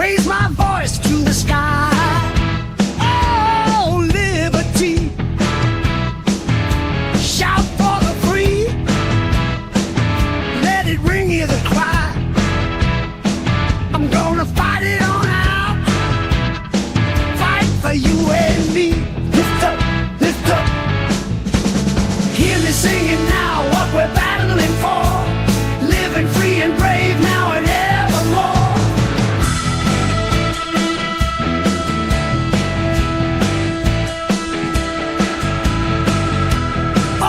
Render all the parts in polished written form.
raise my voice to the sky. Oh, liberty, shout for the free, let it ring you the cry. I'm gonna fight it on out, fight for you and me. Lift up, lift up, hear me singing now what we're battling for, living free and brave now and evermore.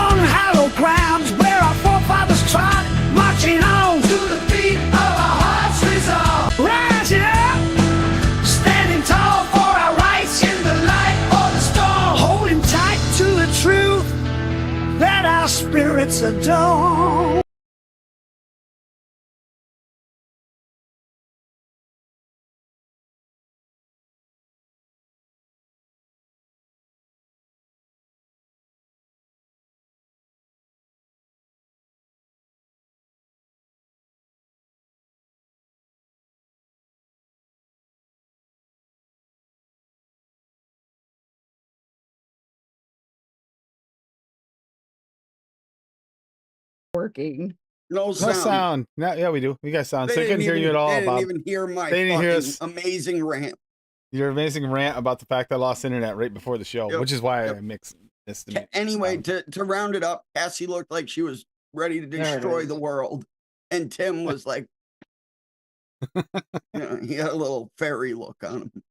On hallowed grounds where our forefathers trod, marching on to the beat of our heart's resolve. Rising up, standing tall for our rights in the light or the storm, holding tight to the truth that our spirits adore. Working. No No sound. sound. No, yeah, we do. We got sound. So they couldn't hear you at They all, didn't Bob. even hear my They didn't hear fucking us. amazing rant. Your amazing rant about the fact I lost internet right before the show, Yep, which is why yep. I mixed this. Anyway, to round it up, Cassie looked like she was ready to There it destroy is. the world, and Tim was like, he had a little fairy look on him.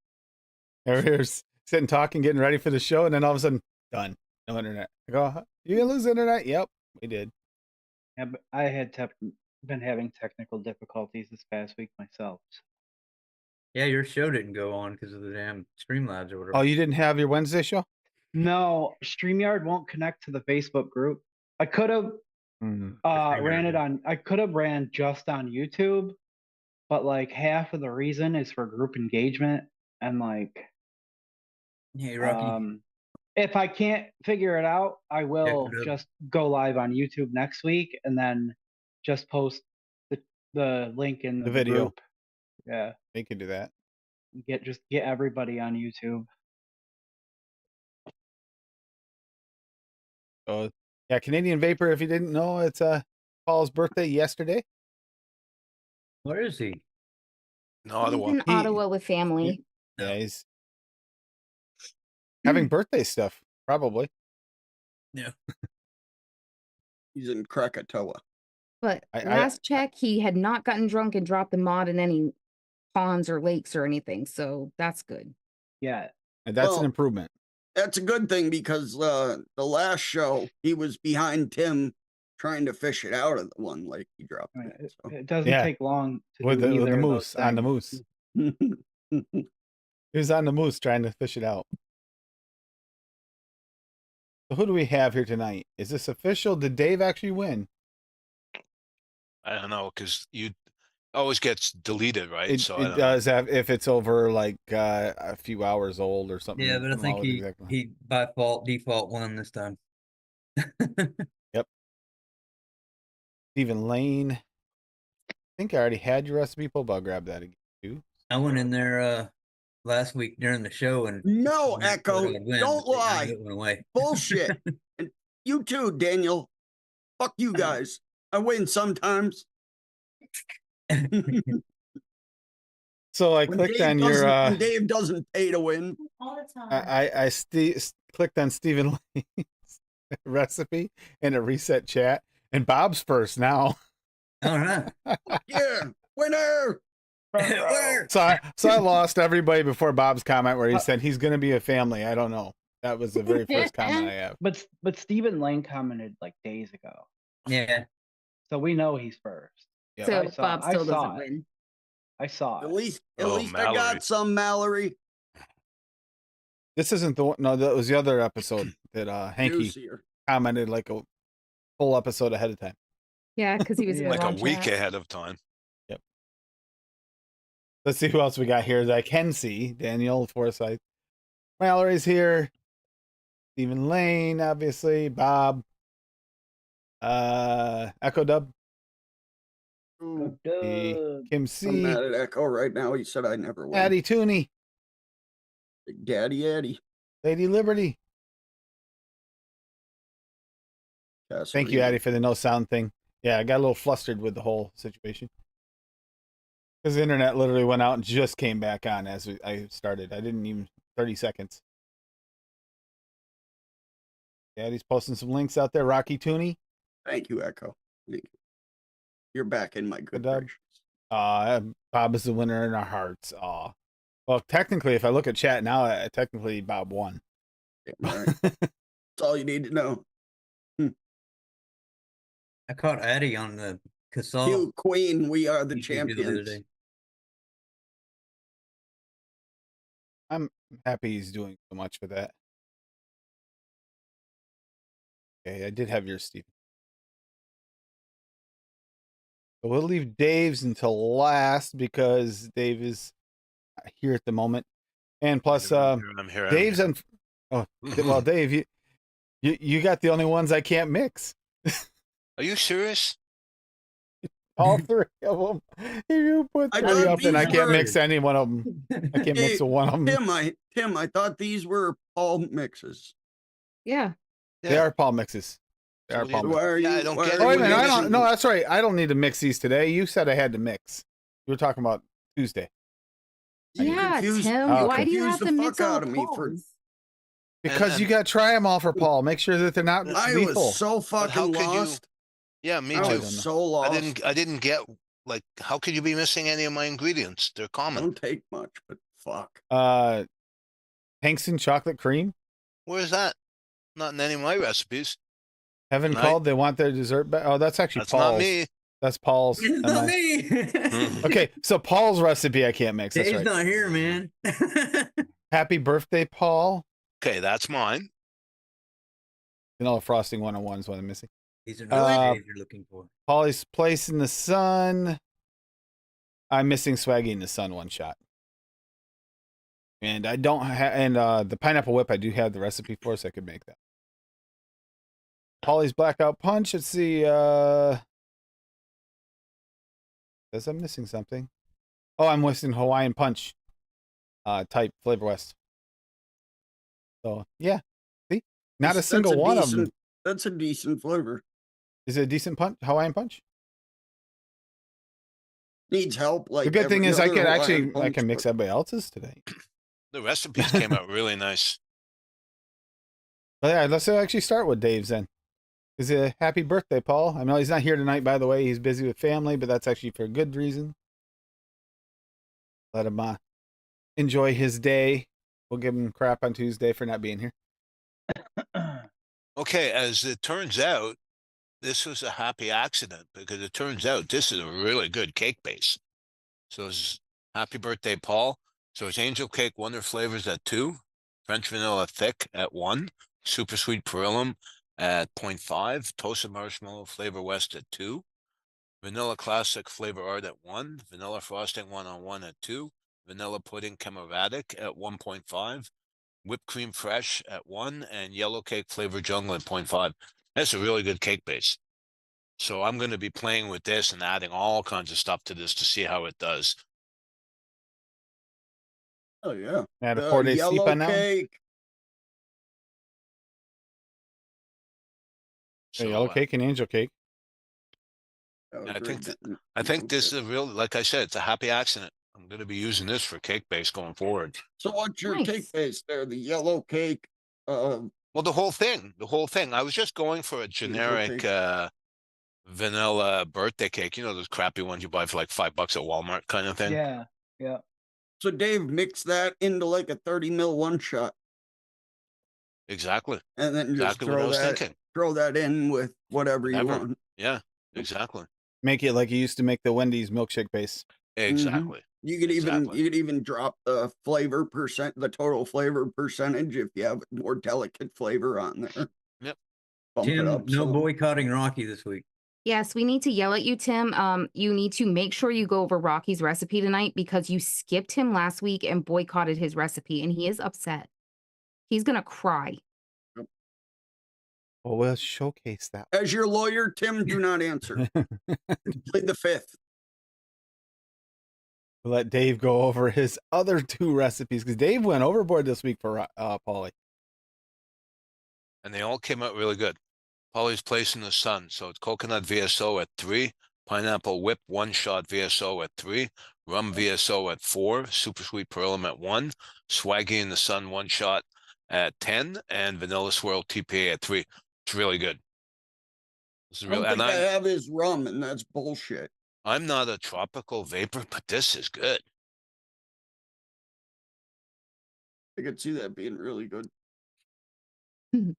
Here's sitting talking, getting ready for the show, and then all of a sudden, done. No internet. I go, "Huh? You gonna lose internet?" Yep, we did. Yeah, but I had been having technical difficulties this past week myself. Yeah, your show didn't go on because of the damn Streamlabs or whatever. Oh, you didn't have your Wednesday show? No, StreamYard won't connect to the Facebook group. I could have ran it on. I could have ran just on YouTube, but like half of the reason is for group engagement, and like, Hey, Rocky. if I can't figure it out, I will it up. just go live on YouTube next week and then just post the link in The video. group. Yeah, They can do that. just get everybody on YouTube. So yeah, Canadian Vapor. If you didn't know, it's Paul's birthday yesterday. Where is he? He's Ottawa. in Ottawa with family. Yeah, he's having birthday stuff, probably. Yeah. He's in Krakatoa. But I- last check, he had not gotten drunk and dropped the mod in any ponds or lakes or anything. So that's good. Yeah, And that's Well, an improvement. That's a good thing because the last show he was behind Tim trying to fish it out of the one lake he dropped. I mean, in, so. it doesn't Yeah. take long to With do the either of those moose, on the things. moose. He was on the moose trying to fish it out. So who do we have here tonight? Is this official? Did Dave actually win? I don't know, because you always gets deleted, right? It, So I it don't know. does have, if it's over like a few hours old or something. Yeah, but I don't think know he exactly. he by default won this time. Stephen Lane. I think I already had your recipe pull, but I'll grab that again too. I went in there last week during the show and No, thought Echo, I'd win, don't but then lie. It went away. Bullshit. And you too, Daniel. Fuck you guys. I win sometimes. So I When clicked Dave on your doesn't- when Dave doesn't pay to win. All the time. I clicked on Stephen Lane's recipe and a reset chat, and Bob's first now. All right. Yeah, winner. Where? So I lost everybody before Bob's comment where he said he's going to be a family. I don't know. That was the very first comment I have. But Stephen Lane commented like days ago, Yeah. so we know he's first. Yeah. So I saw- Bob I still saw doesn't it. win. I saw At it. least I Mallory. got some, Mallory. This isn't the one. No, that was the other episode that Hanky Juicier. commented like a full episode ahead of time. Yeah, because he was in Yeah. the Like a wrong week chat. ahead of time. Let's see who else we got here that I can see. Daniel Forsyth. Mallory's here. Stephen Lane, obviously. Bob. Echo Dub. Ooh, Kim I'm C. mad at Echo right now. He said I never win. Addie Tooney. Big Daddy Eddie. Lady Liberty. Thank you, Casserino. Addie, for the no sound thing. Yeah, I got a little flustered with the whole situation. Because the internet literally went out and just came back on as I started. I didn't even 30 seconds. Daddy's posting some links out there. Rocky Tooney. Thank you, Echo. Thank you. You're back in my good Good job. gracious. Bob is the winner in our hearts. Well, technically, if I look at chat now, technically Bob won. Damn right. That's all you need to know. I caught Addie on the Casal. You Queen, we are the YouTube the other champions. day. I'm happy he's doing so much for that. Okay, I did have yours, Steve. So we'll leave Dave's until last because Dave is here at the moment. And plus, I'm here. Dave's on. Oh, well, Dave, you got the only ones I can't mix. Are you serious? All three of them. You put I three thought up, and I these can't were- mix any one of them. I can't mix Hey, one of them. Tim, I thought these were Paul mixes. Yeah. They are Paul mixes. They So are what do Paul you- mixes. Why are you? Yeah, I don't why get are Oh, wait a you minute. I mixing- don't. No, that's right. I don't need to mix these today. You said I had to mix. You were talking about Tuesday. You Yeah, confused- Tim. you Why do you have confused to the mix fuck all out of me for- Pauls? Because And- you got to try them all for Paul. Make sure that they're not I lethal. was so But how fucking could you- lost. Yeah, me I too. don't know. was so lost. I didn't get, like, how could you be missing any of my ingredients? They're common. Don't take much, but fuck. Hankston chocolate cream. Where's that? Not in any of my recipes. Heaven Night. called. They want their dessert back. Oh, that's actually That's Paul's. not me. That's Paul's. It's Am not I- me. Okay, so Paul's recipe I can't mix. That's Dave's right. not here, man. Happy birthday, Paul. Okay, that's mine. Vanilla frosting 101 is what I'm missing. These are not Uh, the Daves you're looking for. Polly's place in the sun. I'm missing Swaggy in the sun one shot. And I don't have, and the pineapple whip I do have the recipe for, so I could make that. Polly's blackout punch. Let's see. Says I'm missing something. Oh, I'm missing Hawaiian punch. Type Flavor West. So yeah, see, not a That's single one of them. decent- That's a decent flavor. Is it a decent punch? Hawaiian punch. Needs help. Like The good thing every is I other can Hawaiian actually I punch, can mix but everybody else's today. The recipes came out really nice. But yeah, let's actually start with Dave's then. Is it a happy birthday, Paul? I know he's not here tonight, by the way. He's busy with family, but that's actually for a good reason. Let him enjoy his day. We'll give him crap on Tuesday for not being here. Okay, as it turns out, this was a happy accident because it turns out this is a really good cake base. So it's happy birthday, Paul. So it's angel cake wonder flavors at 2, French vanilla thick at 1, super sweet perillum at 0.5, toasted marshmallow flavor west at 2, vanilla classic flavor art at 1, vanilla frosting 1-on-1 at 2, vanilla pudding chemeratic at 1.5, whipped cream fresh at 1, and yellow cake flavor jungle at 0.5. That's a really good cake base. So I'm going to be playing with this and adding all kinds of stuff to this to see how it does. Oh yeah. Had a The 4-day sleep yellow on that one? cake. So Yellow cake and angel cake. That was I very think good. I think this is a real, like I said, it's a happy accident. I'm going to be using this for cake base going forward. So what's your Nice. cake base there? The yellow cake. Well, the whole thing. I was just going for a generic cake. vanilla birthday cake. You know, those crappy ones you buy for like $5 at Walmart kind of thing. Yeah, yeah. So Dave mixed that into like a 30 mil one shot, Exactly. and then just Exactly what I was thinking. throw that in with whatever you Whatever. want. Yeah, exactly. Make it like you used to make the Wendy's milkshake base. Exactly. You could Exactly. even drop the flavor percent, the total flavor percentage if you have more delicate flavor on there. Yep. Bump it Tim, up. no some. boycotting Rocky this week. Yes, we need to yell at you, Tim. You need to make sure you go over Rocky's recipe tonight because you skipped him last week and boycotted his recipe, and he is upset. He's gonna cry. Well, we'll showcase that. As your lawyer, Tim, do not answer. Plead the fifth. let Dave go over his other 2 recipes because Dave went overboard this week for Paulie. And they all came out really good. Polly's Place in the Sun. So it's coconut VSO at 3, pineapple whip 1-shot VSO at 3, rum VSO at 4, super sweet Perlum at 1, swaggy in the Sun 1-shot at 10, and vanilla swirl TPA at 3. It's really good. This is I don't real, think and I have his rum, and that's bullshit. I'm not a tropical vapor, but this is good. I could see that being really good. Mhm.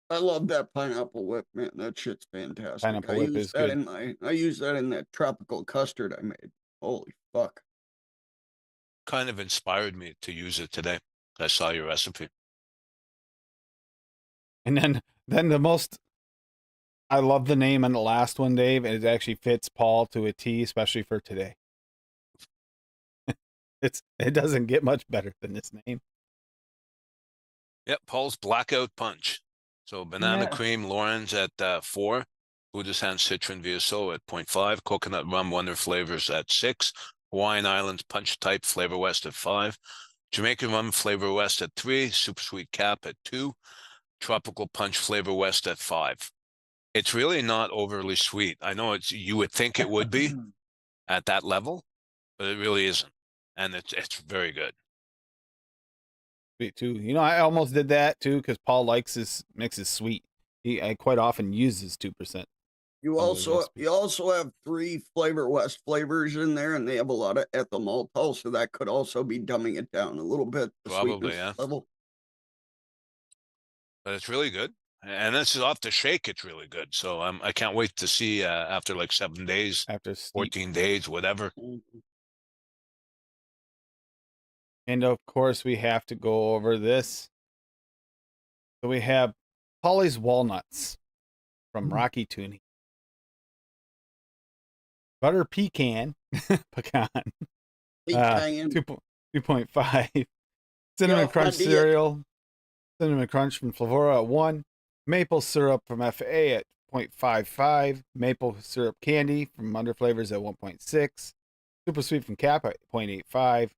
I love that pineapple whip, man. That shit's fantastic. Pineapple whip is good. I use that in that tropical custard I made. Holy fuck. Kind of inspired me to use it today. I saw your recipe. And then the most, I love the name on the last one, Dave, and it actually fits Paul to a T, especially for today. It doesn't get much better than this name. Yep, Paul's Blackout Punch. So banana Yeah. cream, Lauren's at 4, Buddha's Hand Citron VSO at 0.5, coconut rum Wonder Flavors at 6, Hawaiian Islands Punch Type Flavor West at 5, Jamaican Rum Flavor West at 3, Super Sweet Cap at 2, Tropical Punch Flavor West at 5. It's really not overly sweet. I know you would think it would be at that level, but it really isn't. And it's very good. Sweet too. You know, I almost did that too because Paul likes his mixes sweet. I quite often uses 2%. You Some of those also have 3 Flavor West flavors in there, and they have a lot of ethyl maltol, so that could also be dumbing it down a little bit. The Probably, sweetness yeah. level. But it's really good. And this is off the shake. It's really good. So I can't wait to see after like 7 days, after steep. 14 days, whatever. And of course, we have to go over this. So we have Polly's Walnuts from Rocky Tuning. Butter pecan, pecan, Pecan. 2.5. Cinnamon Yo, Crunch idea. cereal. Cinnamon Crunch from Flavora at 1. Maple syrup from FA at 0.55. Maple syrup candy from Under Flavors at 1.6. Super sweet from Cap at 0.85.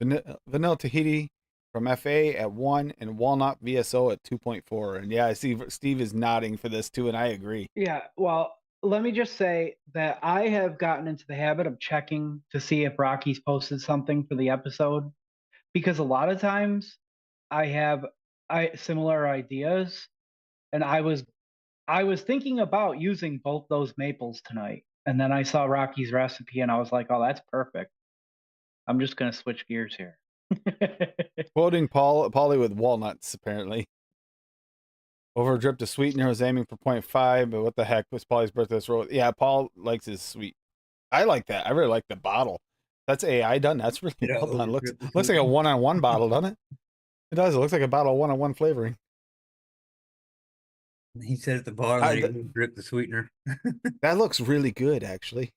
Vanilla Tahiti from FA at 1, and Walnut VSO at 2.4. And yeah, I see Steve is nodding for this too, and I agree. Yeah, well, let me just say that I have gotten into the habit of checking to see if Rocky's posted something for the episode, because a lot of times I have similar ideas, and I was thinking about using both those maples tonight, and then I saw Rocky's recipe, and I was like, oh, that's perfect. I'm just gonna switch gears here. Quoting Polly with walnuts, apparently. Over drip to sweetener was aiming for 0.5, but what the heck was Polly's birthday roll? Yeah, Paul likes his sweet. I like that. I really like the bottle. That's AI done. That's really well done. Looks like a one-on-one bottle, doesn't it? It does. It looks like a bottle of one-on-one flavoring. He said at the bottom that he would drip the sweetener. That looks really good, actually.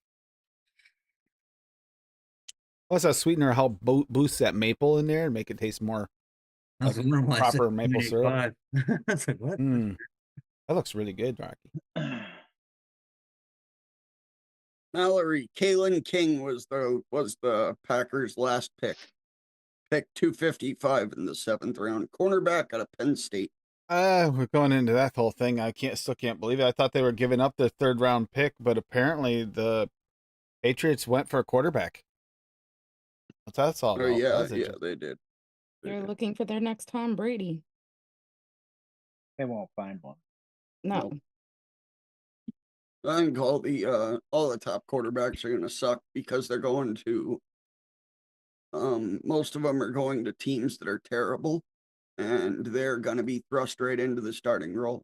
Plus, that sweetener help boost that maple in there and make it taste more like proper maple syrup. That's like, what? That looks really good, Rocky. Mallory, Kalen King was the Packers' last pick. Pick 255 in the 7th round. Cornerback out of Penn State. We're going into that whole thing. I still can't believe it. I thought they were giving up their 3rd round pick, but apparently the Patriots went for a quarterback. That's all. Oh yeah, they did. They're looking for their next Tom Brady. They won't find one. No. I think all the top quarterbacks are going to suck because they're going to. Most of them are going to teams that are terrible, and they're going to be thrust right into the starting role.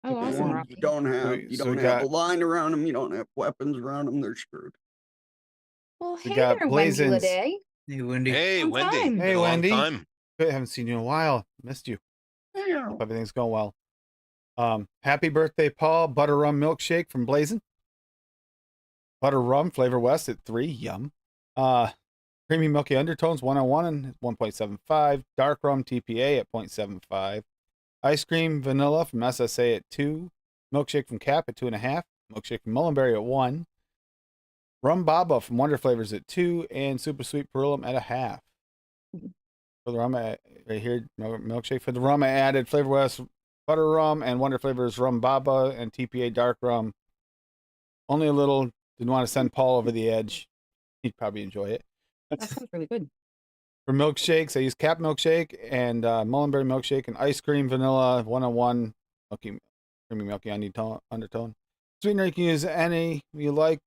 Oh, awesome, And Rocky. you don't have a line around them. You don't have weapons around them. They're screwed. Well, We hey got there, Wendy Blazins. Leday. Hey, Wendy. Hey, Long Wendy. time. Been Hey, a long Wendy. time. I haven't seen you in a while. Missed you. Yeah. Hope everything's going well. Happy birthday, Paul. Butter rum milkshake from Blazin'. Butter rum flavor west at 3. Yum. Creamy milky undertones 101 and 1.75. Dark rum TPA at 0.75. Ice cream vanilla from SSA at 2. Milkshake from Cap at 2.5. Milkshake from Mullenberry at 1. Rum Baba from Wonder Flavors at 2, and Super Sweet Perulum at 1/2. For the rum, right here, milkshake. For the rum, I added Flavor West Butter Rum and Wonder Flavors Rum Baba and TPA Dark Rum. Only a little. Didn't want to send Paul over the edge. He'd probably enjoy it. That sounds really good. For milkshakes, I use Cap Milkshake and Mullenberry Milkshake and Ice Cream Vanilla 101 creamy milky undertone. Sweetener, you can use any you like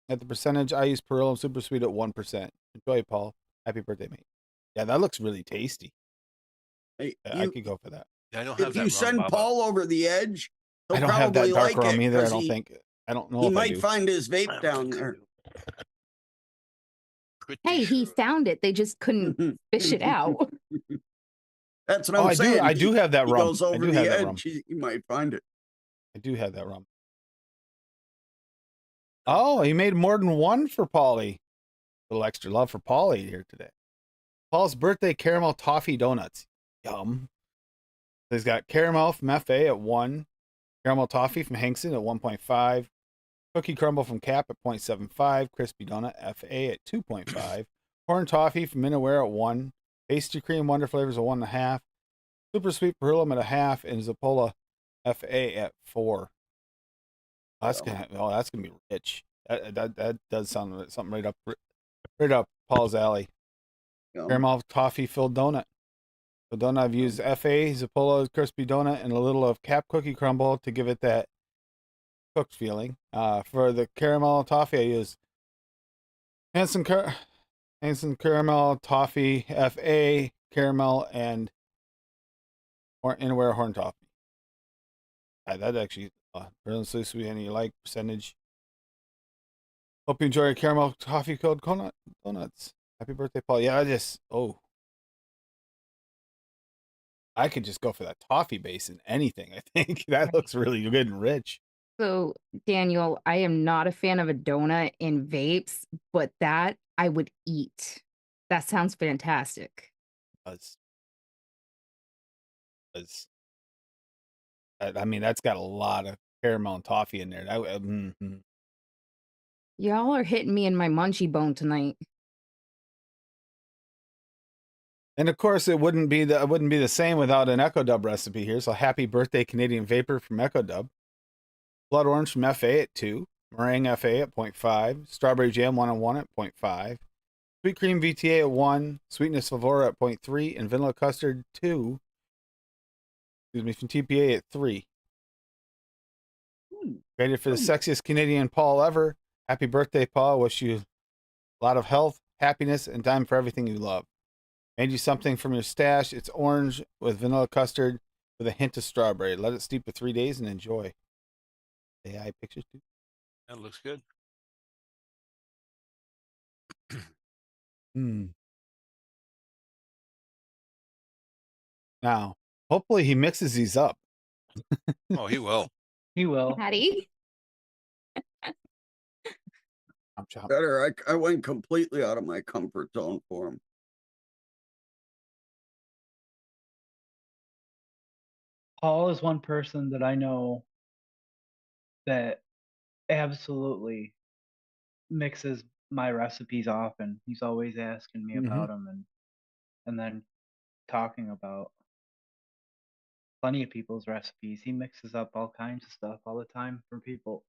at the percentage. I use Perulum Super Sweet at 1%. Enjoy, Paul. Happy birthday, mate. Yeah, that looks really tasty. Hey, I could go for that. I don't have if that you rum send Baba. Paul over the edge, he'll I don't have that probably dark like rum it either. I 'cause don't he, think. I don't know he if I might do. find his vape down there. Pretty Hey, he sure. found it. They just couldn't fish it out. That's what Oh, I'm I saying. do. I do have that He rum. goes I over do the have that rum. edge, he might find it. I do have that rum. Oh, he made more than one for Paulie. A little extra love for Paulie here today. Paul's birthday caramel toffee donuts. Yum. He's got caramel from FA at 1, caramel toffee from Hankson at 1.5, cookie crumble from Cap at 0.75, crispy donut FA at 2.5, corn toffee from Minaware at 1, pastry cream Wonder Flavors at 1.5, super sweet Perulum at 1/2, and Zappola FA at 4. That's gonna be rich. That does sound something right up Paul's alley. Yum. Caramel toffee filled donut. The donut I've used FA, Zappola crispy donut, and a little of Cap cookie crumble to give it that cooked feeling. For the caramel toffee, I use Hanson caramel toffee FA caramel and Inaware horn toffee. That actually really sweet and you like percentage. Hope you enjoy your caramel toffee filled donuts. Happy birthday, Paul. Yeah, I could just go for that toffee base in anything. I think that looks really good and rich. So, Daniel, I am not a fan of a donut in vapes, but that I would eat. That sounds fantastic. Does I mean, that's got a lot of caramel and toffee in there. Y'all are hitting me in my munchie bone tonight. And of course, it wouldn't be the same without an Echo Dub recipe here. So, happy birthday, Canadian Vapor from Echo Dub. Blood Orange from FA at 2, Meringue FA at 0.5, Strawberry Jam 101 at 0.5, Sweet Cream VTA at 1, Sweetness Favora at 0.3, and Vanilla Custard 2. Excuse me, from TPA at 3. Created for the sexiest Canadian Paul ever. Happy birthday, Paul. Wish you a lot of health, happiness, and time for everything you love. Made you something from your stash. It's orange with vanilla custard with a hint of strawberry. Let it steep for 3 days and enjoy. AI pictures too. That looks good. Now, hopefully he mixes these up. Oh, he will. He will. Patty? Better. I went completely out of my comfort zone for him. Paul is one person that I know that absolutely mixes my recipes often. He's always asking me about them and then talking about plenty of people's recipes. He mixes up all kinds of stuff all the time for people.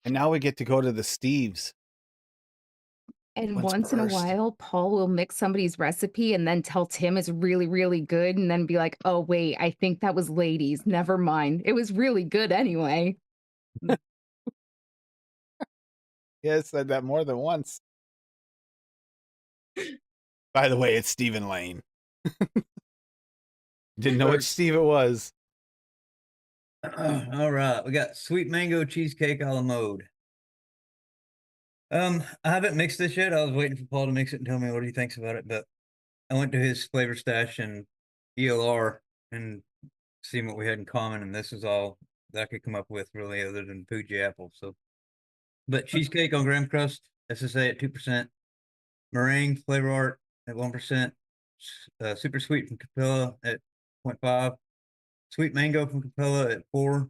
And now we get to go to the Steves. And What's once in a first? while, Paul will mix somebody's recipe and then tell Tim it's really, really good, and then be like, oh, wait, I think that was ladies. Never mind. It was really good anyway. He has said that more than once. By the way, it's Stephen Lane. Didn't know which Steve it was. All right, we got sweet mango cheesecake a la mode. I haven't mixed this yet. I was waiting for Paul to mix it and tell me what he thinks about it, but I went to his flavor stash and ELR and seeing what we had in common, and this is all that I could come up with really, other than Fuji apple. So, but cheesecake on graham crust, SSA at 2%, meringue flavor art at 1%, super sweet from Capella at 0.5, sweet mango from Capella at 4,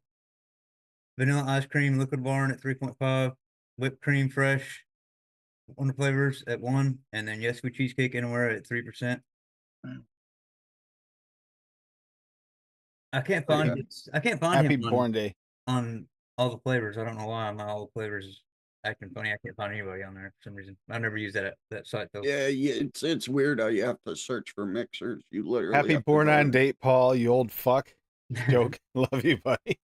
vanilla ice cream liquid barn at 3.5, whipped cream fresh, Wonder Flavors at 1, and then Yes Sweet Cheesecake Anywhere at 3%. I can't There you find go. it. I can't find Happy him Born Day. on all the flavors. I don't know why on all the flavors acting funny. I can't find anybody on there for some reason. I never used that site though. Yeah, it's weird how you have to search for mixers. You literally Happy have to Born go on in. Date, Paul, you old fuck. Joke. Love you, buddy.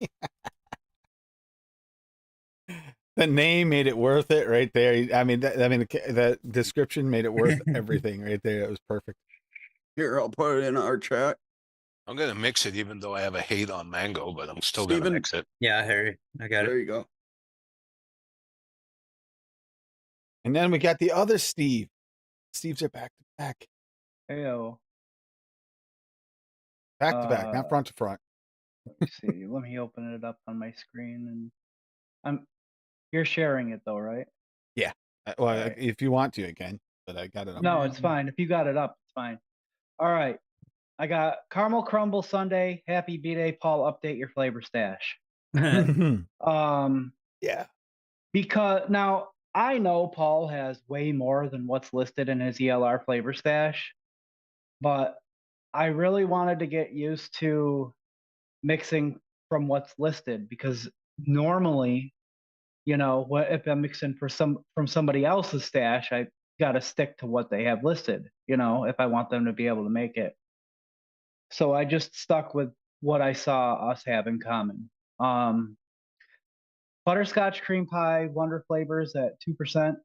The name made it worth it right there. I mean, the description made it worth everything right there. It was perfect. Here, I'll put it in our chat. I'm gonna mix it, even though I have a hate on mango, but I'm still gonna Steven? mix it. Yeah, Harry, I got There it. you go. And then we got the other Steve. Steve's are back to back. Ew. Back to back, not front to front. Let me see. Let me open it up on my screen, and you're sharing it though, right? Yeah. Well, All right. if you want to again, but I got it up. No, it's fine. If you got it up, it's fine. All right. I got caramel crumble sundae. Happy B-Day, Paul. Update your flavor stash. Yeah. Because now I know Paul has way more than what's listed in his ELR flavor stash, but I really wanted to get used to mixing from what's listed because normally, what if I'm mixing from somebody else's stash, I got to stick to what they have listed, if I want them to be able to make it. So I just stuck with what I saw us have in common. Butterscotch cream pie, Wonder Flavors at 2%.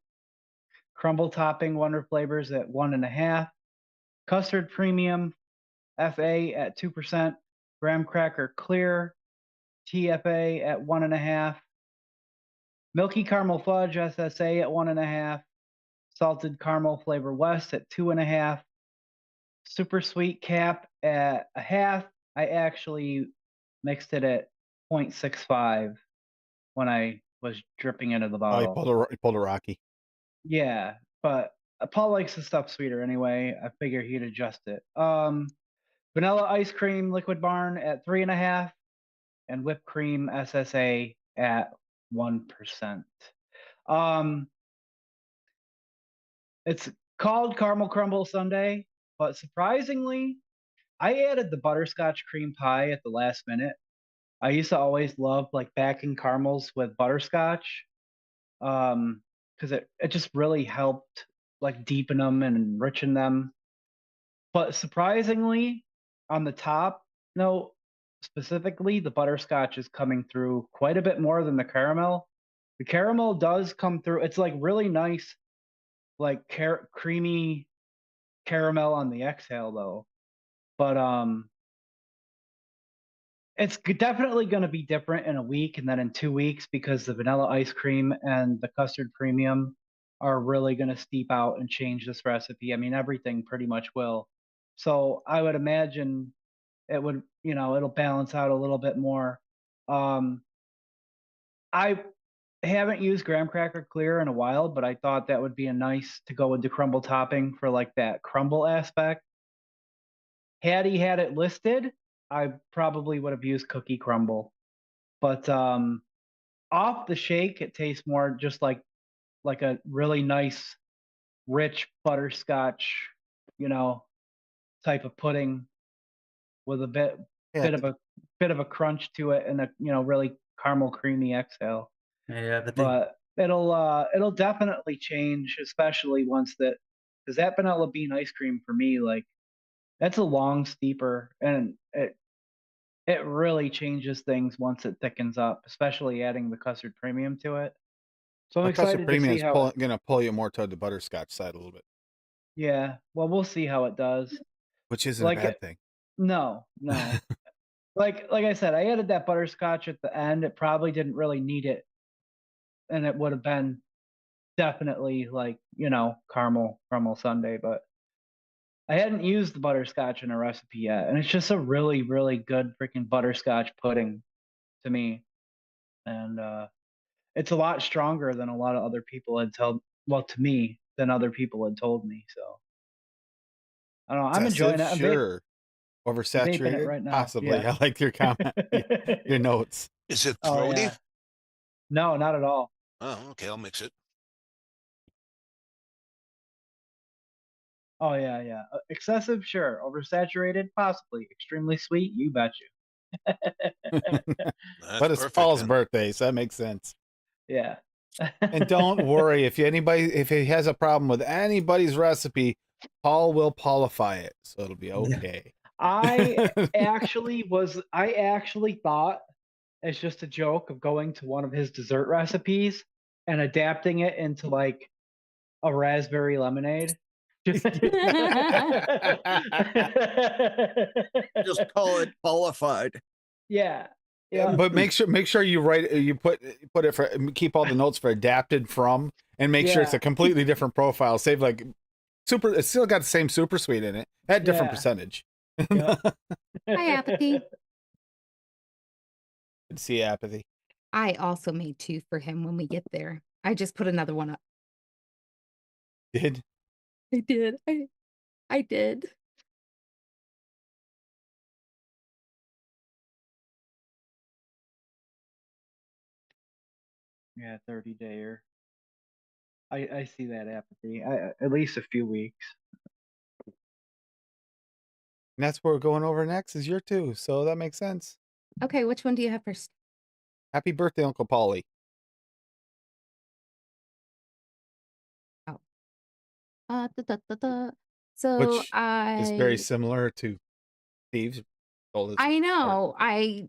Crumble topping, Wonder Flavors at 1.5%. Custard premium, FA at 2%. Graham cracker clear, TFA at 1.5%. Milky caramel fudge, SSA at 1.5%. Salted caramel flavor West at 2.5%. Super sweet cap at 0.5%. I actually mixed it at 0.65 when I was dripping into the Oh, you bottle. pulled a Rocky. Yeah, but Paul likes the stuff sweeter anyway. I figure he'd adjust it. Vanilla ice cream liquid barn at 3.5%, and whipped cream SSA at 1%. It's called caramel crumble sundae, but surprisingly, I added the butterscotch cream pie at the last minute. I used to always love like backing caramels with butterscotch, because it just really helped like deepen them and enrichen them. But surprisingly, on the top note, specifically, the butterscotch is coming through quite a bit more than the caramel. The caramel does come through. It's like really nice, like creamy caramel on the exhale though. But it's definitely going to be different in a week and then in 2 weeks because the vanilla ice cream and the custard premium are really going to steep out and change this recipe. I mean, everything pretty much will. So I would imagine it would, it'll balance out a little bit more. I haven't used graham cracker clear in a while, but I thought that would be a nice to go with the crumble topping for like that crumble aspect. Had he had it listed, I probably would have used cookie crumble. But off the shake, it tastes more just like a really nice, rich butterscotch, type of pudding with a bit of a crunch to it and a really caramel creamy exhale. Yeah, But it'll definitely change, especially once because that vanilla bean ice cream for me, like that's a long steeper, and it really changes things once it thickens up, especially adding the custard premium to it. So I'm The custard excited to premium see is how. going to pull you more toward the butterscotch side a little bit, Yeah, well, we'll see how it does. which isn't Like a bad thing. No. like I said, I added that butterscotch at the end. It probably didn't really need it, and it would have been definitely like caramel sundae, but I hadn't used the butterscotch in a recipe yet, and it's just a really, really good freaking butterscotch pudding to me, and it's a lot stronger than a lot of other people had told. Well, to me, than other people had told me. So I don't know. I'm enjoying it. I'm Sure. vaping Oversaturated? it right now. Possibly. Yeah. I like your comment, your notes. Is it Oh throaty? yeah. No, not at all. Oh, okay, I'll mix it. Oh yeah, yeah. Excessive, sure. Oversaturated, possibly. Extremely sweet, you betcha. That's But it's perfect Paul's then. birthday, so that makes sense. Yeah. And don't worry if he has a problem with anybody's recipe, Paul will Paulify it, so it'll be okay. I actually thought, as just a joke, of going to one of his dessert recipes and adapting it into like a raspberry lemonade. Just call it qualified. Yeah. Yeah. But make sure you put it for, keep all the notes for adapted from, and make sure it's Yeah. a completely different profile. Save like super. It's still got the same super sweet in it at different Yeah. percentage. Yeah. Hi, Apathy. Good to see Apathy. I also made 2 for him when we get there. I just put another one up. Did I did. I did. Yeah, 30-dayer. I see that apathy. At least a few weeks. and that's what we're going over next. Is your 2, so that makes sense. Okay, which one do you have first? Happy birthday, Uncle Paulie. So Which is very I similar to Steve's. I know. I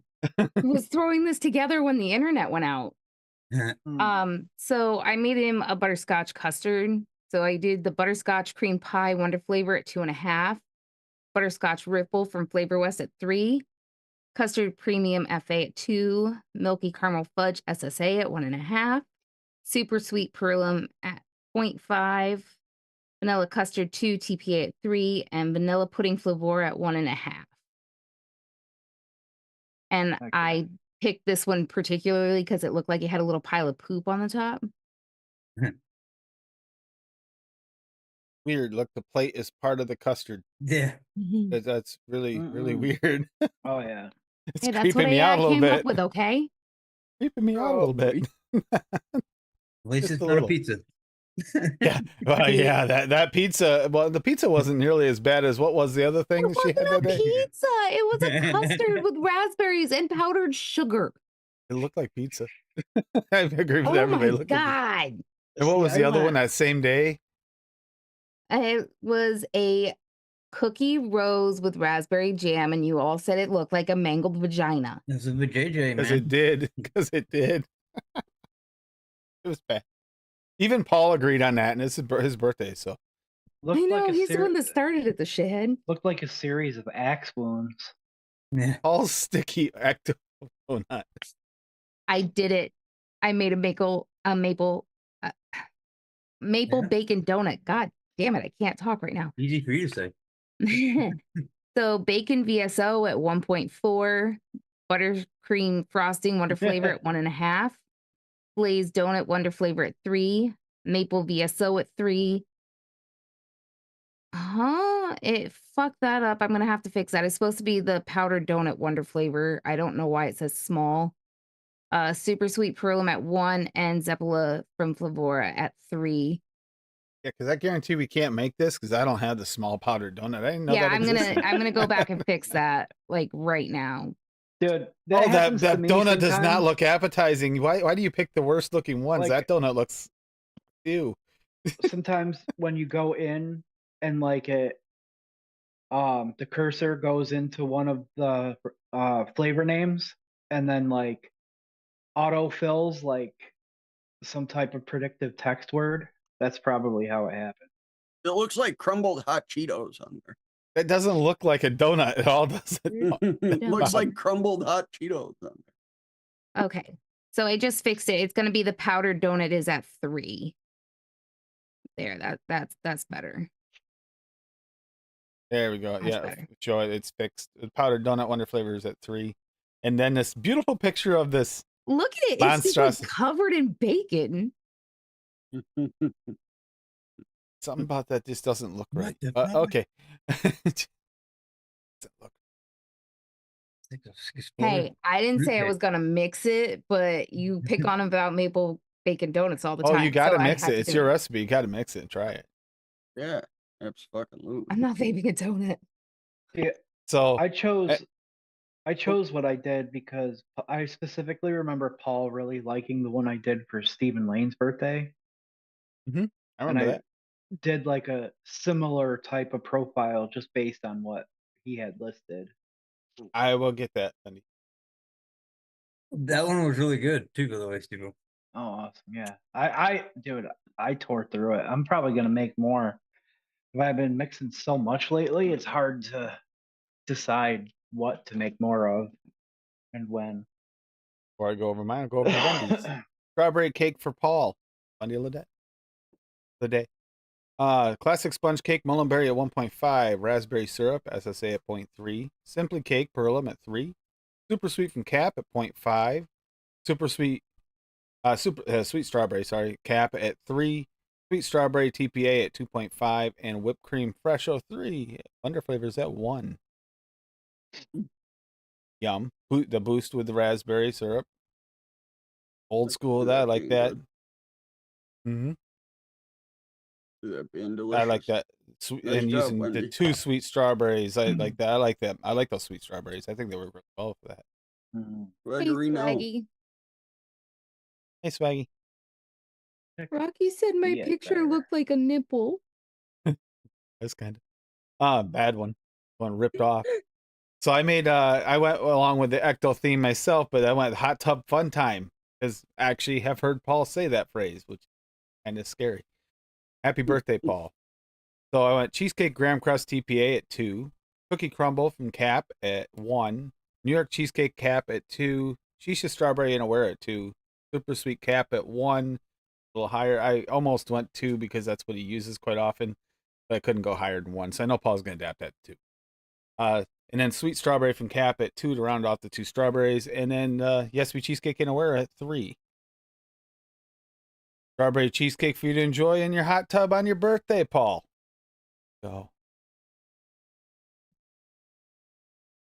was throwing this together when the internet went out. So I made him a butterscotch custard. So I did the butterscotch cream pie Wonder Flavor at 2.5, butterscotch ripple from Flavor West at 3, custard premium FA at 2, milky caramel fudge SSA at 1.5, super sweet perlum at 0.5, vanilla custard 2 TPA at 3, and vanilla pudding flavor at 1.5. And Okay. I picked this one particularly because it looked like it had a little pile of poop on the top. Weird. Look, the plate is part of the custard. Yeah. That's really Mm-mm. weird. Oh yeah. It's Hey, that's what creeping me AI out a little came up bit. with, okay? Creeping me out a little bit. At least Just it's a not a little. pizza. Yeah. Well, yeah. That pizza. Well, the pizza wasn't nearly as bad as what was the other It thing she had wasn't a that day. pizza. It was a custard with raspberries and powdered sugar. It looked like pizza. I agree with Oh everybody. my Looking. God. And what See, was I the other went- one that same day? It was a cookie rose with raspberry jam, and you all said it looked like a mangled vagina. This is with JJ, Because man. it did. Because it did. It was bad. Even Paul agreed on that, and it's his birthday, so. Looked I know, like a he's the one ser- that started at the shithead. looked like a series of axe wounds. Yeah. Paul's sticky active donut. I did it. I made a maple Yeah. bacon donut. God damn it, I can't talk right now. Easy for you to say. So bacon VSO at 1.4, buttercream frosting Wonder Flavor at 1.5, glazed donut Wonder Flavor at 3, maple VSO at 3. It fucked that up. I'm gonna have to fix that. It's supposed to be the powdered donut Wonder Flavor. I don't know why it says small. Super sweet perlum at 1, and Zeppela from Flavora at 3. Yeah, because I guarantee we can't make this because I don't have the small powdered donut. I didn't know Yeah, that I'm existed. gonna go back and fix that like right now. Dude, that Oh, happens that to me donut does not sometimes. look appetizing. Why do you pick the worst looking ones? Like- That donut looks ew. Sometimes when you go in and like it the cursor goes into one of the flavor names and then like auto fills like some type of predictive text word. That's probably how it happened. It looks like crumbled hot Cheetos on there. That doesn't look like a donut at all, does it? It looks No. like crumbled hot Cheetos on there. Okay, so I just fixed it. It's gonna be the powdered donut is at 3. There, that's better. There we go. Much Yeah, better. show it. It's fixed. The powdered donut Wonder Flavor is at 3, and then this beautiful picture of this. Look at it. It's just like Monstrosity. covered in bacon. Something about that just doesn't look What right. the fuck? Okay. Doesn't look- Hey, I didn't say I fruitcake. was gonna mix it, but you pick on about maple baking donuts all the Oh, time. you gotta so I mix have it. to It's do your it. recipe. You gotta mix it and try it. Yeah, absolutely. I'm not vaping a donut. Yeah, So I eh, chose what I did because I specifically remember Paul really liking the one I did for Stephen Lane's birthday, I and remember I that. did like a similar type of profile just based on what he had listed. I will get that, Cindy. That one was really good too, by the way, Steve. Oh, awesome! Yeah, dude, I tore through it. I'm probably gonna make more. I've been mixing so much lately, it's hard to decide what to make more of and when. Before I go over mine, I'll go over the Wendy's. Strawberry cake for Paul. Wendy Ledette. The day. Classic sponge cake, mullenberry at 1.5, raspberry syrup, SSA at 0.3, simply cake, Perlum at 3, super sweet from Cap at 0.5, super sweet, sweet strawberry, sorry, Cap at 3, sweet strawberry TPA at 2.5, and whipped cream Fresho 3, Wonder Flavors at 1. Yum. The boost with the raspberry syrup. Old school, that I like being that. good. Mm-hmm. That being I like delicious. that. Sweet, Nice and job, using the Wendy. 2 sweet strawberries. I like that. I like that. I like those sweet strawberries. I think they work really well for that. Mhm. Glad Hey, to know. Swaggy. Hey, Swaggy. Rocky said my Yeah, picture better. looked like a nipple. That's kind of bad one. One ripped off. So I made I went along with the ecto theme myself, but I went hot tub fun time because I actually have heard Paul say that phrase, which is kind of scary. Happy birthday, Paul. So I went cheesecake graham crust TPA at 2, cookie crumble from Cap at 1, New York cheesecake Cap at 2, shisha strawberry and aware at 2, super sweet Cap at 1, a little higher. I almost went 2 because that's what he uses quite often, but I couldn't go higher than 1. So I know Paul's gonna adapt that to 2. And then sweet strawberry from Cap at 2 to round off the 2 strawberries, and then yes, we cheesecake and aware at 3. Strawberry cheesecake for you to enjoy in your hot tub on your birthday, Paul. So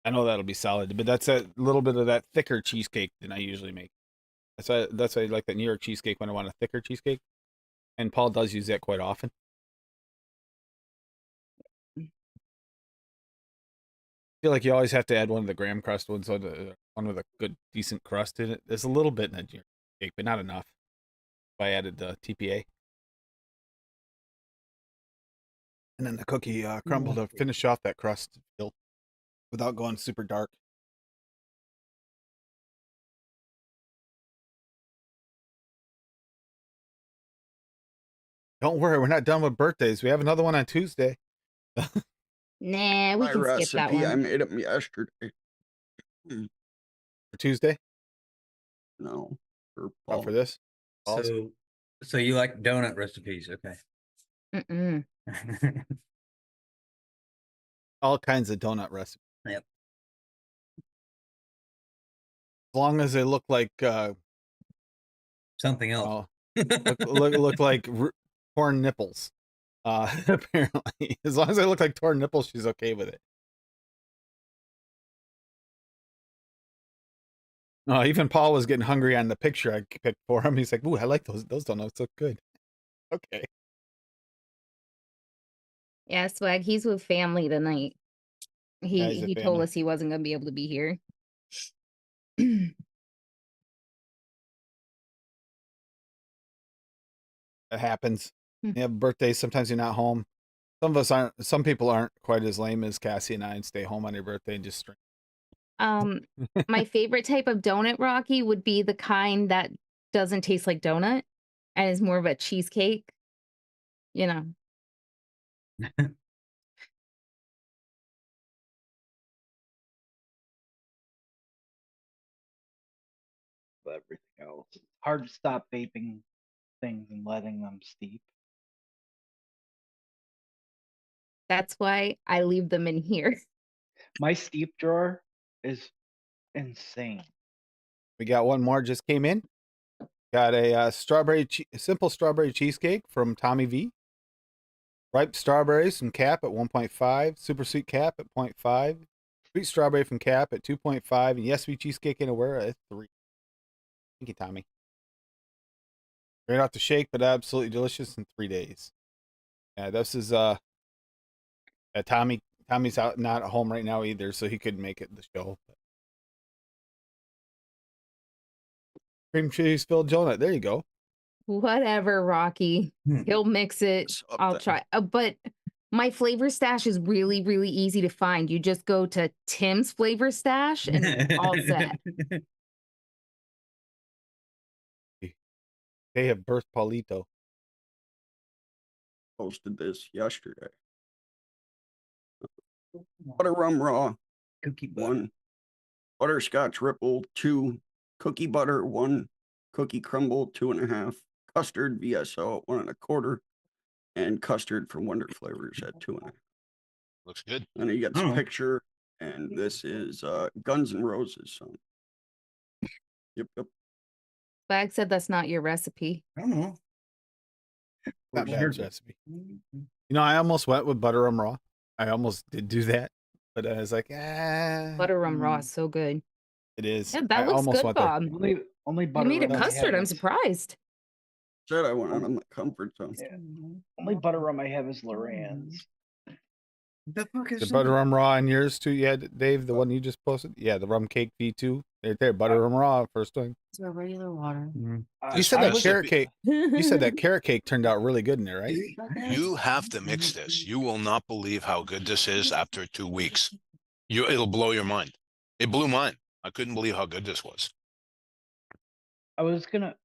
I know that'll be solid, but that's a little bit of that thicker cheesecake than I usually make. That's why I like that New York cheesecake when I want a thicker cheesecake, and Paul does use that quite often. I feel like you always have to add one of the graham crust ones, so one with a good, decent crust in it. There's a little bit in the New York cake, but not enough. I added the TPA. And then the cookie crumble to finish off that crust without going super dark. Don't worry, we're not done with birthdays. We have another one on Tuesday. Nah, we My can skip that recipe, I one. made them yesterday. For Tuesday? No, for Oh, Paul. for this? Paul's? So you like donut recipes, okay? Mm-mm. All kinds of donut recipes. Yep. As long as they look like Something else. look like torn nipples. Apparently, as long as they look like torn nipples, she's okay with it. No, even Paul was getting hungry on the picture I picked for him. He's like, "Ooh, I like those. Those donuts look good." Okay. Yeah, Swag, he's with family tonight. Yeah, he's He with told family. us he wasn't gonna be able to be here. It happens. Hmm. You have birthdays. Sometimes you're not home. Some people aren't quite as lame as Cassie and I and stay home on your birthday and just drink. My favorite type of donut, Rocky, would be the kind that doesn't taste like donut and is more of a cheesecake. You know. Everything else. It's hard to stop vaping things and letting them steep. That's why I leave them in here. My steep drawer is insane. We got one more just came in. Got a simple strawberry cheesecake from Tommy V. Ripe strawberries from Cap at 1.5. Super sweet Cap at 0.5. Sweet strawberry from Cap at 2.5. And yes, we cheesecake and aware at 3. Thank you, Tommy. Straight out the shake, but absolutely delicious in 3 days. Yeah, this is Tommy's out, not at home right now either, so he couldn't make it the show. Cream cheese filled donut. There you go. Whatever, Rocky. Hmm. He'll mix it. It's up I'll there. try. But my flavor stash is really, really easy to find. You just go to Tim's flavor stash and it's all set. They have birthed Paulito. Posted this yesterday. Butter rum raw, Cookie butter. 1. Butterscotch ripple, 2. Cookie butter, 1. Cookie crumble, 2.5. Custard VSO at 1 1/4. And custard from Wonder Flavors at 2.5. Looks good. And he gets Oh. a picture, and this is Guns N' Roses song. Yep. Bag said that's not your recipe. I don't know. Not Sure. bad recipe. You know, I almost went with butter rum raw. I almost did do that, but I was like, Butter rum raw is so good. it is. Yeah, I that looks almost good, went there. Bob. Only You butter made a rum I custard. have I'm is- surprised. Said I went out of my comfort zone. Yeah. Only butter rum I have is Loran's. The fuck is The that? butter rum raw in yours too, yeah, Dave, the one you just posted? Yeah, the rum cake V2. Right there, butter rum raw, first one. It's our regular water. You said I that was- carrot cake. You said that carrot cake turned out really good in there, right? You have to mix this. You will not believe how good this is after 2 weeks. It'll blow your mind. It blew mine. I couldn't believe how good this was. I was gonna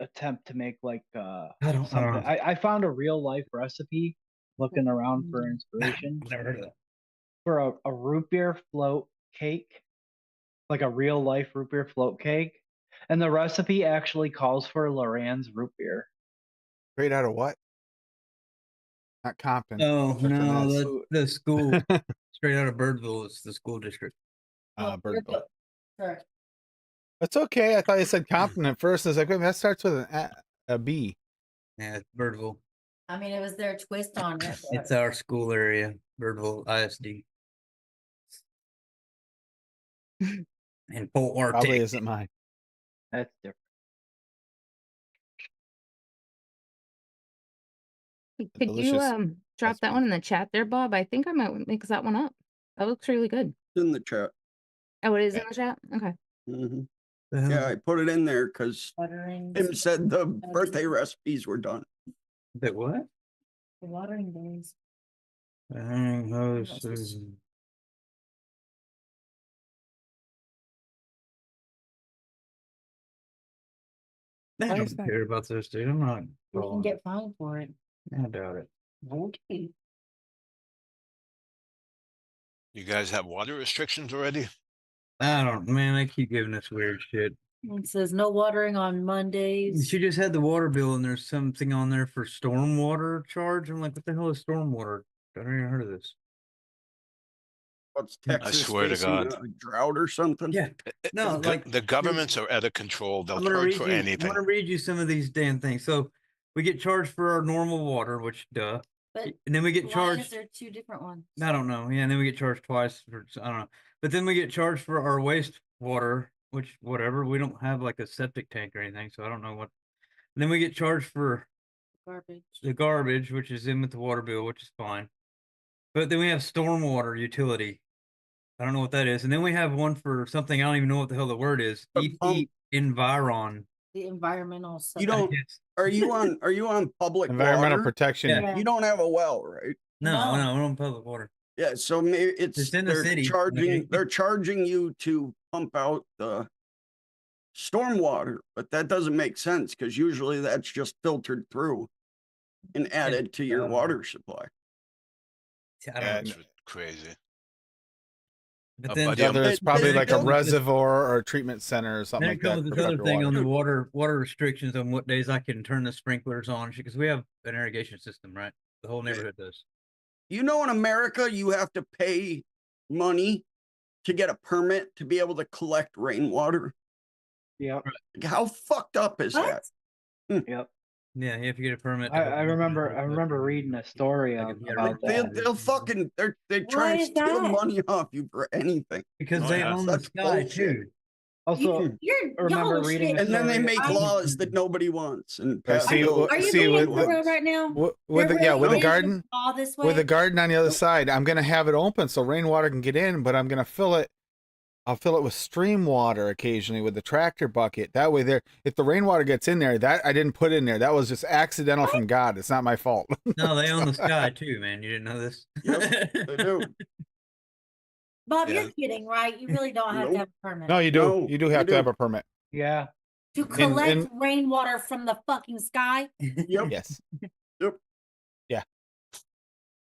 attempt to make like I don't something. know. I found a real life recipe looking around for inspiration Never heard of that. for a root beer float cake, like a real life root beer float cake. And the recipe actually calls for Loran's root beer. Straight out of what? Not Compton. Oh What's in no, this? the school straight out of Birdville is the school district. Birdville. Correct. That's okay. I thought you said Compton at first. I was like, wait, that starts with a B. Yeah, it's Birdville. I mean, it was their twist on it. It's our school area, Birdville ISD. And Fort Worth. Probably Texas. isn't mine. That's different. Could you delicious drop that recipe. one in the chat there, Bob? I think I might mix that one up. That looks really good. It's in the chat. Oh, it is in the chat? Okay. Mhm. The hell? Yeah, I put it in there because Watering. Tim said the birthday recipes were done. The what? The watering days. Hoses. I Why don't is that? care about this, dude. I'm not. We can following get fined for it. it. I doubt it. Okay. You guys have water restrictions already? I don't, man. They keep giving us weird shit. It says no watering on Mondays. She just had the water bill, and there's something on there for stormwater charge. I'm like, what the hell is stormwater? I don't even heard of this. What's Texas swear to facing God. a drought or something? Yeah, no, like The governments are out of control. They'll I'm gonna charge read for you. I'm anything. gonna read you some of these damn things. So we get charged for our normal water, which duh, But and then we get why is charged. there two different ones? I don't know. Yeah, and then we get charged twice for I don't know. But then we get charged for our wastewater, which whatever. We don't have like a septic tank or anything, so I don't know what. And then we get charged for Garbage. the garbage, which is in with the water bill, which is fine. But then we have stormwater utility. I don't know what that is. And then we have one for something I don't even know what the hell the word is. A EP pump. Environ. The environmental stuff. You don't. Yes. Are you on public Environmental water? protection. Yeah. You don't have a well, right? No, No. no, we're on public water. Yeah, so maybe It's in the they're city, charging okay. they're charging you to pump out the stormwater, but that doesn't make sense because usually that's just filtered through and added to your water supply. I don't And- know. It's crazy. But a then, buddy The of other is It- probably it like a comes with this- reservoir or a treatment center or something then like it comes that. with for this other better thing on water. the water restrictions on what days I can turn the sprinklers on because we have an irrigation system, right? The whole neighborhood does. You know, in America, you have to pay money to get a permit to be able to collect rainwater. Yep. Like, how fucked up is What? that? Yep. Yeah, you have to get a permit. to I go- remember reading a story Like, if you had a about rain- that. They'll fucking they Why try to is steal that? money off you for anything. because Oh, they yeah. own the That's sky bullshit. too. Also, Y'all remember are reading a shit. And then they story- make I- laws that nobody wants and I pass see. bills Are you See, being with for the- real right now? with There the really with the is garden, law this with the way? garden on the other Nope. side, I'm gonna have it open so rainwater can get in, but I'm gonna fill it. I'll fill it with stream water occasionally with the tractor bucket. That way, there, if the rainwater gets in there, that I didn't put in there. That was just accidental from God. It's not my fault. No, they own the sky too, man. You didn't know this? Yep, they do. Bob, Yeah. you're kidding, right? You really don't have to Nope. have a permit No, you do. No, You do you have to have do. a permit. Yeah. to collect and- rainwater from the fucking sky. Yep. Yes. Yep.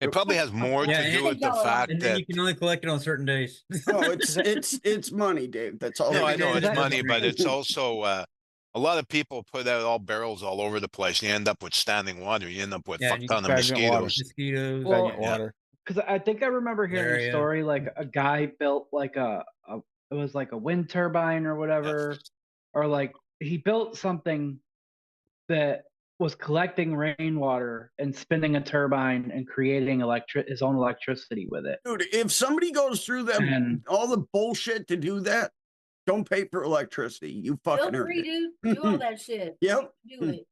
It probably has more Yeah, to do and- with the and fact And then that you can only collect it on certain days. Oh, it's money, Dave. That's all. no, it I know is. it's that- money, but it's also a lot of people put out all barrels all over the place. You end up with standing water. You end up with Yeah, fuck you ton of stagnant water. mosquitoes. Mosquitoes. Well, Stagnant water. Because I think I remember hearing There, a yeah. story like a guy built like it was like a wind turbine or whatever, or like he built something that was collecting rainwater and spinning a turbine and creating his own electricity with it. Dude, if somebody goes through that And all the bullshit to do that, don't pay for electricity. You Feel fucking earned free, it. dude. Do all that shit. Yep. Do it.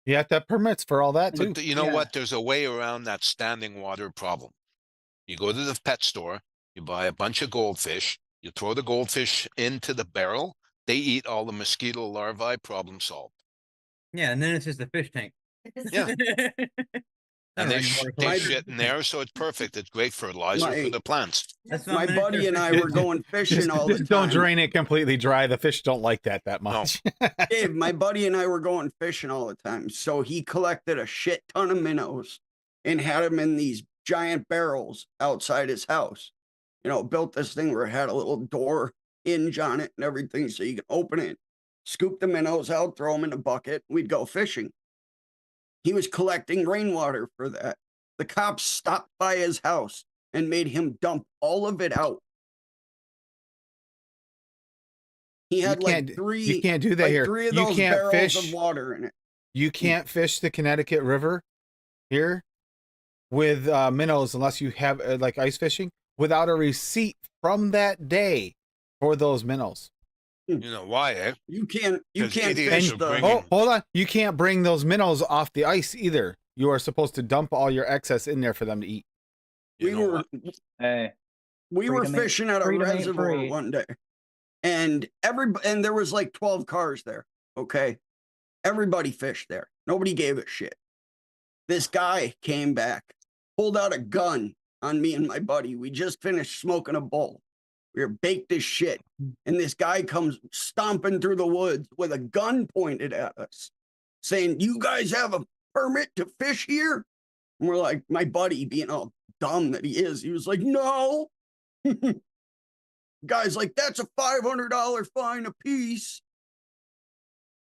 You have to have permits for all that too. But you know Yeah. what? There's a way around that standing water problem. You go to the pet store, you buy a bunch of goldfish, you throw the goldfish into the barrel, they eat all the mosquito larvae, problem solved. Yeah, and then it's just a fish tank. Yeah. And they, rainwater they collector. shit in there, so it's perfect. It's great fertilizer My- for the plants. That's not My miniature buddy and I fish were tank. going fishing all the Just time. don't drain it completely dry. The fish don't like that much. Dave, my buddy and I were going fishing all the time. So he collected a shit ton of minnows and had them in these giant barrels outside his house. You know, built this thing where it had a little door hinge on it and everything so you can open it, scoop the minnows out, throw them in a bucket. We'd go fishing. He was collecting rainwater for that. The cops stopped by his house and made him dump all of it out. He had like three. You can't do that like here. 3 of You those can't barrels fish. of water in it. You can't fish the Connecticut River here with minnows unless you have like ice fishing without a receipt from that day for those minnows. You know why, eh? You can't 'Cause fish idiots are the bringing- Oh, hold on. You can't bring those minnows off the ice either. You are supposed to dump all your excess in there for them to eat. You we know were what? hey, we were Freedom ain't- fishing at a freedom ain't reservoir free. one day. And there was like 12 cars there. Okay. Everybody fished there. Nobody gave a shit. This guy came back, pulled out a gun on me and my buddy. We just finished smoking a bowl. We were baked as shit. And this guy comes stomping through the woods with a gun pointed at us, saying, "You guys have a permit to fish here?" And we're like, my buddy, being all dumb that he is, he was like, "No." Guy's like, "That's a $500 fine a piece."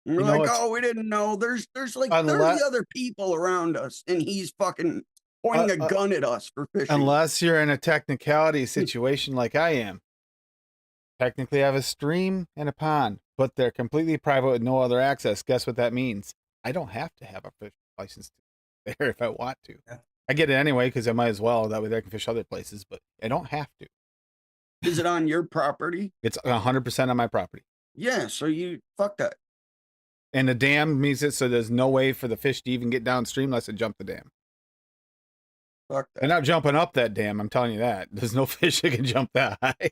And we're You know like, what's- "Oh, we didn't know. There's like Unless- 30 other people around us, and he's fucking pointing a gun at us for fishing." Unless you're in a technicality situation like I am. Technically, I have a stream and a pond, but they're completely private with no other access. Guess what that means? I don't have to have a fish license there if I want to. Yeah. I get it anyway because I might as well. That way I can fish other places, but I don't have to. Is it on your property? It's 100% on my property. Yeah, so you fuck that. And the dam means it, so there's no way for the fish to even get downstream unless it jump the dam. Fuck They're that. not jumping up that dam. I'm telling you that. There's no fish that can jump that high.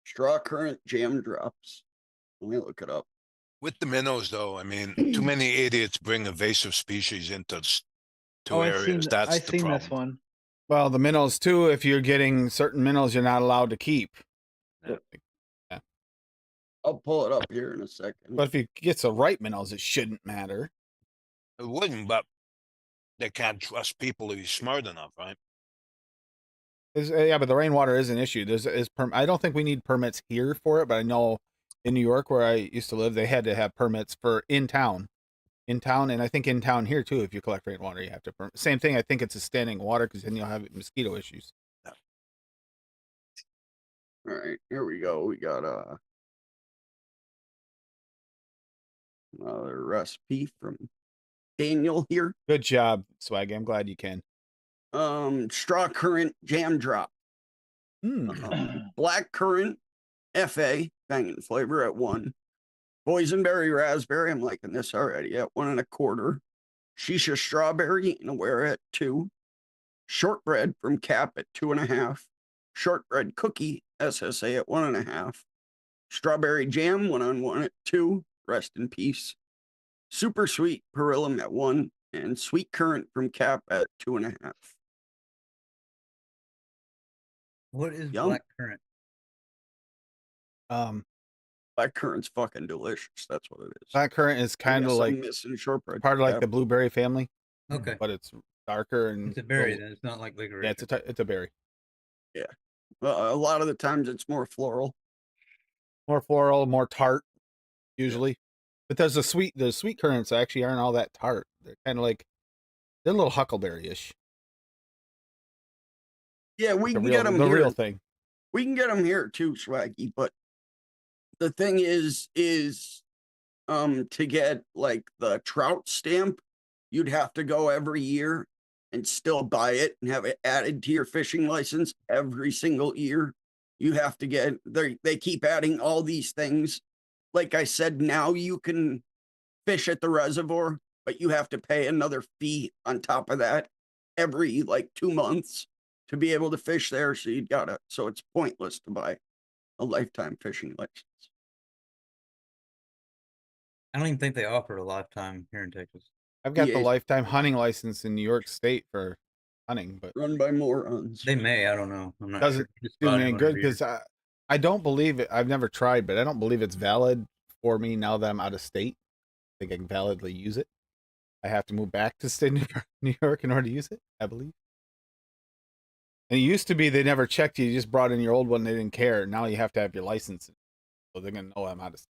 Straw current jam drops. Let me look it up. With the minnows, though, I mean, too many idiots bring invasive species into to I've areas. seen, That's I've the seen problem. this one. Well, the minnows too. If you're getting certain minnows, you're not allowed to keep. I'll pull it up here in a second. But if you get the right minnows, it shouldn't matter. It wouldn't, but they can't trust people to be smart enough, right? Yeah, but the rainwater is an issue. I don't think we need permits here for it, but I know in New York, where I used to live, they had to have permits for in town, and I think in town here too. If you collect rainwater, you have to permit. Same thing. I think it's a standing water because then you'll have mosquito issues. All right, here we go. We got another recipe from Daniel here. Good job, Swag. I'm glad you can. Straw current jam drop. Black currant FA, banging flavor at 1. Boysenberry raspberry, I'm liking this already at 1.25. Shisha strawberry and aware at 2. Shortbread from Cap at 2.5. Shortbread cookie SSA at 1.5. Strawberry jam 1-on-1 at 2. Rest in peace. Super sweet Perillum at 1. And sweet currant from Cap at 2.5. What is Yum. black currant? Black currant's fucking delicious. That's what it is. Black currant is kind of Yes, like I'm missing shortbread. part of like Cap. the blueberry family, Okay. but it's darker and It's a berry then. It's not like licorice. Yeah, it's a berry. A lot of the times it's more floral. More floral, more tart, usually. But there's the sweet currants actually aren't all that tart. They're kind of like they're a little huckleberry-ish. Yeah, we The can get them the here. real thing. We can get them here too, Swaggy. But the thing is to get like the trout stamp, you'd have to go every year and still buy it and have it added to your fishing license every single year. You have to get they keep adding all these things. Like I said, now you can fish at the reservoir, but you have to pay another fee on top of that every like 2 months to be able to fish there. So it's pointless to buy a lifetime fishing license. I don't even think they offer a lifetime here in Texas. I've got the Yeah. lifetime hunting license in New York State for hunting, but Run by morons. They may. I don't know. I'm not doesn't sure. Just do bought me it any one good every year. because I don't believe it. I've never tried, but I don't believe it's valid for me now that I'm out of state. I think I can validly use it. I have to move back to state New York in order to use it, I believe. And it used to be they never checked you. You just brought in your old one. They didn't care. Now you have to have your license. So they're going to know I'm out of state.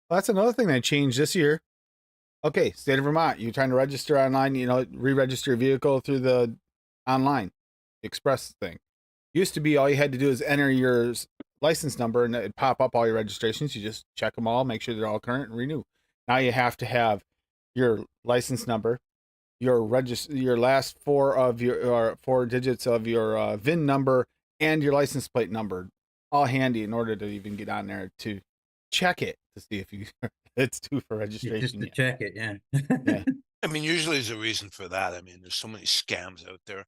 Well, that's another thing they changed this year. Okay, state of Vermont. You're trying to register online, re-register your vehicle through the online express thing. Used to be all you had to do is enter your license number and it'd pop up all your registrations. You just check them all, make sure they're all current and renew. Now you have to have your license number, your last four digits of your VIN number and your license plate number, all handy in order to even get on there to check it to see if it's due for registration. Just to check it, yeah. Yeah. I mean, usually there's a reason for that. I mean, there's so many scams out there.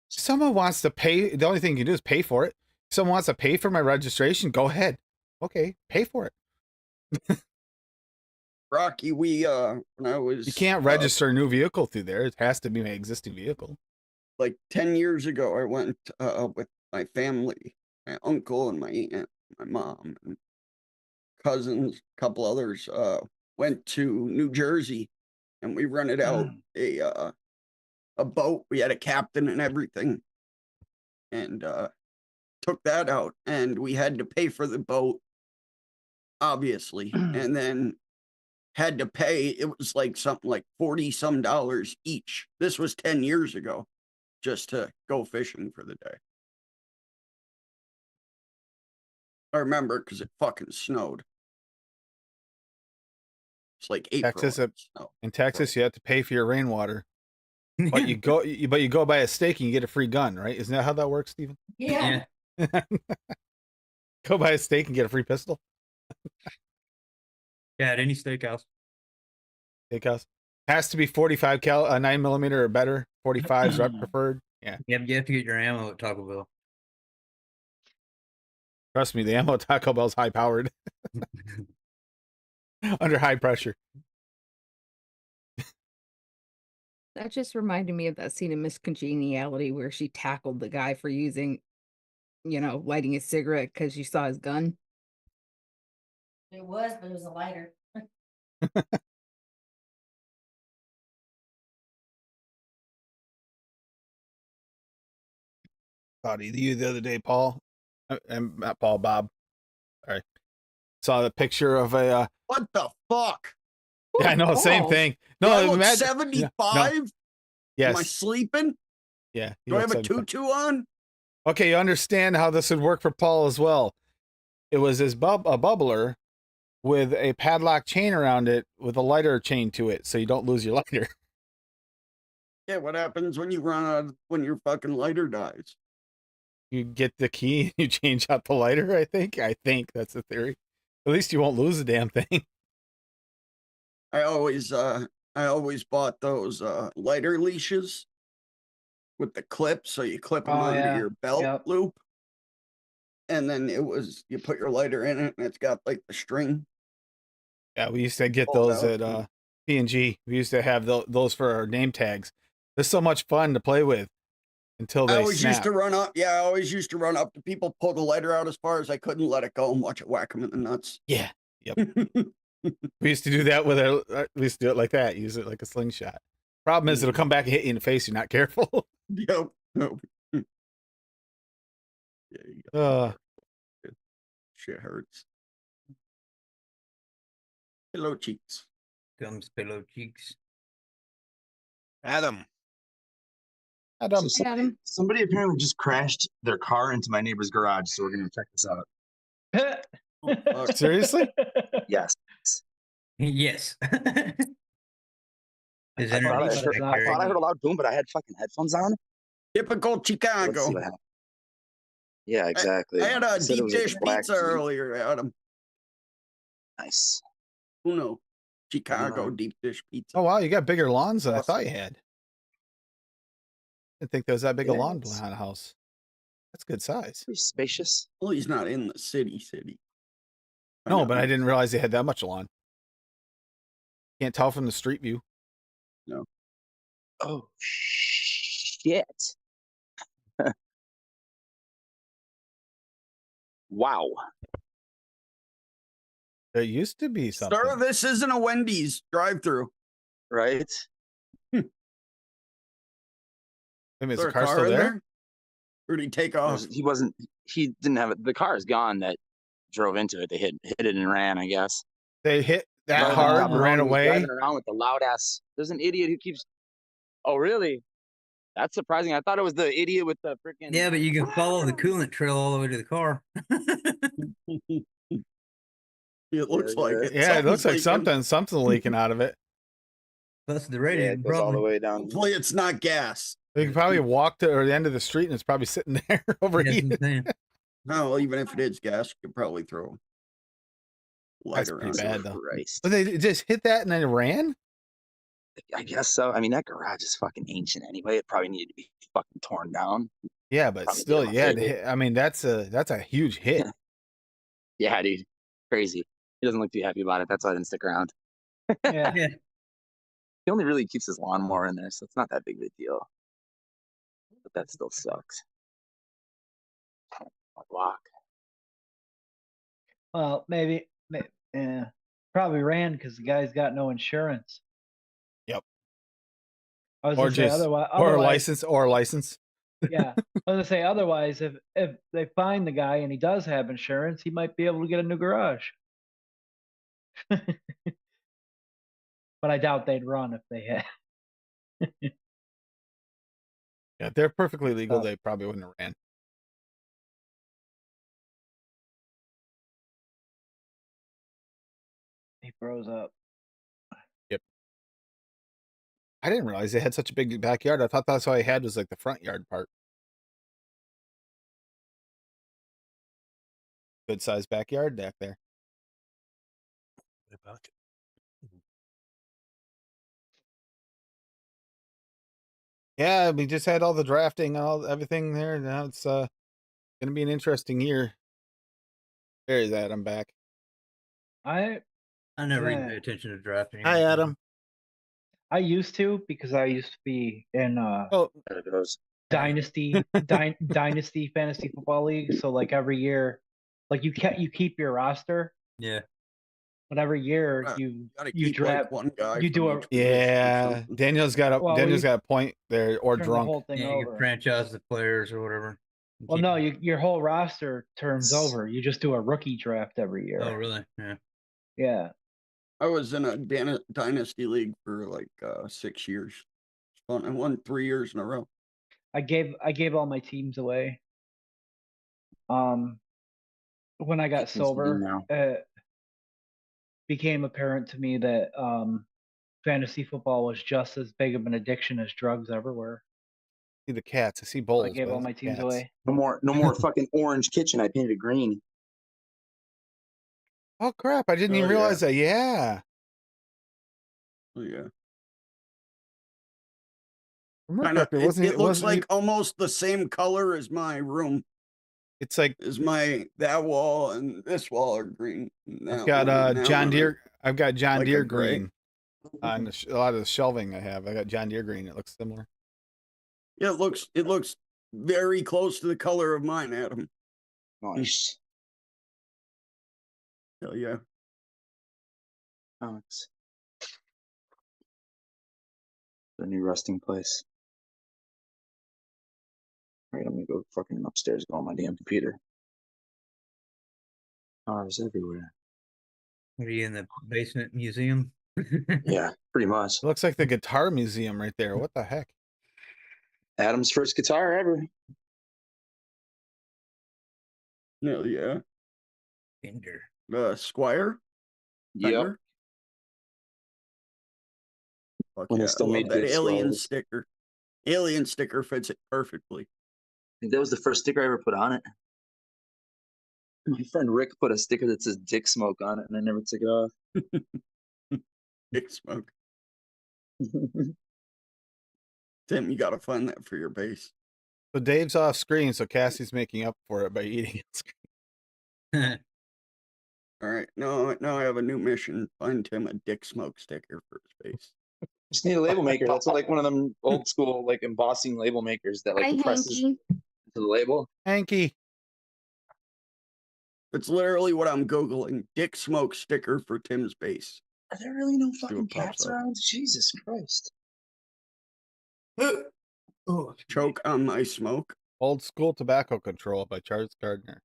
Someone wants to pay. The only thing you can do is pay for it. If someone wants to pay for my registration, go ahead. Okay, pay for it. Rocky, when I was You can't register a new vehicle through there. It has to be my existing vehicle. like 10 years ago, I went with my family, my uncle and my aunt, my mom, and cousins, a couple others, went to New Jersey, and we rented out a boat. We had a captain and everything, and took that out, and we had to pay for the boat, obviously, and then had to pay. It was like something like $40-some each. This was 10 years ago, just to go fishing for the day. I remember because it fucking snowed. It's like April. In Texas, you have to pay for your rainwater, but you go buy a steak and you get a free gun, right? Isn't that how that works, Stephen? Yeah. Go buy a steak and get a free pistol. Yeah, at any steakhouse. Steakhouse has to be 45 cal, 9mm or better. 45s are preferred. Yeah. You have to get your ammo at Taco Bell. Trust me, the ammo at Taco Bell's high powered. Under high pressure. That just reminded me of that scene in Miss Congeniality where she tackled the guy for using, lighting a cigarette because you saw his gun. It was, but it was a lighter. Thought either you the other day, Paul. And not Paul, Bob. Sorry. Saw the picture of a. What the fuck? Yeah, I know, same thing. No, I look imagine 75? No. Yes. Am I sleeping? Yeah. Do I have a tutu on? Okay, you understand how this would work for Paul as well. It was a bubbler with a padlock chain around it with a lighter chain to it, so you don't lose your lighter. Yeah, what happens when you run out when your fucking lighter dies? You get the key and you change out the lighter, I think. I think that's the theory. At least you won't lose the damn thing. I always bought those lighter leashes with the clips, so you clip them Oh, onto yeah. your belt Yep. loop. And then you put your lighter in it and it's got like the string. Yeah, we used to get Pull it those out. at P&G. We used to have those for our name tags. They're so much fun to play with until I they always used snap. to run up. Yeah, I always used to run up to people, pull the lighter out as far as I could and let it go and watch it whack them in the nuts. Yeah. Yep. We used to do that with our, we used to do it like that, use it like a slingshot. Problem is, it'll come back and hit you in the face. You're not careful. Yep. Nope. Yeah, you got Uh, shit hurts. Hello, cheeks. Comes pillow cheeks. Adam, Adam. Hey, Adam. Somebody apparently just crashed their car into my neighbor's garage, so we're gonna check this out. Oh, fuck. Seriously? Yes. Yes. His I energy thought I, But heard, it's I not thought I funny. heard a loud boom, but I had fucking headphones on. Typical Let's see Chicago. what happened. Yeah, exactly. I had a He said it deep was like dish a black pizza Jeep. earlier, Adam. Nice. Uno. Chicago deep dish pizza. Oh, wow. You got bigger lawns than I Awesome. thought you had. I didn't think there was that big a Yeah, lawn it's- behind a house. That's good size. Pretty spacious. Well, he's not in the city. No, but I didn't realize they had that much lawn. Can't tell from the street view. Oh shit! Wow. There used to be something. Sir, this isn't a Wendy's drive-through. Right? Maybe is Is the car still in there? Or did he take off? He wasn't. He didn't have it. The car is gone. That drove into it. They hit it and ran. I guess. They hit that Driving hard around, and ran he was away. Driving around with the loud ass. There's an idiot who keeps. Oh really? That's surprising. I thought it was the idiot with the freaking. Yeah, but you can follow the coolant trail all the way to the car. It looks Yeah, like yeah. it. Yeah, it looks like Something's something's leaking out of it. That's the Yeah, radio. it goes all the way down. Hopefully it's not gas. They could probably walk to the end of the street and it's probably sitting there overheated. No, even if it is gas, you could probably throw a That's lighter pretty onto bad, it. though. Christ. But they just hit that and then it ran? I guess so. I mean, that garage is fucking ancient anyway. It probably needed to be fucking torn down. Yeah, but Probably still, did him a yeah. favor. I mean, that's a huge hit. Yeah, dude. Crazy. He doesn't look too happy about it. That's why I didn't stick around. Yeah. Yeah. He only really keeps his lawnmower in there, so it's not that big of a deal. But that still sucks. Block. Well, maybe yeah. Probably ran because the guy's got no insurance. Yep. I was Or gonna say just otherwise. or a license. Yeah, I was gonna say otherwise. If they find the guy and he does have insurance, he might be able to get a new garage. But I doubt they'd run if they had. Yeah, if they're perfectly legal, Oh. they probably wouldn't have ran. He froze up. I didn't realize they had such a big backyard. I thought that's all I had was like the front yard part. Good sized backyard back there. Yeah, we just had all the drafting and everything there. Now it's gonna be an interesting year. There's Adam back. I never even Yeah. pay attention to drafting. Hi, Adam. used to because I used to be in Oh, There it goes. dynasty dynasty fantasy football league. So like every year, like you keep your roster, Yeah. but every year You gotta you keep like draft one guy. you from do a- each position or yeah. something. Daniel's got a Well, Daniel's we got a point there, or turn the drunk. whole thing Yeah, you can over. franchise the players or whatever. and Well, keep no, them. your whole roster turns over. You just do a rookie draft every year. Oh, really? Yeah. Yeah. I was in a dynasty league for like 6 years. It's fun. I won 3 years in a row. I gave all my teams away. When I got Teams to do sober, now. it became apparent to me that fantasy football was just as big of an addiction as drugs ever were. See the cats. I see So bowls. I gave but all it's my teams cats. away. No more fucking orange kitchen. I painted it green. Oh crap! I didn't even Oh, yeah. realize that. Yeah. Oh, yeah. Remember Kinda, correctly, it looks wasn't like almost the same color as my room. it's like Is that wall and this wall are green. and I've that got one and that John one are Deere. I've got John like a Deere gray. green on a lot of the shelving I have. I got John Deere green. It looks similar. Yeah, it looks very close to the color of mine, Adam. Nice. Hell yeah. Oh, it's the new resting place. All right, I'm gonna go fucking upstairs, go on my damn computer. Cars everywhere. Are you in the basement museum? Yeah, pretty much. It looks like the guitar museum right there. What the heck? Adam's first guitar ever. Hell yeah. Fender. Squire? Yep. Fender? Fuck When they yeah. I still love made that good alien Squires. sticker. Alien sticker fits it perfectly. I think that was the first sticker I ever put on it. My friend Rick put a sticker that says Dick Smoke on it, and I never took it off. Dick smoke. Tim, you gotta find that for your base. So Dave's off screen, so Cassie's making up for it by eating on screen. All right, now I have a new mission. Find Tim a Dick Smoke sticker for his base. Just need a label maker. That's like one of them old school like embossing label makers that like Hi, presses Hanky. to the label. Hanky. It's literally what I'm Googling. Dick Smoke sticker for Tim's base. Are there really no See fucking what pops cats up. around? Jesus Christ. Oh, Choke on my smoke. Old School Tobacco Control by Charles Gardner.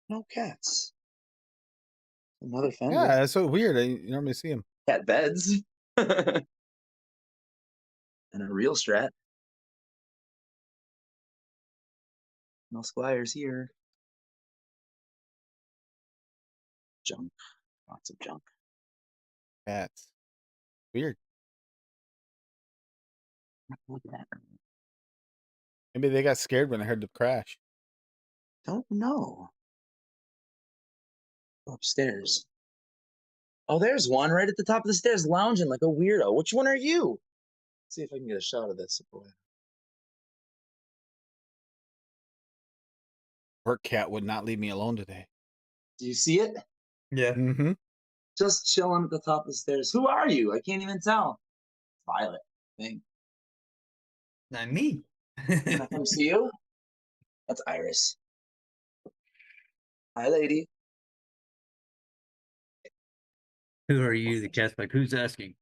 No cats. Another Fender. Yeah, that's so weird. I normally see him. Cat beds. And a real Strat. No Squires here. Junk. Lots of junk. Cats. Weird. Look at that. Maybe they got scared when they heard the crash. Don't know. Go upstairs. Oh, there's one right at the top of the stairs lounging like a weirdo. Which one are you? Let's see if I can get a shot of this boy. Work cat would not leave me alone today. Do you see it? yeah. Mm-hmm. Just chilling at the top of the stairs. Who are you? I can't even tell. Violet. Thing. Not me. Can I come see you? That's Iris. Hi, lady. Who are you? The cat's like, who's asking?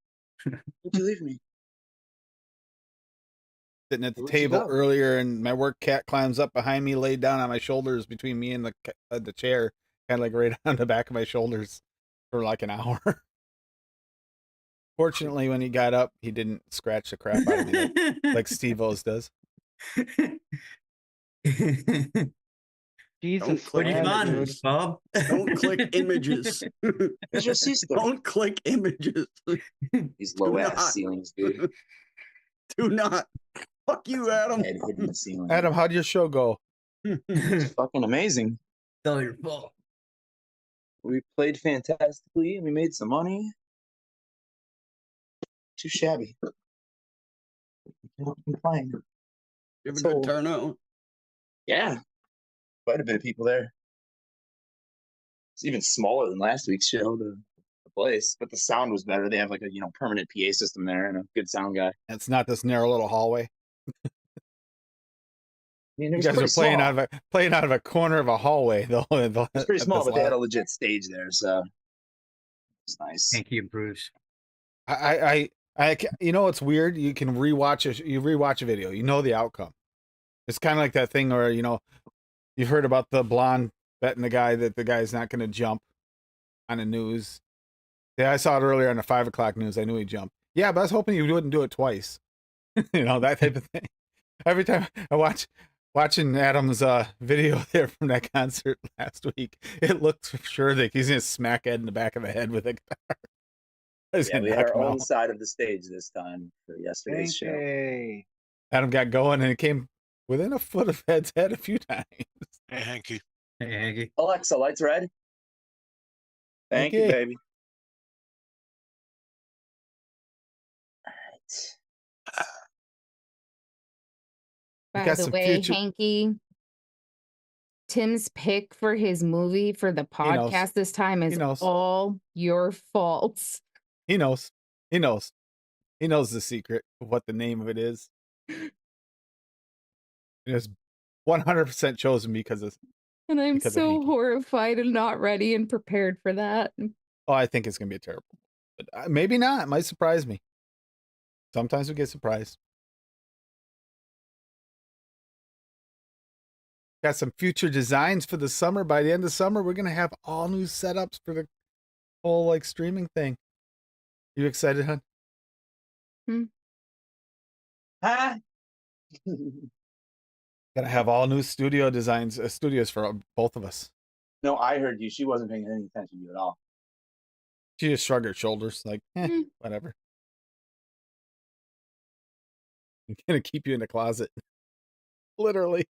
Where'd you leave me? Sitting at the Where'd you table go? earlier, and my work cat climbs up behind me, laid down on my shoulders between me and the chair, kind of like right on the back of my shoulders for like an hour. Fortunately, when he got up, he didn't scratch the crap out of me like Steve O's does. Jesus, click What do you man, want, dude. Bob? Don't click images. Where's your sister? Don't click images. These Do low not. ass ceilings, dude. Do not. Fuck you, Adam. Head hidden in the ceiling. Adam, how'd your show go? It's fucking amazing. It's all your fault. We played fantastically and we made some money. Too shabby. Cannot complain. You have a So- good turnout. Yeah. Quite a bit of people there. It's even smaller than last week's show, the place, but the sound was better. They have like a permanent PA system there and a good sound guy. It's not this narrow little hallway. I mean, it You was guys are pretty playing small. Playing out of a corner of a hallway, though. It's pretty small, but they had a legit stage there, so it's nice. Hanky improves. You know what's weird? You can rewatch a video. You know the outcome. It's kind of like that thing where you've heard about the blonde betting the guy that the guy's not going to jump on the news. Yeah, I saw it earlier on the 5 o'clock news. I knew he'd jump. Yeah, but I was hoping you wouldn't do it twice. That type of thing. Every time I watching Adam's video there from that concert last week, it looks for sure that he's gonna smack Ed in the back of the head with a guitar. He's Yeah, gonna we had knock our him own out. side of the stage this time for yesterday's show. Hey, Adam got going and it came within a foot of Ed's head a few times. Hey, Hanky. Hey, Hanky. Alexa, lights red. Thank you, Okay. baby. All right. By got the some way, future- Hanky, Tim's pick for his movie for the He knows. podcast this time is knows. all your faults. He knows. He knows. He knows the secret of what the name of it is. It was 100% chosen because of. And I'm Because of so Hanky. horrified and not ready and prepared for that. Oh, I think it's gonna be terrible, but maybe not. It might surprise me. Sometimes we get surprised. Got some future designs for the summer. By the end of summer, we're gonna have all new setups for the whole like streaming thing. You excited, hon? Huh? Gonna have all new studio designs, studios for both of us. No, I heard you. She wasn't paying any attention to you at all. She just shrugged her shoulders, like, whatever. I'm gonna keep you in the closet, literally.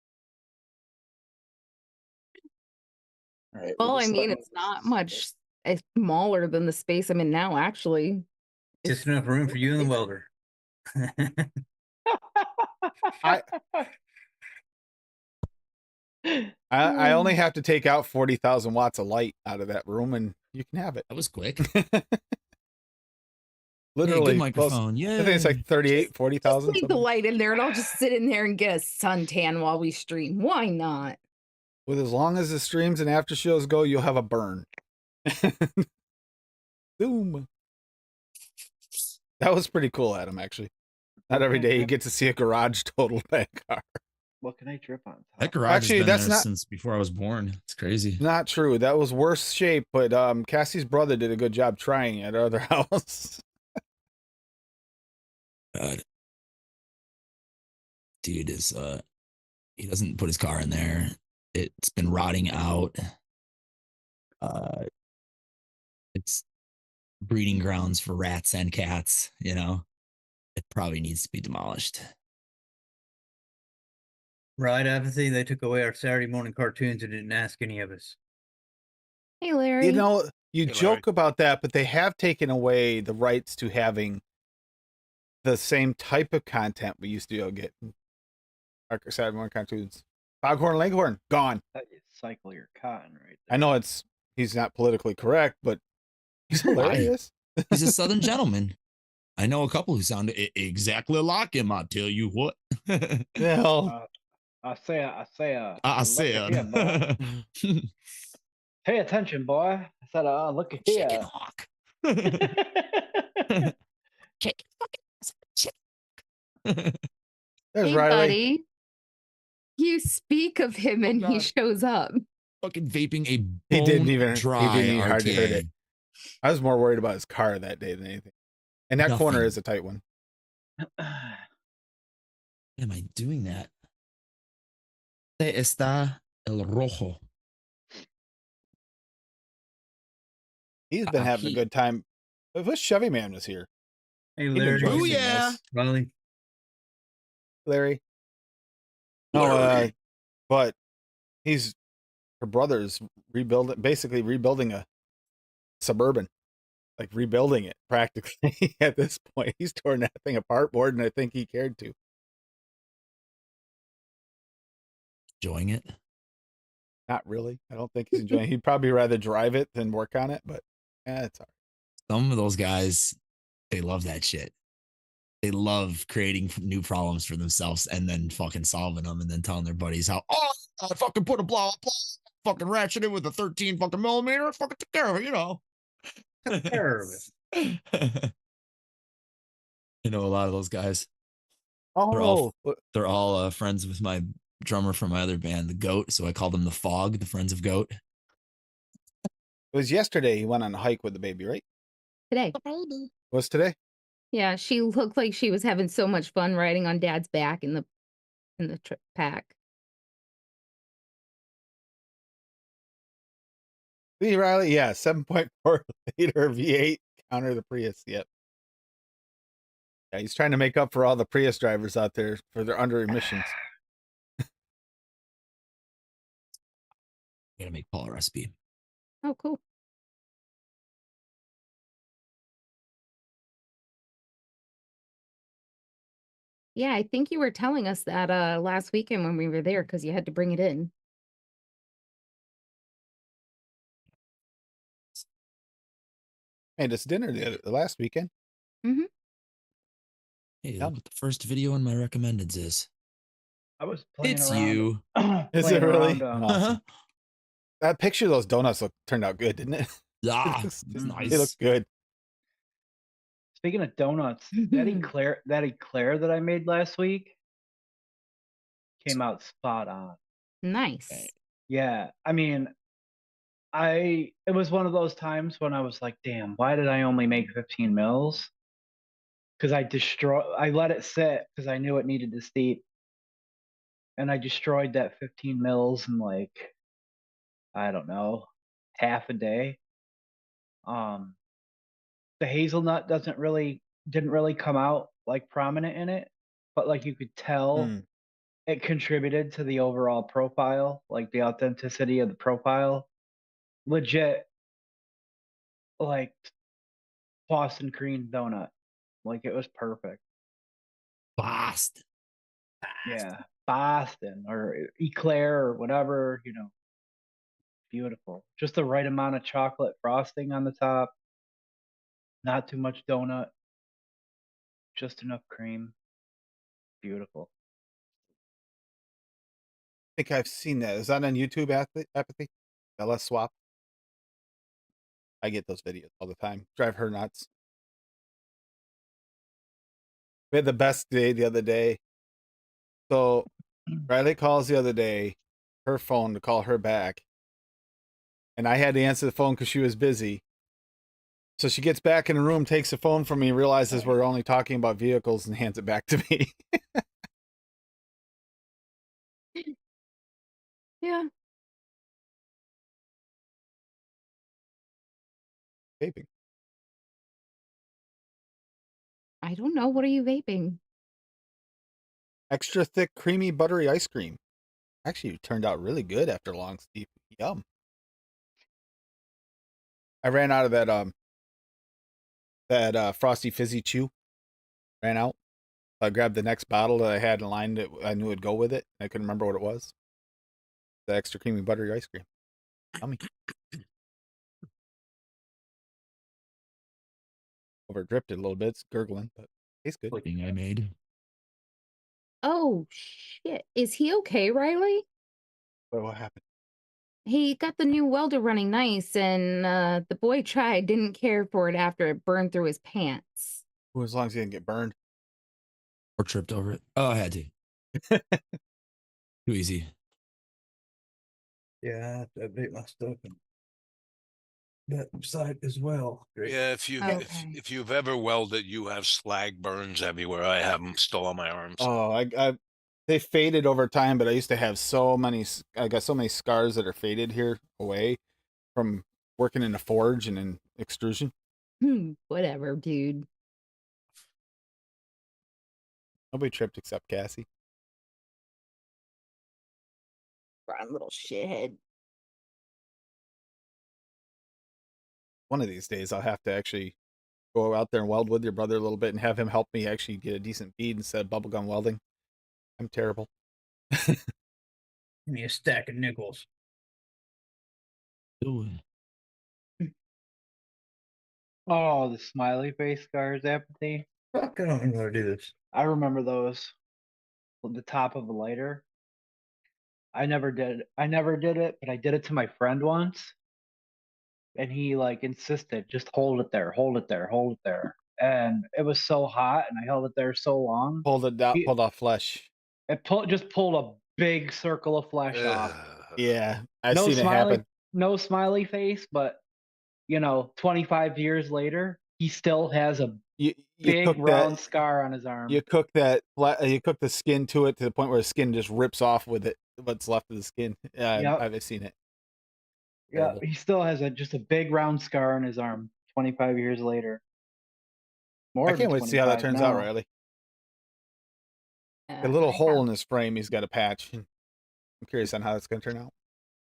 All right. Well, we're I just mean, letting it's not much smaller than the space I'm in now, actually. Just enough room for you and the welder. I only have to take out 40,000 watts of light out of that room, and you can have it. That was quick. Literally, good microphone. I think it's like 38, 40,000. Leave the light in there and I'll just sit in there and get a suntan while we stream. Why not? With as long as the streams and after shows go, you'll have a burn. Boom. That was pretty cool, Adam, actually. Not every day you get to see a garage totaled by a car. what can I drip on top? That garage Actually, has been that's there not- since before I was born. It's crazy. Not true. That was worse shape, but Cassie's brother did a good job trying at our other house. God. Dude is he doesn't put his car in there. It's been rotting out. It's breeding grounds for rats and cats, you know. It probably needs to be demolished. Right, Apathy, they took away our Saturday morning cartoons and didn't ask any of us. Hey, Larry. You know, you Hey, Larry. joke about that, but they have taken away the rights to having the same type of content we used to get. Our Saturday morning cartoons. Foghorn Leghorn, gone. That is cycle your cotton right I know he's not politically correct, but he's hilarious. He's a Southern gentleman. I know a couple who sound exactly like him. I tell you what. Well, I say, I look said. here, boy. Pay attention, boy. I said, look at Chicken here. hawk. That's Chicken fucking chicken. there's Hey, Riley. buddy. You speak of him and he God. shows up. Fucking vaping a He didn't bone even dry hardly heard RTA. it. I was more worried about his car that day than anything. And that corner Nothing. is a tight one. Am I doing that? ¿Dónde está el rojo? He's been having a He- good time. I wish Chevy Man was here. Hey, He'd Larry. enjoy Oh, seeing yeah. this. Riley. Larry. No, Larry. but her brother's basically rebuilding a Suburban, like rebuilding it practically at this point. He's torn that thing apart more than I think he cared to. Enjoying it? Not really. I don't think he's enjoying it. He'd probably rather drive it than work on it, but it's all right. Some of those guys, they love that shit. They love creating new problems for themselves and then fucking solving them and then telling their buddies how, I fucking put a blah, blah, fucking ratchet it with a 13 fucking millimeter. I fucking took care of it, you know. Took care of it. You know, a lot of those guys, Oh, they're all friends with my drummer from my other band, the Goat. So I call them the Fog, the Friends of Goat. it was yesterday he went on a hike with the baby, right? Today. Was today? Yeah, she looked like she was having so much fun riding on Dad's back in the trip pack. See, Riley, yeah, 7.4 liter V8 Honor the Prius. Yep. Yeah, he's trying to make up for all the Prius drivers out there for their under emissions. Gotta make Paul a recipe. Oh, cool. Yeah, I think you were telling us that last weekend when we were there because you had to bring it in. Made us dinner the last weekend. Mm-hmm. Hey, Yum. look what the first video on my recommendeds is. I was playing It's around. you. Is playing it really? around, Awesome. That picture of those donuts turned out good, didn't it? Ah, It looks- it's nice. They look good. Speaking of donuts, that eclair that I made last week came out spot on. Nice. Yeah, I mean, it was one of those times when I was like, damn, why did I only make 15 mils? Because I let it sit because I knew it needed to steep. And I destroyed that 15 mils in like, I don't know, half a day. The hazelnut didn't really come out like prominent in it, but like you could tell Mm. it contributed to the overall profile, like the authenticity of the profile. Legit, like Boston cream donut. Like it was perfect. Boston. Yeah. Boston or eclair or whatever, beautiful. Just the right amount of chocolate frosting on the top. Not too much donut. Just enough cream. Beautiful. I think I've seen that. Is that on YouTube, Apathy? LS Swap? I get those videos all the time. Drive her nuts. We had the best day the other day. So Riley calls the other day, her phone to call her back. And I had to answer the phone because she was busy. So she gets back in the room, takes the phone from me, realizes we're only talking about vehicles, and hands it back to me. Yeah. Vaping. I don't know. What are you vaping? Extra thick, creamy, buttery ice cream. Actually, it turned out really good after a long steep. Yum. I ran out of that Frosty Fizzy Chew. Ran out. I grabbed the next bottle that I had in line that I knew would go with it. I couldn't remember what it was. The extra creamy buttery ice cream. Yummy. Over dripped it a little bit. It's gurgling, but tastes good. Thing I made. Oh, shit. Is he okay, Riley? What happened? He got the new welder running nice, and the boy tried, didn't care for it after it burned through his pants. Well, as long as he didn't get burned. Or tripped over it. Oh, I had to. Too easy. Yeah, I have to update my stuff and that site as well. Yeah, if you Okay. if you've ever welded, you have slag burns everywhere. I have them still on my arms. Oh, they faded over time, but I used to have so many. I got so many scars that are faded here away from working in a forge and in extrusion. Whatever, dude. Nobody tripped except Cassie. Rotten little shithead. One of these days, I'll have to actually go out there and weld with your brother a little bit and have him help me actually get a decent bead instead of bubblegum welding. I'm terrible. Give me a stack of nickels. Ooh. Oh, the smiley face scars, Apathy. Fuck, I don't even know how to do this. I remember those. The top of a lighter. I never did it, but I did it to my friend once. And he like insisted, just hold it there, hold it there, hold it there. And it was so hot and I held it there so long. Pulled it down, He- pulled off flesh. Just pulled a big circle of flesh off. Yeah, I've No seen it smiley, happen. no smiley face, but 25 years later, he still has a You big cook round that. scar on his arm. You cook the skin to it to the point where the skin just rips off with it. What's left of the skin. Yep. I've seen it. Yeah, Terrible. he still has just a big round scar on his arm. 25 years later. More I than can't wait to see how that 25 turns out, now. Riley. A little I hole have, in his frame he's got to patch. I'm curious on how that's going to turn out.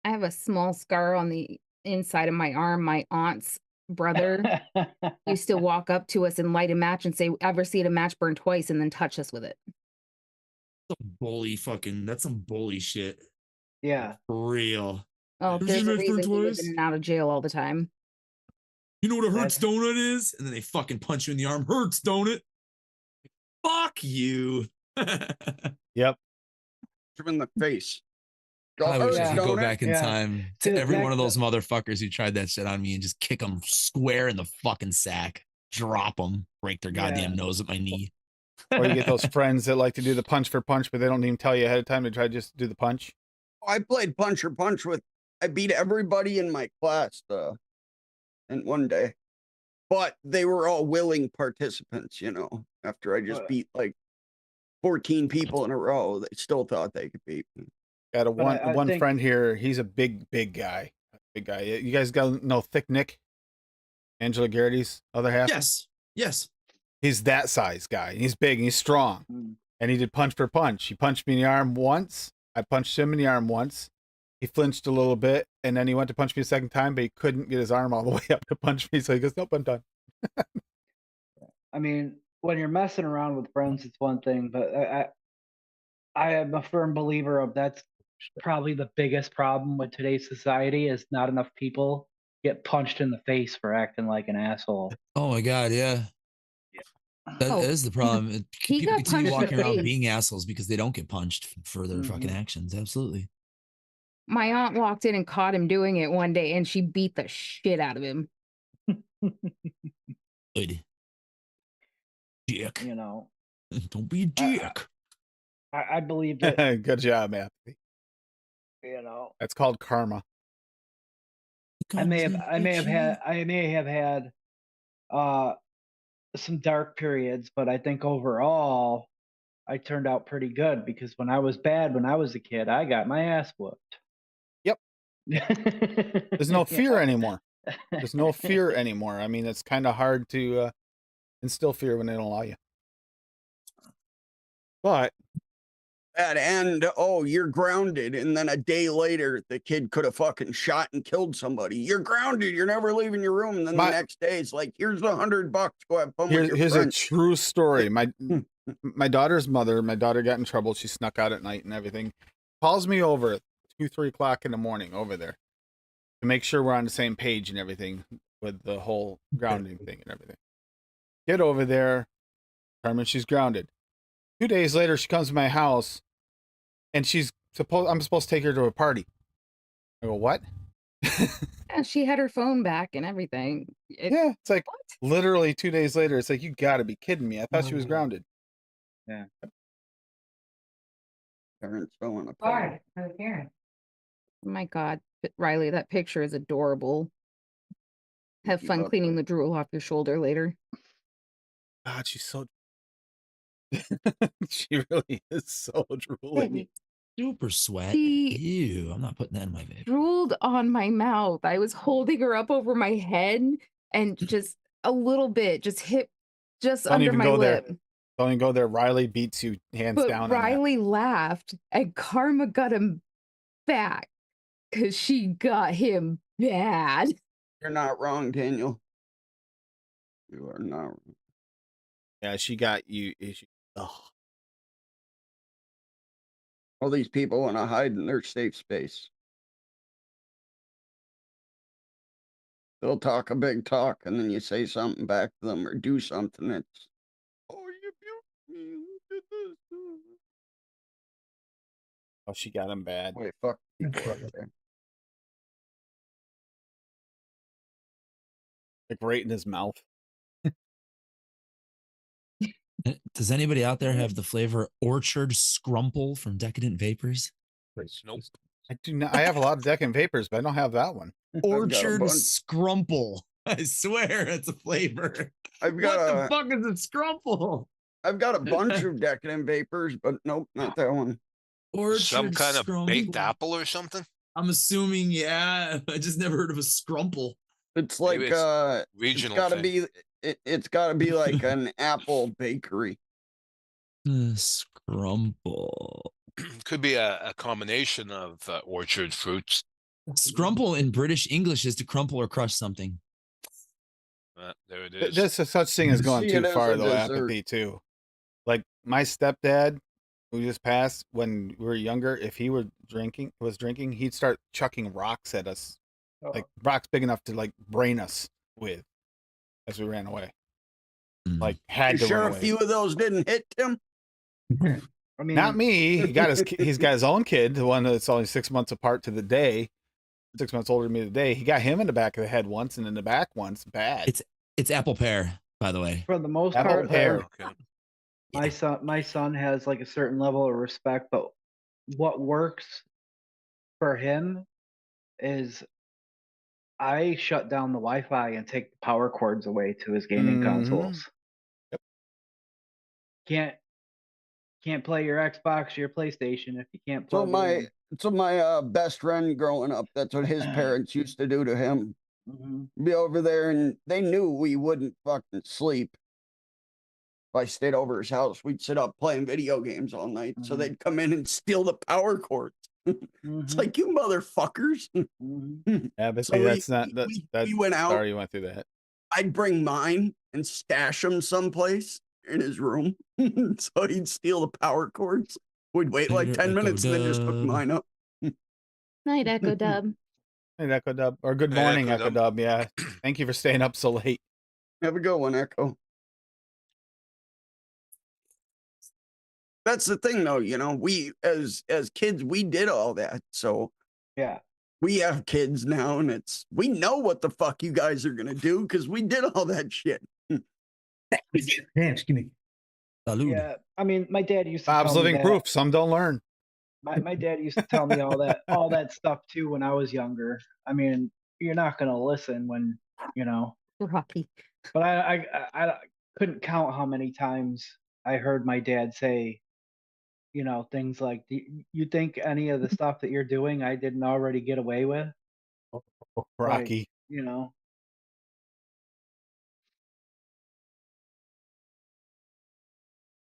I have a small scar on the inside of my arm. My aunt's brother used to walk up to us and light a match and say, "Ever seen a match burn twice?" and then touch us with it. That's some bully shit. Yeah. For real. Oh, Ever there's seen a a match burn reason he was in twice? and out of jail all the time. You know what a hurts That's- donut is? And then they fucking punch you in the arm. Hurts, don't it? Fuck you. Yep. Him in the face. I wish I Yeah. could go Don't it? back in Yeah. time See, to every back one of the- those motherfuckers who tried that shit on me and just kick them square in the fucking sack, drop them, break their goddamn Yeah. nose at my knee. Or you get those friends that like to do the punch for punch, but they don't even tell you ahead of time to try to just do the punch. I played puncher punch with. I beat everybody in my class in one day, but they were all willing participants. You know, after I just beat like 14 people in a row, they still thought they could beat me. Got a But I one think- friend here. He's a big guy. Big guy. You guys got to know Thick Nick, Angela Garrity's other half. Yes. He's that size guy. He's big and he's strong. And he did punch for punch. He punched me in the arm once. I punched him in the arm once. He flinched a little bit, and then he went to punch me a second time, but he couldn't get his arm all the way up to punch me. So he goes, "Nope, I'm done." I mean, when you're messing around with friends, it's one thing, but I am a firm believer of that's probably the biggest problem with today's society is not enough people get punched in the face for acting like an asshole. Oh my god, yeah. That Oh, is the problem. he People got continue punched in walking the around face. being assholes because they don't get punched for their fucking Mhm. actions. Absolutely. My aunt walked in and caught him doing it one day, and she beat the shit out of him. Good. Dick. You know, Don't be a dick. I believe that, Good job, Anthony. you know, That's called karma. I may have had some dark periods, but I think overall I turned out pretty good because when I was bad when I was a kid, I got my ass whooped. Yep. There's There's no fear anymore. There's no fear anymore. I mean, it's kind of hard to instill fear when they don't allow you. But And oh, you're grounded. And then a day later, the kid could have fucking shot and killed somebody. You're grounded. You're never leaving your room. And then the next day, it's like, here's $100. Go have fun with your here's a friends. true story. My daughter's mother, my daughter got in trouble. She snuck out at night and everything. Calls me over at 2-3 o'clock in the morning over there to make sure we're on the same page and everything with the whole grounding thing and everything. Get over there, determine she's grounded. 2 days later, she comes to my house, and I'm supposed to take her to a party. I go, what? Yeah, she had her phone back and everything. Yeah, it's like literally 2 days later. It's like, you got to be kidding me! I thought she was grounded. Yeah. Parents going apart. Sorry, for the parent. Oh my God, Riley, that picture is adorable. Have You fun love cleaning her. the drool off your shoulder later. God, she's so. She really is so drooly. Super sweat. She Ew, I'm not putting that in my vape. drooled on my mouth. I was holding her up over my head and just a little bit, just hit just Don't under even my go there. lip. Don't even go there. Riley beats you hands But down. On that. Riley laughed and Karma got him back because she got him bad. You're not wrong, Daniel. You are not wrong. Yeah, she got you. Oh, All these people want to hide in their safe space. They'll talk a big talk, and then you say something back to them or do something that's, oh, you abused me. Look at this. oh, she got him bad. Wait, fuck people up there. Like right in his mouth. Does anybody out there have the flavor Orchard Scrumple from Decadent Vapors? Nope. I do not. I have a lot of Deccan Vapors, but I don't have that one. Orchard bunch. Scrumple. I swear it's a flavor. I've What got the a, fuck is a Scrumple? I've got a bunch of Decadent Vapors, but nope, not that one. Orchard Some kind of baked Scrumple. apple or something? I'm assuming, yeah. I just never heard of a Scrumple. It's Maybe like it's it's regional gotta thing. be it's gotta be like an apple bakery. Scrumple. Could be a combination of orchard fruits. Scrumple in British English is to crumple or crush something. There it is. There's a such thing as going See too it as far a though. dessert. Apathy too. Like my stepdad, who just passed when we were younger, if he was drinking, he'd start chucking rocks at us, like rocks big enough to like brain us with, as we ran away. Like You had to sure run a away. few of those didn't hit Tim? I mean, Not me. He's got his own kid, the one that's only 6 months apart to the day, 6 months older than me today. He got him in the back of the head once and in the back once. Bad. It's apple pear, by the way. for the most Apple part, pear. Okay. my son has like a certain level of respect, but what works for him is I shut down the Wi-Fi and take the power cords away to his gaming consoles. Yep. Can't play your Xbox or your PlayStation if you can't plug it So my best friend growing up, that's what his parents used to do to him. in. Be over there, and they knew we wouldn't fucking sleep. If I stayed over his house, we'd sit up playing video games all night. So Mhm. they'd come in and steal the power cords. It's Mhm. like, you motherfuckers. Mhm. Yeah, but So see, that's not that. we went out. Sorry, you went through that. I'd bring mine and stash them someplace in his room. So he'd steal the power cords. We'd wait like 10 minutes and then just hook mine up. Night, Echo Dub. Hey, Echo Dub, or good Hey, morning, Echo Echo Dub. Yeah, thank you for staying up so late. Have a good one, Echo. That's the thing, though. You know, we as kids, we did all that. So Yeah. we have kids now, and we know what the fuck you guys are gonna do because we did all that shit. Damn, excuse me. Salud. Yeah. I mean, my dad used to Bob's tell me living that. proof. Some don't learn. My dad used to tell me all that stuff too when I was younger. I mean, you're not gonna listen when Rocky. But I couldn't count how many times I heard my dad say, things like, "You think any of the stuff that you're doing, I didn't already get away with?" Oh, Like, Rocky.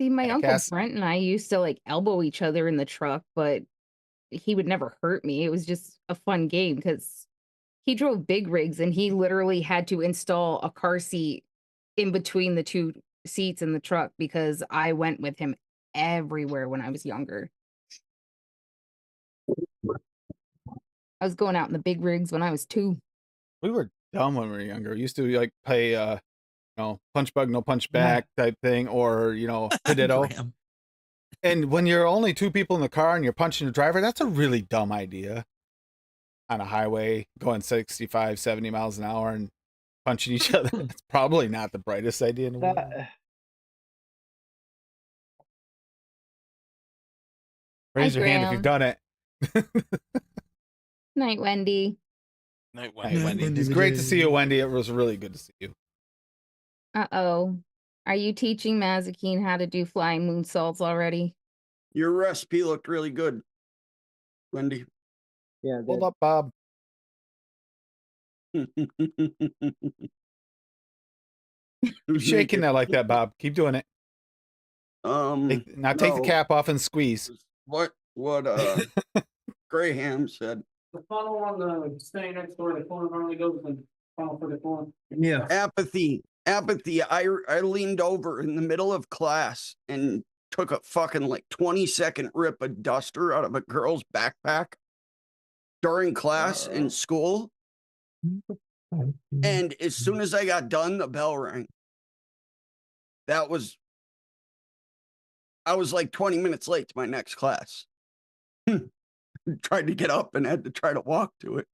See, my Uncle Jackass. Brent and I used to like elbow each other in the truck, but he would never hurt me. It was just a fun game because he drove big rigs and he literally had to install a car seat in between the two seats in the truck because I went with him everywhere when I was younger. I was going out in the big rigs when I was 2. We were dumb when we were younger. We used to like play, punch bug, no punch back type thing, or Ditto. Graham. And when you're only 2 people in the car and you're punching the driver, that's a really dumb idea. On a highway, going 65, 70 miles an hour and punching each other. It's probably not the brightest idea in the world. Raise your hand if you've done it. Night, Wendy. Night, Hey, Wendy. Wendy. It's great to see you, Wendy. It was really good to see you. Uh-oh. Are you teaching Mazikeen how to do flying moonsaults already? Your recipe looked really good, Wendy. Yeah. Hold up, Bob. Keep shaking that like that, Bob. Keep doing it. Now take the no. cap off and squeeze. What Graham said. The funnel on the staying next door to the corner normally goes in the funnel for the corner. Yeah. Apathy. I leaned over in the middle of class and took a fucking like 20-second rip of duster out of a girl's backpack during class in school. And as soon as I got done, the bell rang. I was like 20 minutes late to my next class. Tried to get up and had to try to walk to it.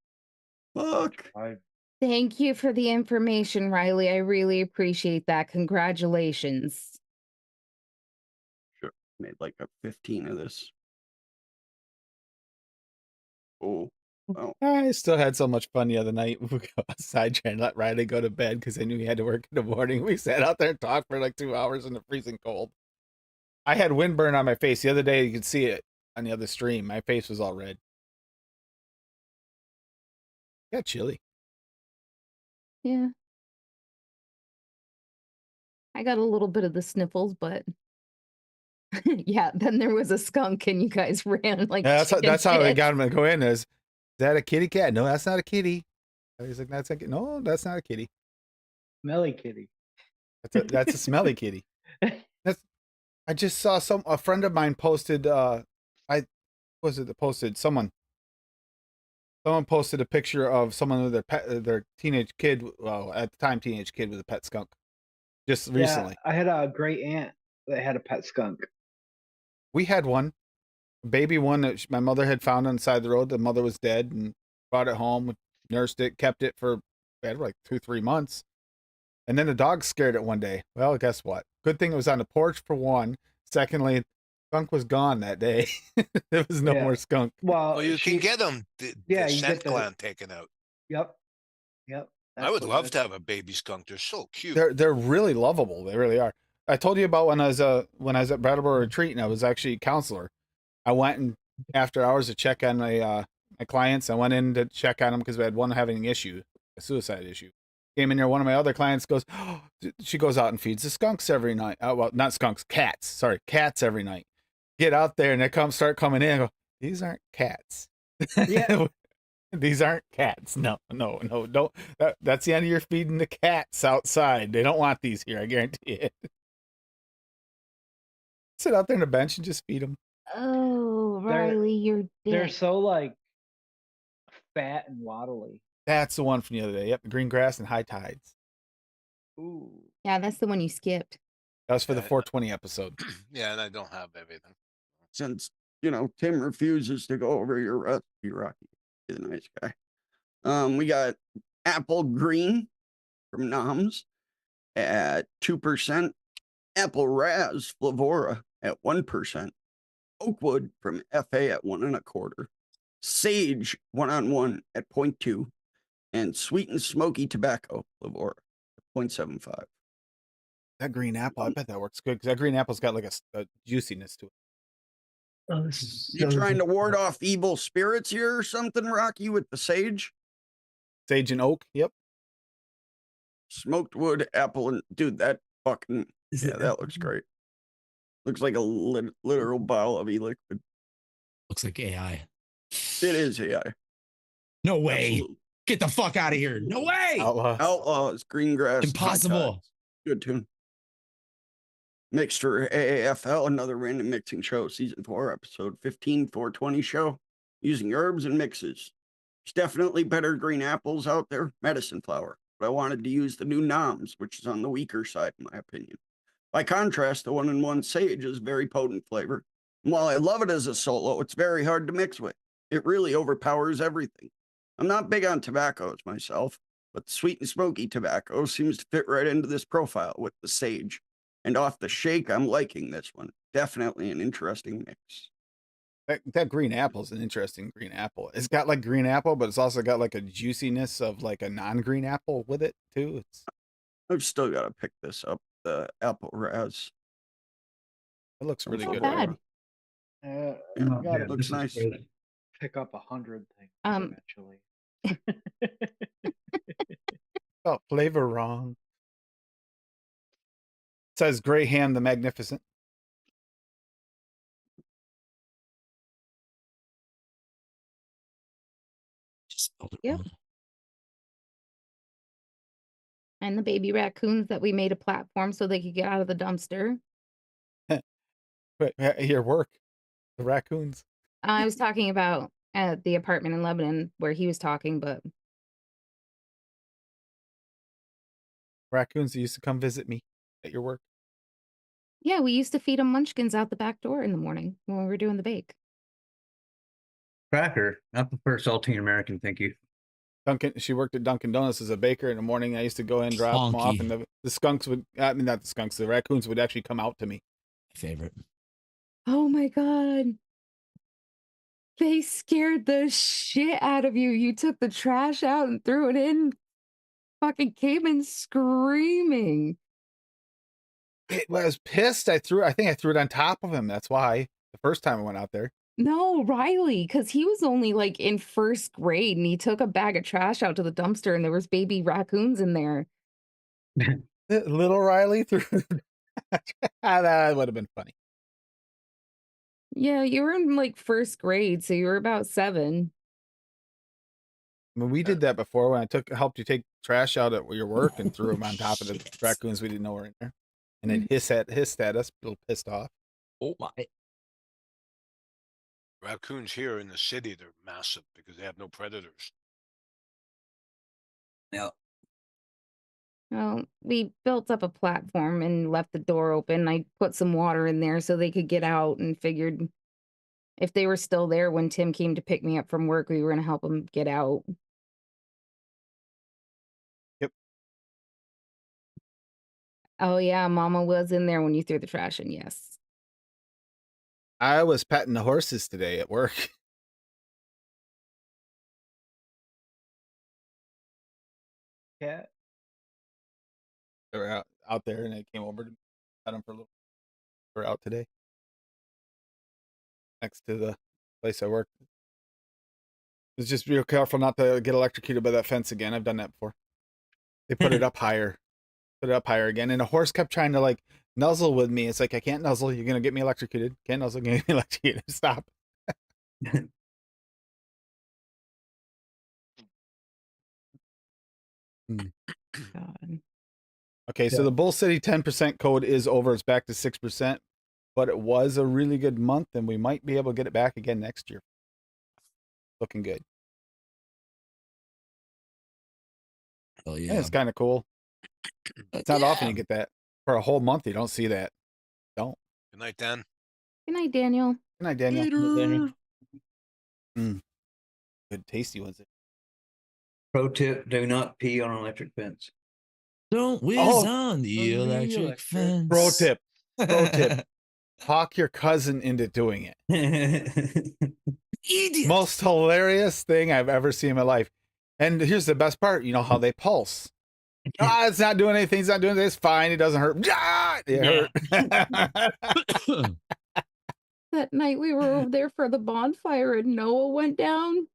Fuck. Thank you for the information, Riley. I really appreciate that. Congratulations. Sure. Made like a 15 of this. Oh. I still had so much fun the other night. We go outside trying to let Riley go to bed because I knew he had to work in the morning. We sat out there and talked for like 2 hours in the freezing cold. I had windburn on my face. The other day, you could see it on the other stream. My face was all red. Got chilly. Yeah. I got a little bit of the sniffles, but yeah, then there was a skunk and you guys ran like Yeah, chicken that's how they shit. got him to go in. Is that a kitty cat? No, that's not a kitty. He's like, no, that's not a kitty. Smelly kitty. That's a smelly kitty. That's I just saw a friend of mine posted someone posted a picture of someone with their teenage kid, well, at the time teenage kid with a pet skunk. Just recently. Yeah, I had a great aunt that had a pet skunk. We had one, a baby one that my mother had found on the side of the road. The mother was dead and brought it home, nursed it, kept it for like 2-3 months. And then the dog scared it one day. Well, guess what? Good thing it was on the porch for one. Secondly, skunk was gone that day. There was no more skunk. Well, Well, you can get them the yeah, you scent get the- gland taken out. Yep. I would love to have a baby skunk. They're so cute. They're really lovable. They really are. I told you about when I was at Brattleboro Retreat and I was actually a counselor. I went and after hours to check on my clients. I went in to check on them because we had one having an issue, a suicide issue. Came in there. One of my other clients goes, oh, she goes out and feeds the skunks every night. Well, not skunks, cats. Sorry, cats every night. Get out there and they start coming in. I go, these aren't cats. Yeah. These aren't cats. No, don't. That's the end of your feeding the cats outside. They don't want these here. I guarantee it. Sit out there on the bench and just feed them. Oh, Riley, you're dead. They're so like fat and waddly. That's the one from the other day. Yep, the green grass and high tides. Ooh. Yeah, that's the one you skipped. That was for the 420 episode. Yeah, and I don't have everything. Since, Tim refuses to go over your recipe, Rocky. He's a nice guy. We got apple green from Noms at 2%. Apple Raz Flavora at 1%. Oakwood from FA at 1.25. Sage 1-on-1 at 0.2. And Sweet and Smoky Tobacco Flavora at 0.75. That green apple, I bet that works good because that green apple's got like a juiciness to it. Oh, You trying to ward off evil spirits here or something, Rocky, with the sage? Sage and oak, yep. Smoked wood, apple, and dude, that fucking that looks great. Looks like a literal bottle of e-liquid. Looks like AI. It is AI. No way. Absolutely. Get the fuck out of here. No way. Outlaws, green grass. Impossible. Good tune. Mixed for AAFL, another random mixing show, season 4, episode 15, 420 show, using herbs and mixes. There's definitely better green apples out there, medicine flower, but I wanted to use the new Noms, which is on the weaker side, in my opinion. By contrast, the 1-in-1 sage is very potent flavor. And while I love it as a solo, it's very hard to mix with. It really overpowers everything. I'm not big on tobaccos myself, but the sweet and smoky tobacco seems to fit right into this profile with the sage. And off the shake, I'm liking this one. Definitely an interesting mix. That green apple is an interesting green apple. It's got like green apple, but it's also got like a juiciness of like a non-green apple with it too. I've still got to pick this up, the apple raz. It looks really good. Bad. It looks nice. Pick up 100 things eventually. Oh, flavor wrong. It says Graham the Magnificent. Just spelled it Yep. wrong. And the baby raccoons that we made a platform so they could get out of the dumpster. But your work, the raccoons. I was talking about at the apartment in Lebanon where he was talking, but Raccoons that used to come visit me at your work. yeah, we used to feed them munchkins out the back door in the morning when we were doing the bake. Cracker. I prefer saltine American, thank you. She worked at Dunkin' Donuts as a baker in the morning. I used to go in, drop them off, Funky. and the skunks would, not the skunks, the raccoons would actually come out to me. My favorite. Oh my God. They scared the shit out of you. You took the trash out and threw it in. Fucking came in screaming. I was pissed. I think I threw it on top of him. That's why the first time I went out there. No, Riley, because he was only like in first grade and he took a bag of trash out to the dumpster and there was baby raccoons in there. Little Riley threw. That would have been funny. Yeah, you were in like first grade, so you were about 7. I mean, we did that before when I helped you take trash out at your work and threw them on top of the Shit. raccoons we didn't know were in there, and then hissed at us, a little pissed off. Oh my. Raccoons here in the city, they're massive because they have no predators. Yeah. Well, we built up a platform and left the door open. I put some water in there so they could get out and figured if they were still there when Tim came to pick me up from work, we were going to help them get out. Yep. Oh, yeah, Mama was in there when you threw the trash in, yes. I was petting the horses today at work. Cat. They were out there, and they came over to pet them for a little. We're out today, next to the place I work. It's just real careful not to get electrocuted by that fence again. I've done that before. They put it up higher, again, and the horse kept trying to like nuzzle with me. It's like, I can't nuzzle. You're gonna get me electrocuted. Can't nuzzle. You're gonna get me electrocuted. Stop. God. Okay, so Yeah. the Bull City 10% code is over. It's back to 6%, but it was a really good month, and we might be able to get it back again next year. Looking good. Oh And yeah. it's kind of cool. It's not often you get that. For a whole month, you don't see that. Don't. Good night, Dan. Good night, Daniel. Good night, Daniel. Later. Good, tasty ones. Pro tip: do not pee on an electric fence. Don't whiz Oh, on the electric fence. Pro tip. Pro tip. Talk your cousin into doing it. Idiot. Most hilarious thing I've ever seen in my life. And here's the best part. You know how they pulse. It's not doing anything. It's not doing anything. It's fine. It doesn't hurt. It hurt. That night we were over there for the bonfire and Noah went down.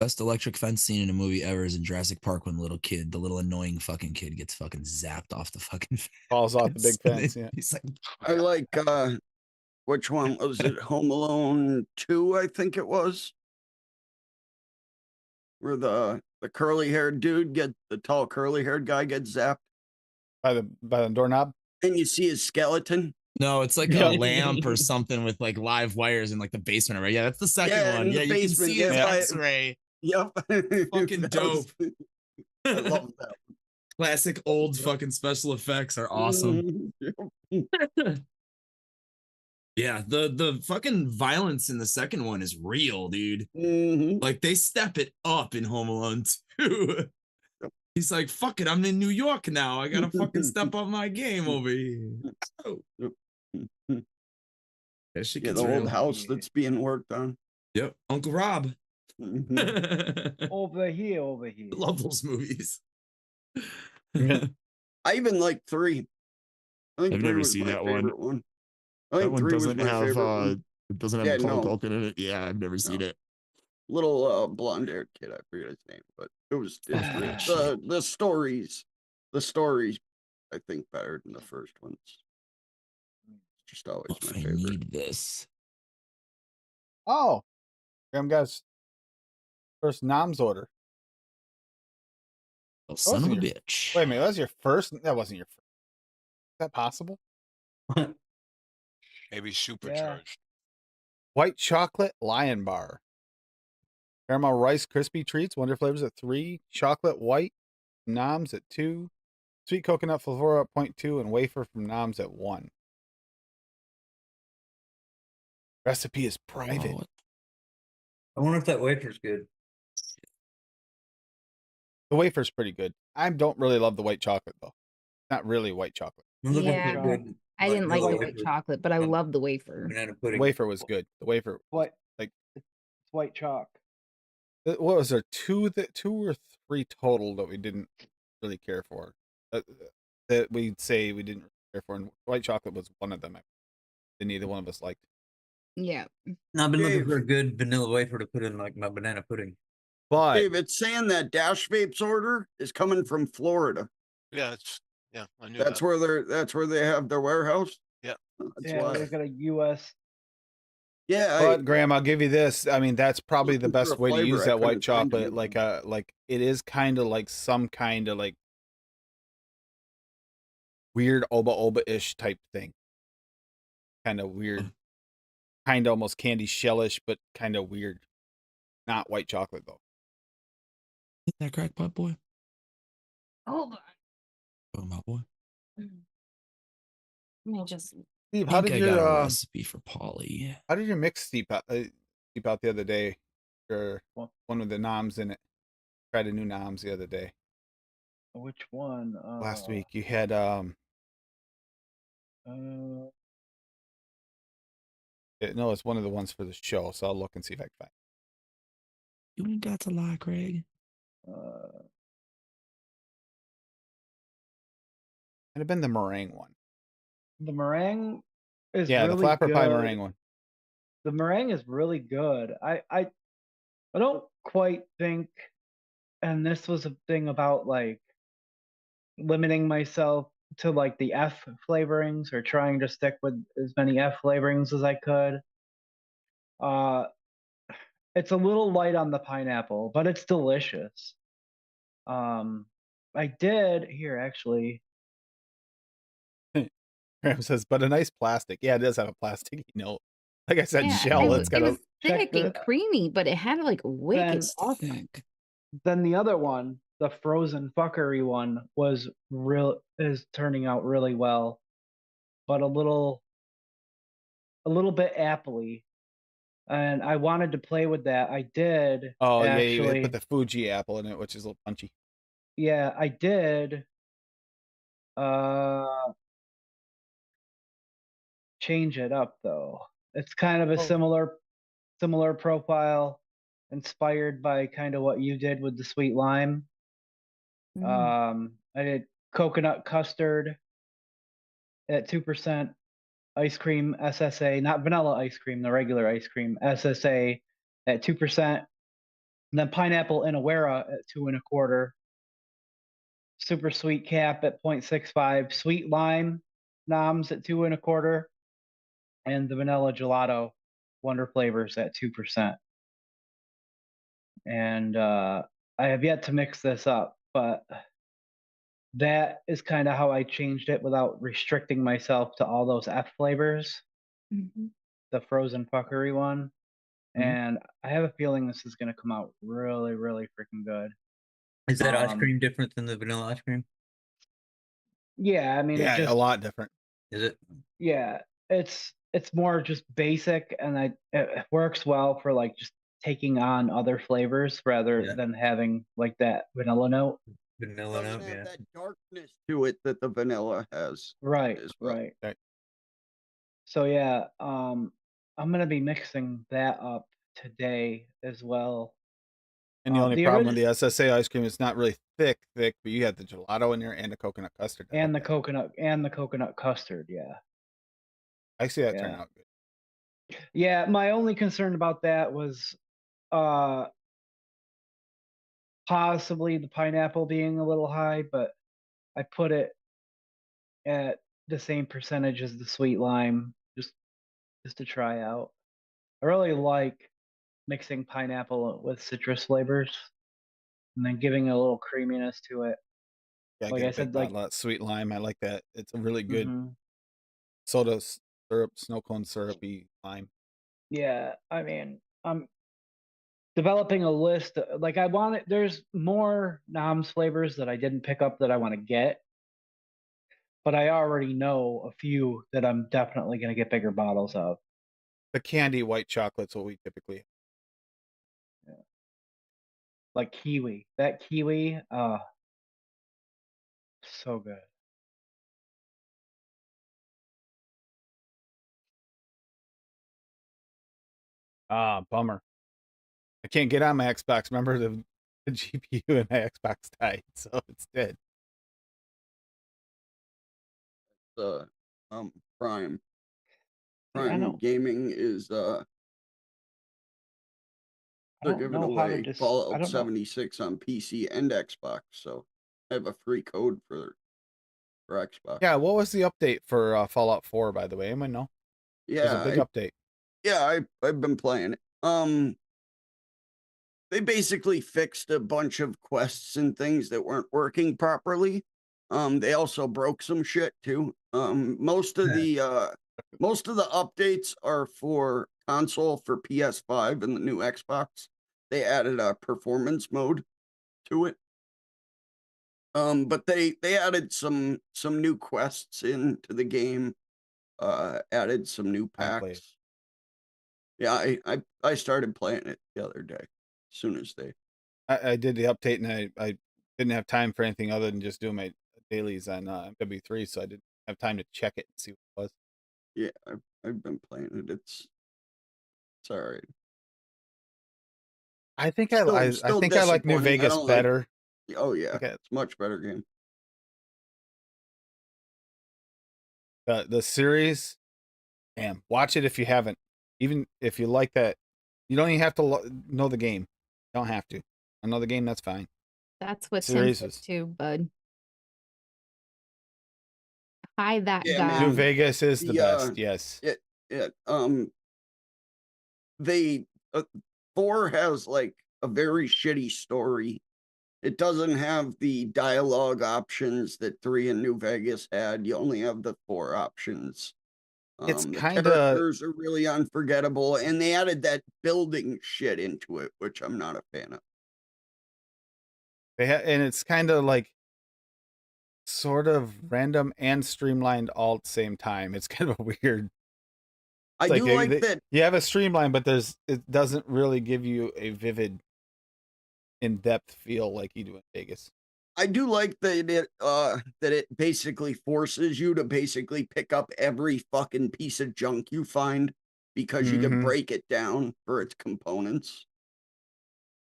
Best electric fence scene in a movie ever is in Jurassic Park when the little annoying fucking kid gets fucking zapped off the fucking fence. Falls off the big fence. Yeah. He's like, I like which one was it? Home Alone 2, I think it was. Where the curly haired dude the tall curly haired guy gets zapped. By the doorknob. And you see his skeleton. no, it's like Yeah. a lamp or something with like live wires in like the basement. Right? Yeah, that's the second Yeah, one. in the Yeah, you can basement, see his yeah. X-ray. Yep. Fucking That dope. I love that. Classic old fucking special effects are awesome. Mhm. Yeah, the fucking violence in the second one is real, dude. Mhm. Like they step it up in Home Alone 2. He's like, fuck it, I'm in New York now. I gotta fucking step up my game over here. Oh. That shit Yeah, gets the real. old house that's being worked on. Yep, Uncle Rob. Mhm. Over here, over here. Love those movies. I even like 3. I think I've 3 never was seen my that one. favorite one. I That think one 3 was doesn't my have favorite one. it doesn't have Yeah, Macaulay no. Culkin in it. Yeah, I've never seen No. it. Little blonde haired kid, I forget his name, but it's great. shit. The stories I think better than the first ones. It's just always If my I favorite. need this. Oh, Graham got his first NOMS order. Oh, son of a wasn't bitch. Wait a minute, that was your first? That wasn't your first. Is that possible? Maybe supercharged. White chocolate Lion Bar. Caramel Rice Crispy Treats, Wonder Flavors at 3. Chocolate White Noms at 2. Sweet Coconut Flavora at 0.2. And Wafer from Noms at 1. Recipe is private. Oh, I wonder if that wafer's good. The wafer's pretty good. I don't really love the white chocolate, though. Not really white chocolate. I'm looking Yeah, for good. I didn't like vanilla the white wafer chocolate, but I from love the wafer. banana The pudding. wafer was good. The wafer, What? like, It's white chalk. what was there? Two or three total that we didn't really care for. that we'd say we didn't care for, and white chocolate was one of them. That neither one of us liked. Yeah. Now I've been looking Dave. for a good vanilla wafer to put in like my banana pudding. But Dave, it's saying that Dash Vapes order is coming from Florida. Yeah, I knew That's that. where they have their warehouse. Yeah. That's Yeah, why. they've got a U.S. Yeah, but Graham, I'll give you this. I mean, that's probably the looking for best a way to flavor, use I that white couldn't find chocolate. Like it is kind of like some kind of like weird oba-ish type thing. Kind of weird. Kind of almost candy shellish, but kind of weird. Not white chocolate though. Hit that crackpot boy. Hold Oh my boy. on. Let me just. Steve, I how think did I got a your recipe for Polly. how did your mix steep out the other day? Or Well, one with the noms in it. Tried a new noms the other day. which one? Last week you had Uh, no, it's one of the ones for the show, so I'll look and see if I can find it. You ain't got to lie, Craig. uh, Might have been the meringue one. the meringue is Yeah, the really flapper pie good. meringue one. The meringue is really good. I don't quite think, and this was a thing about like limiting myself to like the F flavorings or trying to stick with as many F flavorings as I could. Uh, it's a little light on the pineapple, but it's delicious. I did here actually. Graham says, but a nice plastic. Yeah, it does have a plasticky note. Like I said, Yeah, shell. it It's got was a check thick the- and creamy, but it had like wicked. Then- awesome. Then the other one, the frozen fuckery one, is turning out really well, but a little bit appley. And I wanted to play with that. I did. Oh yeah, actually. you put the Fuji apple in it, which is a little punchy. Yeah, I did. Change it up though. It's kind of a similar profile, inspired by kind of what you did with the sweet lime. I did coconut custard at 2%, ice cream SSA, not vanilla ice cream, the regular ice cream SSA at 2%, and then pineapple Inawera at 2.25. Super sweet cap at 0.65, sweet lime noms at 2.25, and the vanilla gelato wonder flavors at 2%. And I have yet to mix this up, but that is kind of how I changed it without restricting myself to all those F flavors. Mhm. The frozen fuckery one. Mhm. And I have a feeling this is going to come out really, really freaking good. Is that ice cream different than the vanilla ice cream? Yeah, I mean, Yeah, it just a lot different. Is it? yeah, it's more just basic, and it works well for like just taking on other flavors rather than having like that vanilla note. Vanilla Doesn't note, have yeah. that darkness to it that the vanilla has. Right, as well. right. Okay. So yeah, I'm gonna be mixing that up today as well. And the only the problem with the SSA ice cream is not really thick, but you have the gelato in there and the coconut custard. I And the like coconut custard, yeah. I see that Yeah. turn out good. Yeah, my only concern about that was possibly the pineapple being a little high, but I put it at the same percentage as the sweet lime just to try out. I really like mixing pineapple with citrus flavors and then giving a little creaminess to it. Yeah, Like get I a big said, like bottle of sweet lime. I like that. It's a really good Mhm. soda syrup, snow cone syrupy lime. Yeah, I mean, I'm developing a list. Like I want it. There's more Noms flavors that I didn't pick up that I want to get, but I already know a few that I'm definitely going to get bigger bottles of. The candy white chocolate's what we typically. Like kiwi. That kiwi, so good. Ah, bummer. I can't get on my Xbox. Remember the GPU in my Xbox died, so it's dead. Prime. Yeah, I Prime know. Gaming is I they're don't giving know how to away just. I Fallout don't know. 76 on PC and Xbox, so I have a free code for Xbox. Yeah, what was the update for Fallout 4, by the way? Anyone know? It was a Yeah, big update. I've been playing it. They basically fixed a bunch of quests and things that weren't working properly. They also broke some shit too. Most of the updates are for console for PS5 and the new Xbox. They added a performance mode to it. But they added some new quests into the game. Added some new I haven't played. packs. Yeah, I started playing it the other day. As soon as they I did the update and I didn't have time for anything other than just doing my dailies on MW3, so I didn't have time to check it and see what it was. Yeah, I've been playing it. It's all right. I think Still, I think I like New disappointing. I Vegas don't like. better. Oh yeah, Okay. it's much better game. The series, damn, watch it if you haven't. Even if you like that, you don't even have to know the game. You don't have to. I know the game, that's fine. That's what Tim Series said is too, bud. Hi, that Yeah, guy. New man. Vegas is the The best. Yes. they 4 has like a very shitty story. It doesn't have the dialogue options that 3 in New Vegas had. You only have the 4 options. It's The kind of characters are really unforgettable, and they added that building shit into it, which I'm not a fan of. and it's kind of like sort of random and streamlined all at the same time. It's kind of a weird. I It's do like that. you have a streamline, but it doesn't really give you a vivid, in-depth feel like you do in Vegas. I do like that it basically forces you to basically pick up every fucking piece of junk you find because you can Mhm. break it down for its components.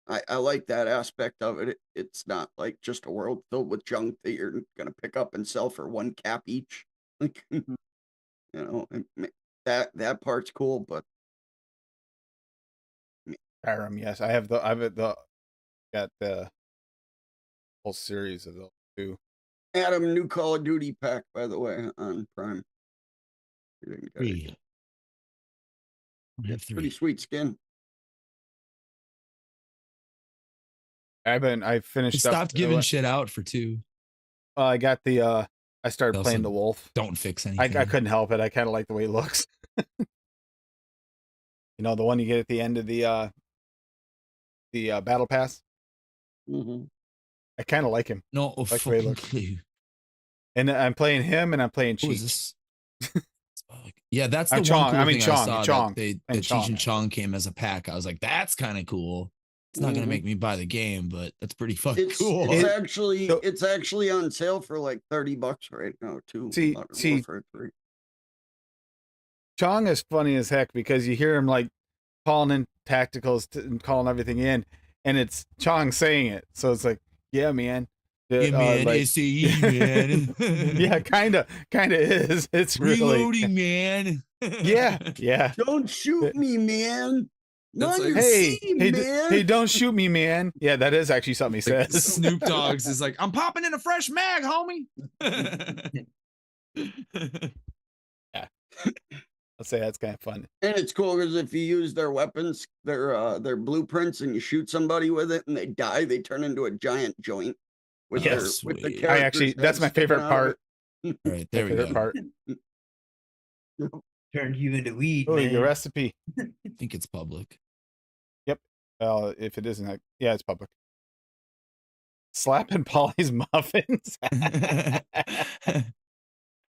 I like that aspect of it. It's not like just a world filled with junk that you're gonna pick up and sell for 1 cap each. Like, you know, that part's cool, but Skyrim, yes, got the whole series of those too. Adam, new Call of Duty pack, by the way, on Prime. You didn't get it. 3. I have 3. Pretty sweet skin. I I finished up. stopped giving shit out for 2. I got the I started Also playing the wolf. Don't fix I anything. couldn't help it. I kind of like the way he looks. You know, the one you get at the end of the battle pass. Mm-hmm. I kind of like him. No Like the way he fucking looks. clue. And I'm playing him, and I'm playing Who is Cheech. this? Yeah, that's the I'm one Chong. cool I mean thing Chong. I saw Chong. that And Cheech and Chong. Chong came as a pack. I was like, that's kind of cool. It's not gonna Mhm. make me buy the game, but that's pretty fucking cool. It's actually on sale for like $30 right now too. Modern Warfare 3. Chong is funny as heck because you hear him like calling in tacticals and calling everything in, and it's Chong saying it. So it's like, yeah, man. Yeah, man, like, SAE, man. Yeah, kind of is. It's Reloading, really man. yeah. Don't shoot me, man. That's Not your Hey, team, hey, man. hey, don't shoot me, man. Yeah, that is actually something he Like, says. Snoop Dogg's is like, I'm popping in a fresh mag, homie. Yeah. I'll say that's kind of fun. And it's cool because if you use their weapons, their blueprints, and you shoot somebody with it and they die, they turn into a giant joint with Yes, with the sweet. characters. I actually, that's my favorite part. All right, there My we favorite go. part. Turned you into weed, Oh, man. your recipe. I think it's public. Yep. If it isn't, yeah, it's public. Slapping Polly's muffins.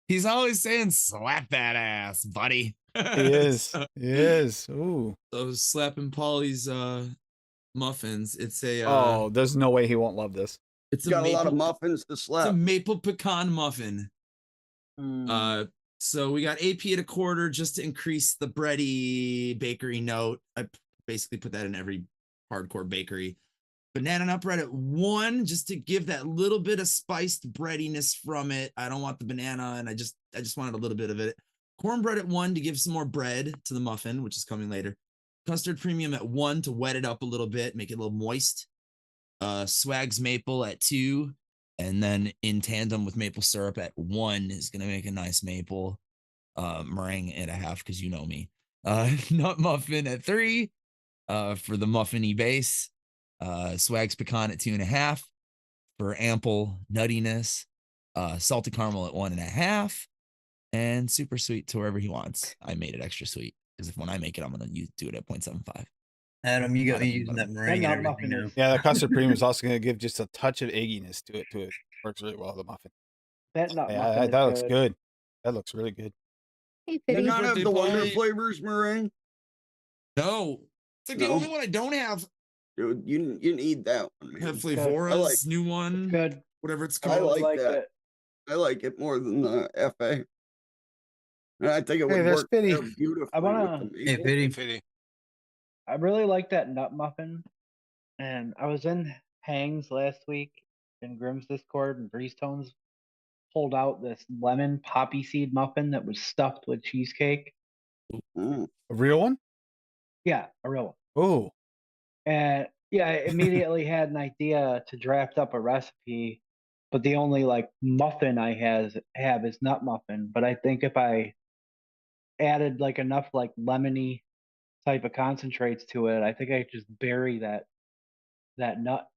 He's always saying, slap that ass, buddy. He is. So, He is. Ooh. so slapping Polly's muffins. It's a Oh, there's no way he won't love this. it's Got a lot of muffins to It's a slap. maple pecan muffin. So we got AP at a quarter just to increase the bready bakery note. I basically put that in every hardcore bakery. Banana nut bread at 1, just to give that little bit of spiced breadiness from it. I don't want the banana, and I just wanted a little bit of it. Cornbread at 1 to give some more bread to the muffin, which is coming later. Custard premium at 1 to wet it up a little bit, make it a little moist. Swags maple at 2, and then in tandem with maple syrup at 1 is gonna make a nice maple meringue at 1/2, because you know me. Nut muffin at 3 for the muffin-y base. Swags pecan at 2.5 for ample nuttiness. Salted caramel at 1.5, and super sweet to wherever he wants. I made it extra sweet because when I make it, I'm gonna do it at 0.75. Adam, you got me Not a- using that meringue and nut everything muffin now. is- Yeah, the custard premium is also going to give just a touch of egginess to it. Works really well, the muffin. That nut Yeah, muffin is that looks good. good. That looks really good. Hey, Do Fitty. you not have birthday the Wonder pie. Flavors meringue? No, it's like the No. only one I don't have. Dude, you need that one, man. Have good. Flavora's I like- new It's one, good. whatever it's I called. like that. it. I like it more than the FA. And I think it would there's work Fitty. there beautifully I wanna- with the Hey, maple. Fitty. Fitty. I really like that nut muffin. And I was in Hangs last week in Grimm's Discord, and Breeze Tones pulled out this lemon poppy seed muffin that was stuffed with cheesecake. Mm. A real one? Yeah, a real one. Oh, And yeah, I immediately had an idea to draft up a recipe, but the only like muffin I have is nut muffin. But I think if I added like enough like lemony type of concentrates to it, I think I could just bury that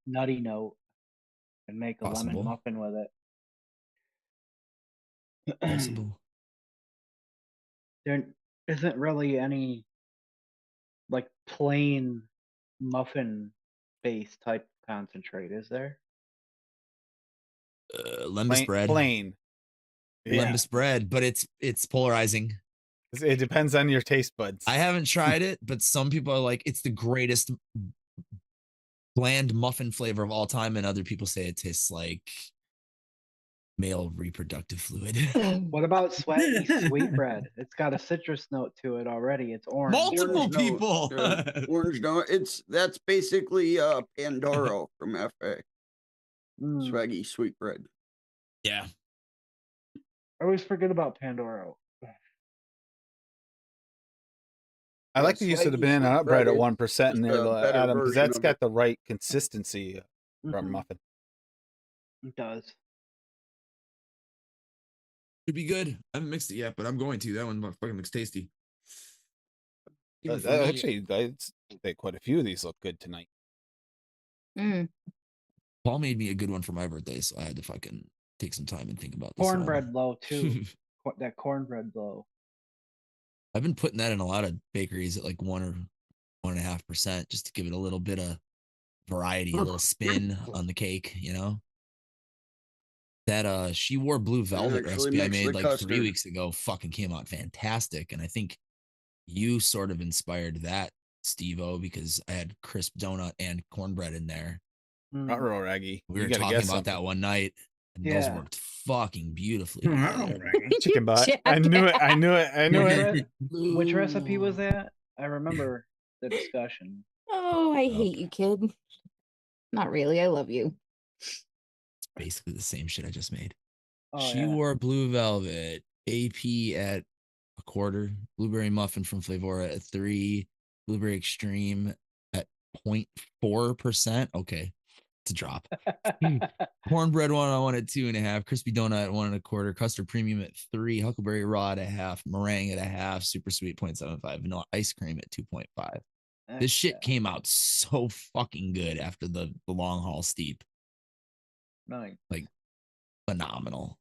nutty note and make a Possible. lemon muffin with it. Possible. There isn't really any like plain muffin base type concentrate, is there? Lembas bread. plain. Yeah, Lembas bread, but it's polarizing. it depends on your taste buds. I haven't tried it, but some people are like, it's the greatest bland muffin flavor of all time, and other people say it tastes like male reproductive fluid. What about swaggy sweetbread? It's got a citrus note to it already. It's orange. Multiple Orange note, people. Orange note. That's basically Pandoro from FA. Mm, Swaggy sweetbread. Yeah. I always forget about Pandoro. I like the use of the Swaggy banana nut sweetbread bread at is 1% in just there, a though, better Adam, because version that's of got it. the right consistency for a Mhm, muffin. It does. It'd be good. I haven't mixed it yet, but I'm going to. That one fucking looks tasty. Even for me, Actually, I'd say quite a few of these look good tonight. Mm. Paul made me a good one for my birthday, so I had to fucking take some time and think about this one. Cornbread low too. That cornbread low. I've been putting that in a lot of bakeries at like 1 or 1.5%, just to give it a little bit of variety, a little spin on the cake, you know? That She Wore Blue Velvet actually recipe I mix made the like 3 custard. weeks ago fucking came out fantastic. And I think you sort of inspired that, Steve-O, because I had crisp donut and cornbread in there. Mm, Ruh-roh, Raggy. We You were gotta talking guess about that something. one night, and those Yeah. worked fucking beautifully Wow, together. Raggy. Chicken butt. Jack I knew it. I knew it. I knew Which, it. which recipe was that? I remember the discussion. Oh, I hate you, kid. Not really. I love you. It's basically the same shit I just made. Oh, She yeah. Wore Blue Velvet, AP at 1/4, Blueberry Muffin from Flavora at 3, Blueberry Extreme at 0.4%. Okay, it's a drop. Cornbread one I want at 2.5, Crispy Donut at 1.25, Custard Premium at 3, Huckleberry Raw at 1/2, Meringue at 1/2, Super Sweet 0.75, Vanilla Ice Cream at 2.5. This shit Yeah, came out so fucking good after the long haul steep. nice. Like, phenomenal.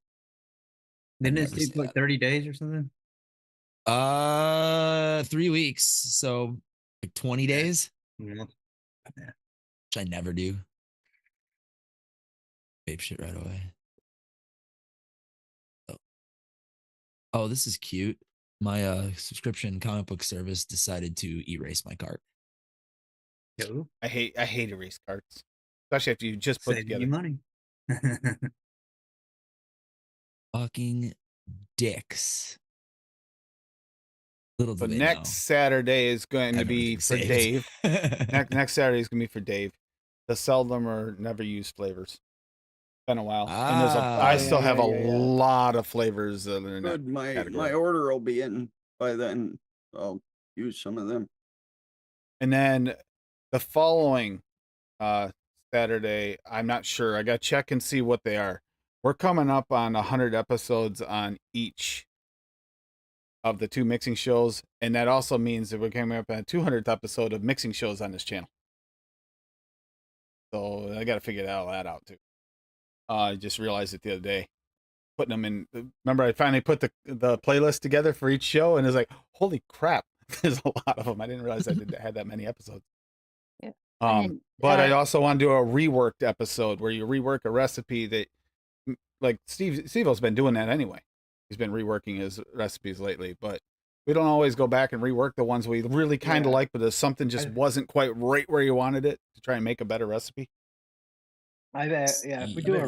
Didn't it never take say like that. 30 days or something? 3 weeks. So like 20 Yeah. days, Yeah. which I never do. Vape shit right away. Oh, this is cute. My subscription comic book service decided to erase my cart. Yo, I hate erase cards, especially after you just put saving together. you money. Fucking dicks. Little do But they next know. Saturday is going I to have be everything for saved. Dave. Next Saturday is going to be for Dave. the seldom or never used flavors. Been a while, and I still have a lot of flavors that are in that Good. My category. order will be in by then. I'll use some of them. And then the following Saturday, I'm not sure. I got to check and see what they are. We're coming up on 100 episodes on each of the 2 mixing shows, and that also means that we're coming up on a 200th episode of mixing shows on this channel. So I got to figure all that out too. I just realized it the other day, putting them in. Remember, I finally put the playlist together for each show, and it's like, holy crap, there's a lot of them. I didn't realize I had that many episodes. Yeah. But I also want to do a reworked episode where you rework a recipe that, like Steve-O's been doing that anyway. He's been reworking his recipes lately, but we don't always go back and rework the ones we really kind of like, but if something just wasn't quite right where you wanted it, to try and make a better recipe. If we do a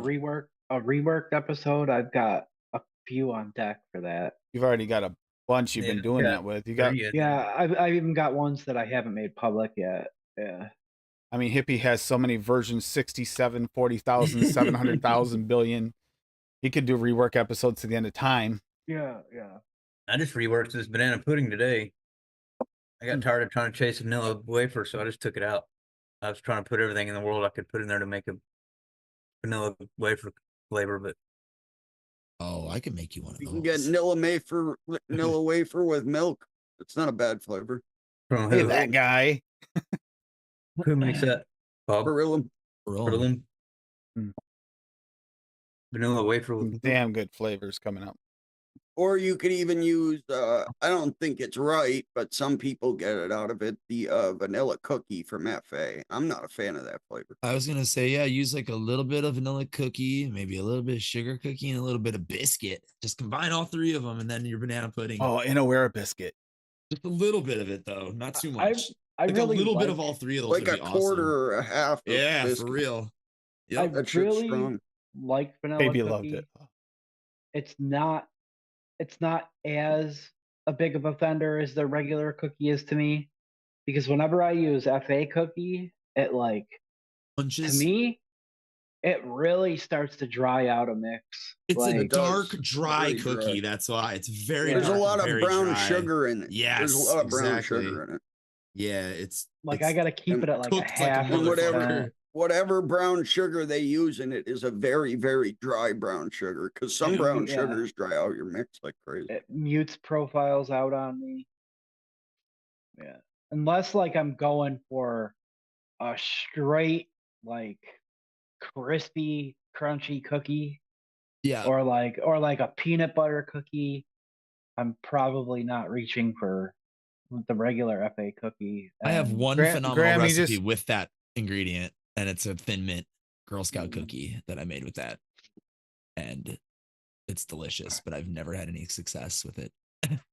reworked episode, I've got a few on deck for that. You've already got a bunch you've been doing that with. You got I've even got ones that I haven't made public yet. Yeah. I mean, Hippie has so many versions, 67, 40,000, 700,000 billion. He could do rework episodes to the end of time. Yeah. I just reworked this banana pudding today. I got tired of trying to chase a vanilla wafer, so I just took it out. I was trying to put everything in the world I could put in there to make a vanilla wafer flavor, but I can make you one of You those. can get vanilla wafer with milk. It's not a bad flavor. from Hey, who? that guy. Who makes that? Bob? Beryllium. Beryllium? Vanilla wafer with Damn good flavors coming up. Or you could even use, I don't think it's right, but some people get it out of it, the vanilla cookie from FA. I'm not a fan of that flavor. I was going to say, yeah, use like a little bit of vanilla cookie, maybe a little bit of sugar cookie, and a little bit of biscuit. Just combine all 3 of them, and then your banana pudding. Oh, Inawera biscuit. Just a little bit of it, though. Not too much. I like really a little bit like- of all 3 of those Like would a be quarter awesome. or a half. Of Yeah, biscuit. for real. I Yep. That shit's really strong. like vanilla Baby cookie. loved it. It's not as a big of a offender as the regular cookie is to me, because whenever I use FA cookie, it like Punches. to me, it really starts to dry out a mix. It's a It does. dark, dry Very dry. cookie. That's why it's very. There's a dark lot and of very brown dry. sugar in it. Yes, There's a lot of brown exactly. sugar in it. Yeah, it's. Like I gotta keep it at like a cooked like a half. And whatever motherfucker. whatever brown sugar they use in it is a very, very dry brown sugar. Because some brown Yeah. sugars dry out your mix like crazy. It mutes profiles out on me. Yeah. Unless like I'm going for a straight like crispy, crunchy cookie, Yeah. or like a peanut butter cookie, I'm probably not reaching for the regular FA cookie. I have And one phenomenal Graham, you recipe just- with that ingredient, and it's a Thin Mint Girl Scout cookie that I made with that, and it's delicious. But I've never had any success with it.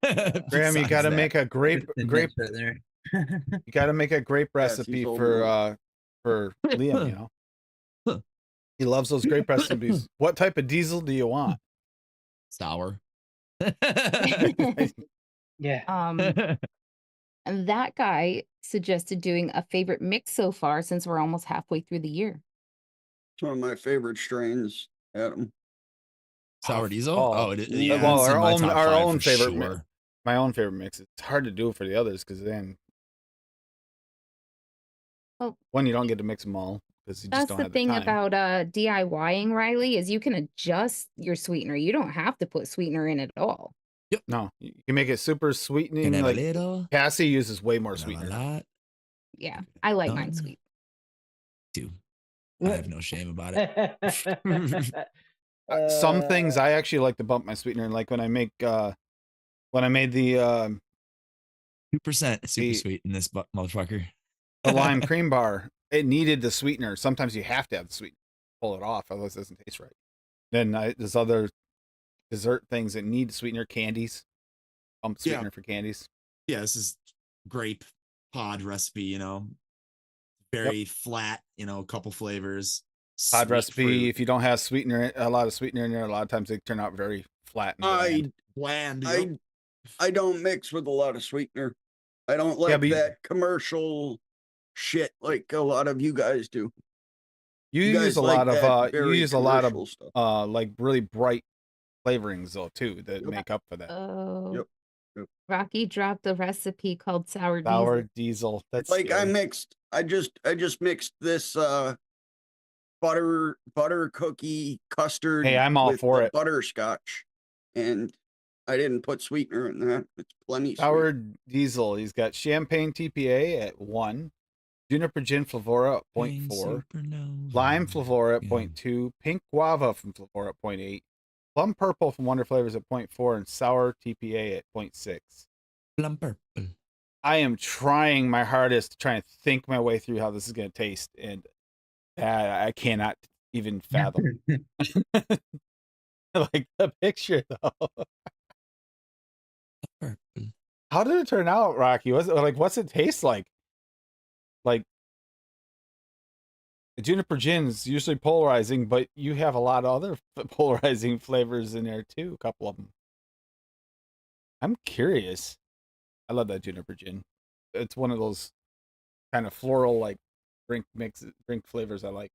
Graham, you Besides got to that. make a grape. right there. You got to make a grape recipe he's for Liam. You know, Huh. he loves those grape recipes. What type of diesel do you want? Sour. yeah. And that guy suggested doing a favorite mix so far since we're almost halfway through the year. It's one of my favorite strains, Adam. Sour diesel? Oh, Oh, it is. well, Yeah, well, it's in our my own- top our 5 own for favorite sure. My own favorite mix. It's hard to do for the others because then, Oh. one, you don't get to mix them all because you just That's don't the have thing the time. about DIYing, Riley, is you can adjust your sweetener. You don't have to put sweetener in at all. No, you can make it super Can sweetening. have a Like little, Cassie uses way more can have a sweetener. lot. Yeah, I like mine Done. sweet. Too. I have no shame about it. Some things I actually like to bump my sweetener. Like when I make when I made the 2% super The- sweet in this motherfucker. lime cream bar, it needed the sweetener. Sometimes you have to have the sweetener, pull it off, otherwise it doesn't taste right. Then there's other dessert things that need sweetener, candies. Pump Yeah. sweetener for candies. Yeah, this is grape pod recipe, you know. Very flat, you know, a couple flavors. Pod sweet recipe. fruit, If you don't have sweetener, a lot of sweetener in there, a lot of times they turn out very flat. And bland. bland. Yep. I don't mix with a lot of sweetener. I don't like but you- that commercial shit like a lot of you guys do. You You use guys a like lot of that you very use a lot of commercial stuff. like really bright flavorings though too that Yep. make up for that. Oh, Yep. Yep. Rocky dropped a recipe called sour Sour diesel. diesel. That's Like scary. I just mixed this butter cookie custard Hey, I'm all with for the it. butterscotch, and I didn't put sweetener in that. It's plenty sweet. Sour diesel. He's got champagne TPA at 1, juniper gin flavora at 0.4, lime flavora at 0.2, pink guava from flavora at 0.8, plum purple from Wonder Flavors at 0.4, and sour TPA at 0.6. Plum purple. I am trying my hardest to try and think my way through how this is going to taste, and I cannot even fathom. Like the picture though. How did it turn out, Rocky? Was it like, what's it taste like? Like, juniper gin is usually polarizing, but you have a lot of other polarizing flavors in there too. A couple of them. I'm curious. I love that juniper gin. It's one of those kind of floral like drink flavors I like.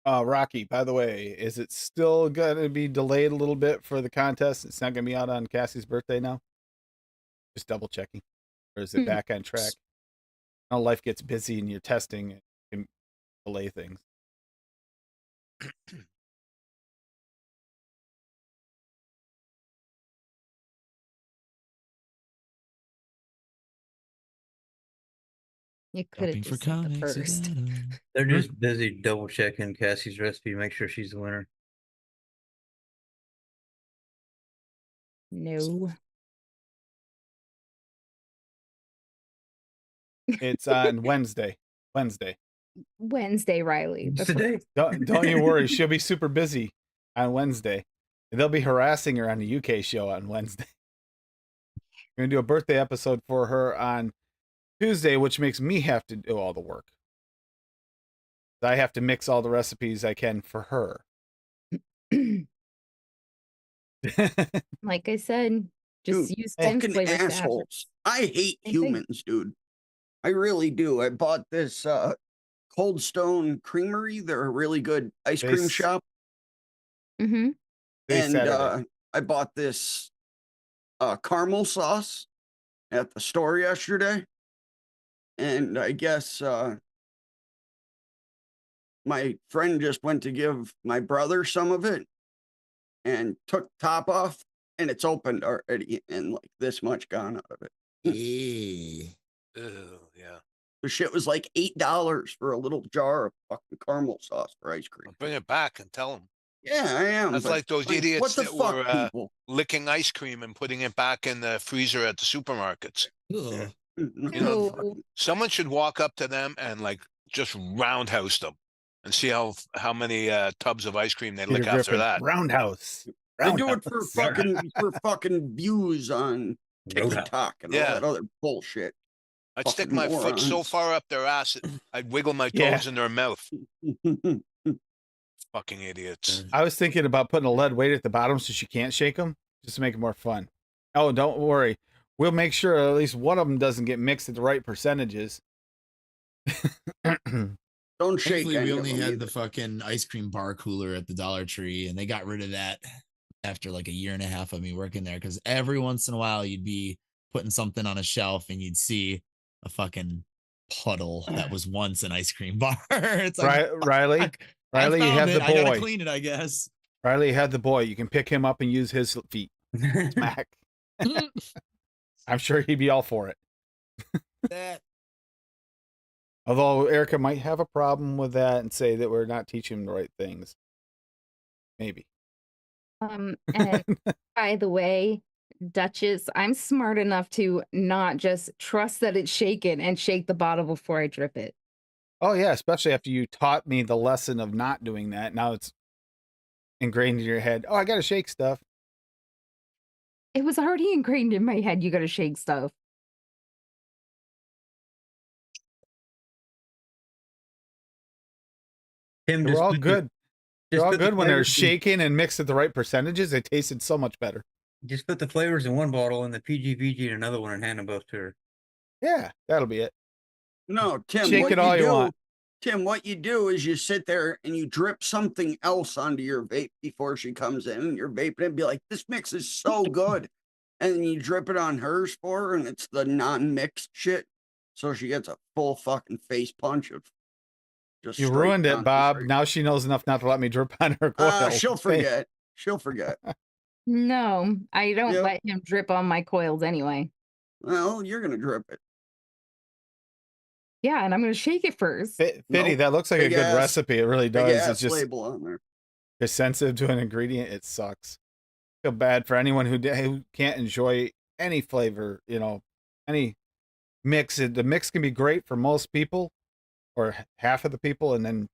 Rocky, by the way, is it still going to be delayed a little bit for the contest? It's not going to be out on Cassie's birthday now? Just double checking. Or is it back on track? Now life gets busy and you're testing and can delay things. You could have just said the first. They're just busy double checking Cassie's recipe, make sure she's the winner. No. It's on Wednesday. Wednesday, Riley. That's what Today. Don't you worry. She'll be super busy on Wednesday. And they'll be harassing her on the UK show on Wednesday. We're going to do a birthday episode for her on Tuesday, which makes me have to do all the work. I have to mix all the recipes I can for her. like I said, just Dude, use Tim's fucking flavor stash. assholes. I hate Same thing. humans, dude. I really do. I bought this Cold Stone Creamery. They're a really good ice cream shop. Mm-hmm. And I bought this caramel sauce at the store yesterday. And I guess my friend just went to give my brother some of it and took top off, and it's opened already, and like this much gone out of it. Yeah. Oh, yeah. The shit was like $8 for a little jar of fucking caramel sauce for ice cream. Bring it back and tell them. Yeah, I am. That's but, like those idiots what the that fuck, were people? licking ice cream and putting it back in the freezer at the supermarkets. Ugh. You know, Oh. someone should walk up to them and like just roundhouse them and see how many tubs of ice cream they Peter lick after Griffin, that. Roundhouse. They do it for Roundhouse. fucking views on TikTok and all that other bullshit. I'd stick Fucking my foot so morons. far up their ass, I'd wiggle my Yeah. toes in their mouth. Fucking idiots. I was thinking about putting a lead weight at the bottom so she can't shake them, just to make it more fun. Oh, don't worry. We'll make sure at least one of them doesn't get mixed at the right percentages. Don't shake. Thankfully, any we of only them had either. the fucking ice cream bar cooler at the Dollar Tree, and they got rid of that after like a year and a half of me working there. Because every once in a while, you'd be putting something on a shelf, and you'd see a fucking puddle that was once an ice cream bar. It's like, Riley, fuck, Riley, you I have found the it. I gotta boy. clean it, I guess. Riley, you have the boy. You can pick him up and use his feet. Smack. I'm sure he'd be all for it. That Although Erica might have a problem with that and say that we're not teaching him the right things. Maybe. And by the way, Duchess, I'm smart enough to not just trust that it's shaken and shake the bottle before I drip it. Oh yeah, especially after you taught me the lesson of not doing that. Now it's ingrained in your head. Oh, I gotta shake stuff. It was already ingrained in my head. You got to shake stuff. Tim We're just all put good. They're all put the good when they're flavors in- shaken and mixed at the right percentages. They tasted so much better. Just put the flavors in one bottle and the PGVG in another one and hand them both to her. Yeah, that'll be it. No, Tim, Shake what it all you you do, want. Tim, what you do is you sit there and you drip something else onto your vape before she comes in, and you're vaping and be like, this mix is so good. And then you drip it on hers for her, and it's the non-mixed shit. So she gets a full fucking face punch of just You straight ruined it, Bob. concentrate. Now she knows enough not to let me drip on her coil. She'll forget. She'll forget. No, I don't Yep. let him drip on my coils anyway. Well, you're gonna drip it. Yeah, and I'm gonna shake it first. Fitty, Nope. that looks like a Big good ass- recipe. It really Big does. ass It's just label on there. you're sensitive to an ingredient. It sucks. Feel bad for anyone who can't enjoy any flavor. You know, any mix. The mix can be great for most people, or half of the people, and then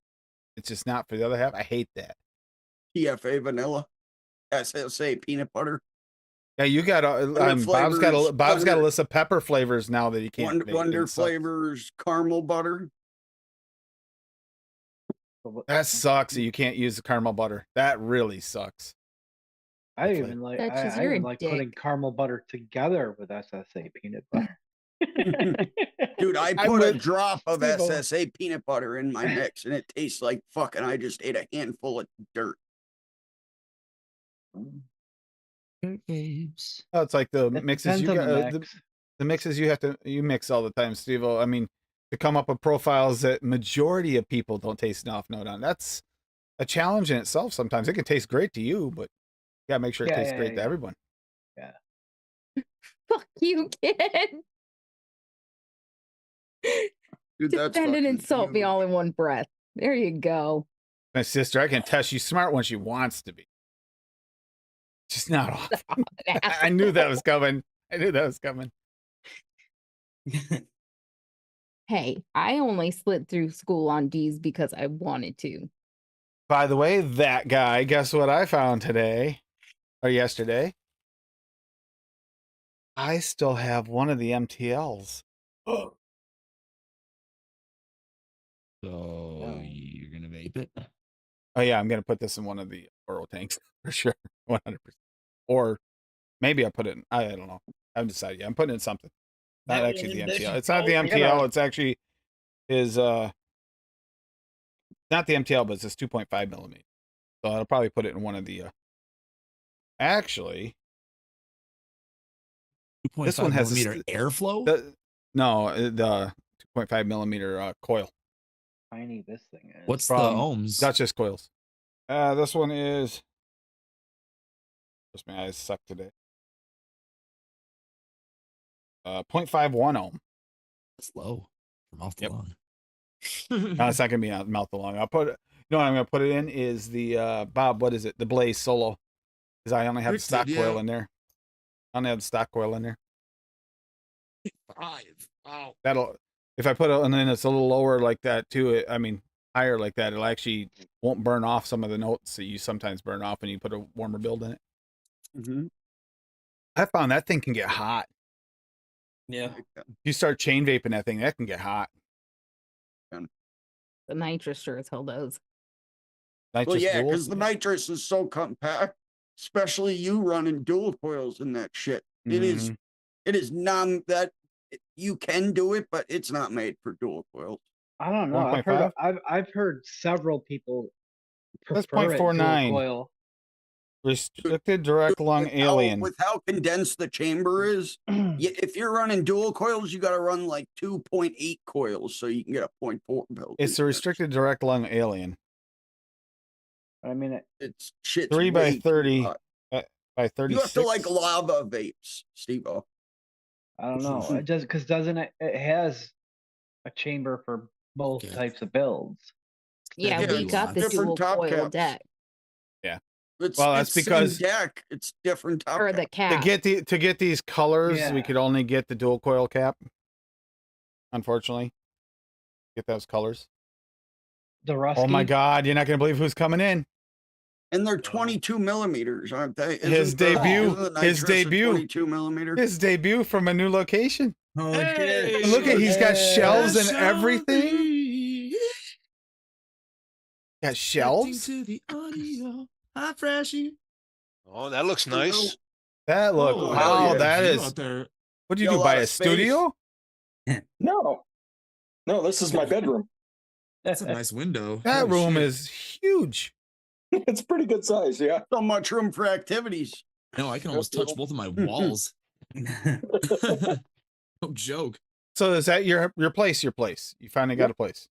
it's just not for the other half. I hate that. TFA vanilla, SSA peanut butter, Yeah, you got. Bob's got. flavors, Bob's got a Wonder- list of pepper flavors now that he can't. vape, and Wonder it sucks. flavors, caramel butter. That sucks that you can't use the caramel butter. That really sucks. I That's even like That's just I you're even a like dick. putting caramel butter together with SSA peanut butter. Dude, I I'm put a with drop of Steve-O. SSA peanut butter in my mix, and it tastes like fucking. I just ate a handful of dirt. Babes. Oh, it's like the It mixes depends you on the got. mix. The mixes you mix all the time, Steve-O. I mean, to come up with profiles that majority of people don't taste an off note on. That's a challenge in itself. Sometimes it can taste great to you, but you gotta make sure it Yeah, tastes yeah, great yeah, to yeah. everyone. Fuck you, kid. Dude, that's Defend and fucking insult me huge. all in one breath. There you go. My sister, I can test she's smart when she wants to be. Just not off. I knew that was coming. I knew that was coming. Hey, I only slid through school on D's because I wanted to. By the way, that guy, guess what I found today or yesterday? I still have one of the MTLs. So you're gonna vape it? Oh yeah, I'm gonna put this in one of the oral tanks for sure, 100%. Or maybe I put it in. I don't know. I haven't decided yet. I'm putting it in something. Not actually the MTL. It's not the MTL. It's actually is not the MTL, but it's this 2.5 millimeter. So I'll probably put it in one of the. Actually, 2.5 this one has a millimeter airflow. the 2.5 millimeter coil. Tiny this thing is. What's the From ohms? Duchess coils. This one is. Just my eyes suck today. 0.51 ohm. That's low from off the Yep. lung. No, it's not gonna be out mouth along. I'll put it. You know what I'm gonna put it in is the Bob. What is it? The Blaze Solo. Because I only have the Fixed it, stock coil yeah. in there. I only have the stock coil in there. 5. Wow. That'll. If I put it and then it's a little lower like that too. I mean higher like that, it'll actually won't burn off some of the notes that you sometimes burn off when you put a warmer build in it. Mm-hmm. I found that thing can get hot. Yeah. If you start chain vaping that thing, that can get hot. The nitrous sure as hell does. Well, Nitrous yeah, dual? because the nitrous is so compact, especially you running dual coils in that shit. It is, Mhm. it is non that you can do it, but it's not made for dual coils. I don't know. 1.5? I've heard several people That's prefer it dual 0.49. coil. Restricted direct lung alien. With how condensed the chamber is, if you're running dual coils, you got to run like 2.8 coils so you can get a 0.4 build. It's a restricted direct lung alien. I mean, It's shit. 3 by 30 by 36. You have to like lava vapes, Steve-O. I don't know. It just because doesn't it? It has a chamber for both types of builds. Yeah, Yeah, we it's got the different dual top coil caps. deck It's, Well, that's it's because- same deck. It's different top or the cap. cap. to get these colors, we Yeah. could only get the dual coil cap. Unfortunately, get those colors. The rusty. Oh my God! You're not gonna believe who's coming in. And they're 22 millimeters, aren't they? His debut- isn't the his nitrous a debut. 22 millimeter. His debut from a new location. Oh, Hey! shit. Look at he's got Yeah. shelves and everything. Got shelves. To the audio. Hi, Freshie. Oh, that looks nice. That look. Oh, wow, hell yeah. that You is. out there. What do you Got do? a Buy lot a of space. studio? No, this is my bedroom. That's a nice window. That Holy room shit. is huge. It's pretty good size. Yeah. So much room for activities. No, I can almost touch both of my walls. No joke. So is that your place? Your place? You finally got a place.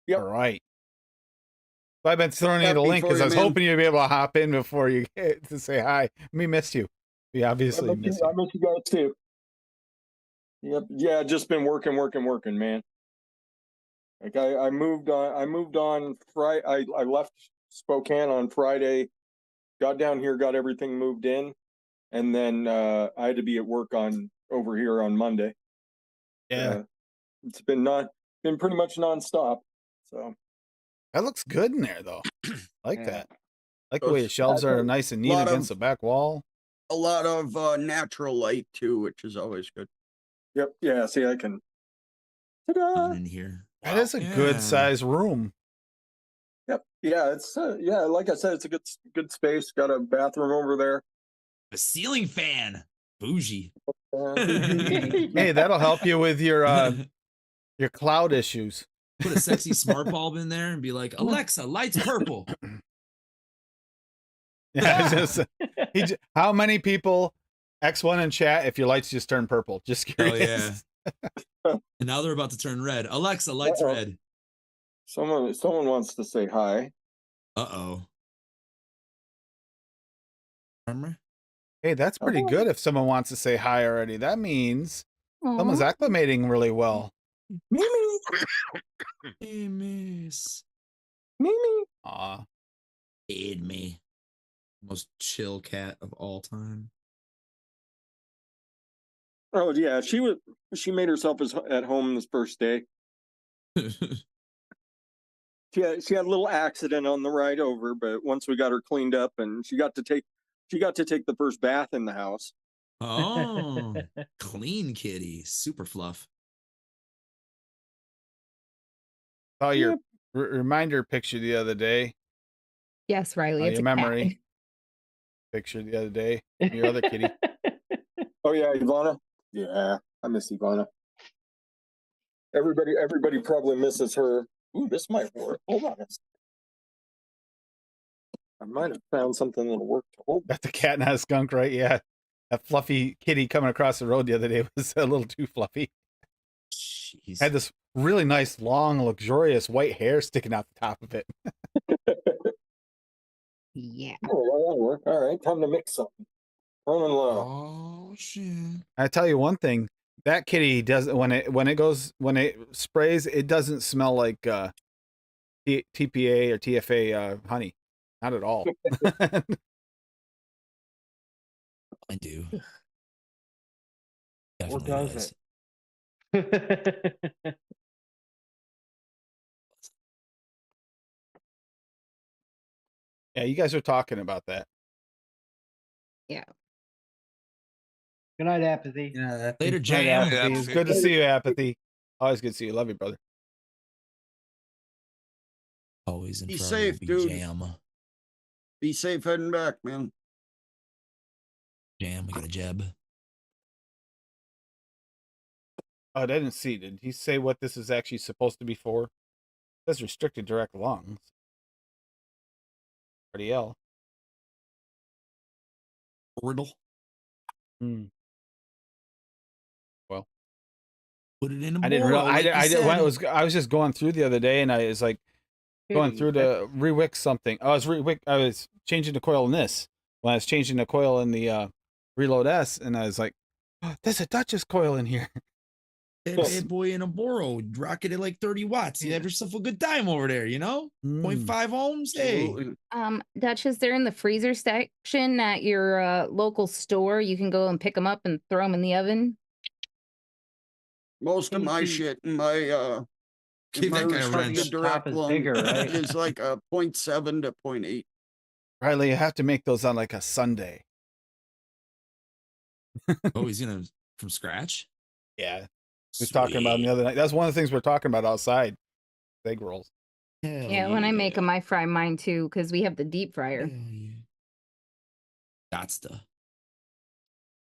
Yep. All right. So I've been throwing you the Happy link for because you, I was man. hoping you'd be able to hop in before you get to say hi. We missed you. We obviously missed I you. miss you guys too. Yep. Yeah, just been working, man. Like I moved on Friday. I left Spokane on Friday, got down here, got everything moved in, and then I had to be at work over here on Monday. Yeah. It's been pretty much nonstop. So That looks good in there though. I like Yeah. that. Like the way the shelves are nice and neat Lot against of- the back wall. A lot of natural light too, which is always good. yep. Yeah. See, I can. On Ta-da! in here. That is a good Yeah. size room. Yep. Yeah. It's yeah. Like I said, it's a good space. Got a bathroom over there. A ceiling fan. Bougie. Hey, that'll help you with your cloud issues. Put a sexy smart bulb in there and be like, Alexa, lights purple. Yeah, how many people X1 in chat if your lights just turn purple? Just Oh curious. yeah. And now they're about to turn red. Alexa, lights Uh-oh. red. Someone wants to say hi. Uh-oh. Remember? Hey, that's pretty good if someone wants to say hi already. That means someone's Aw. acclimating really well. Mimi. Hey, miss. Mimi. Aw. Aid me. Most chill cat of all time. Oh yeah, she made herself at home this first day. She had a little accident on the ride over, but once we got her cleaned up and she got to take the first bath in the house. Oh, clean kitty. Super fluff. Saw your reminder picture the other day. Yes, Riley. Oh, It's your a memory. cat. Picture the other day. Your other kitty. Oh yeah, Ivana. Yeah, I miss Ivana. Everybody probably misses her. Ooh, this might work. Hold on. I might have found something that'll work to hold. Got the cat and a skunk, right? Yeah. That fluffy kitty coming across the road the other day was a little too fluffy. Jeez. Had this really nice, long, luxurious white hair sticking out the top of it. Yeah. Oh, well, that'll work. All right, time to mix something. Running low. Oh shit. I tell you one thing, that kitty doesn't when it sprays, it doesn't smell like TPA or TFA honey. Not at all. I do. Or Definitely does does. it? Yeah, you guys are talking about that. Yeah. Good night, Apathy. Yeah, Later, Night, Jam. Apathy. It's good to see you, Apathy. Always good to see you. Love you, brother. Always in Be trouble. safe, Be dude. Jam. Be safe heading back, man. Jam. We got a jeb. Oh, I didn't see. Did he say what this is actually supposed to be for? It says restricted direct lungs. RDL. Riddle. Hmm. Well, Put it in a I didn't bowl, realize. like you said. I was just going through the other day, and I was like going through to rewick something. I was changing the coil in this when I was changing the coil in the Reload S, and I was like, oh, there's a Duchess coil in here. That bad boy in a Boro, rocket at like 30 watts. You have yourself a good time over there, you know? 0.5 ohms. Hey. Absolutely. Duchess, they're in the freezer section at your local store. You can go and pick them up and throw them in the oven. Most of my shit in my Keep that guy restricted wrench. direct Top is lung bigger, right? is like a 0.7 to 0.8. Riley, you have to make those on like a Sunday. Oh, he's gonna from scratch? Yeah. We was talking about them the other night. That's one of the things we're talking about outside. Egg rolls. Yeah, when I make them, I fry mine too because we have the deep fryer. That's the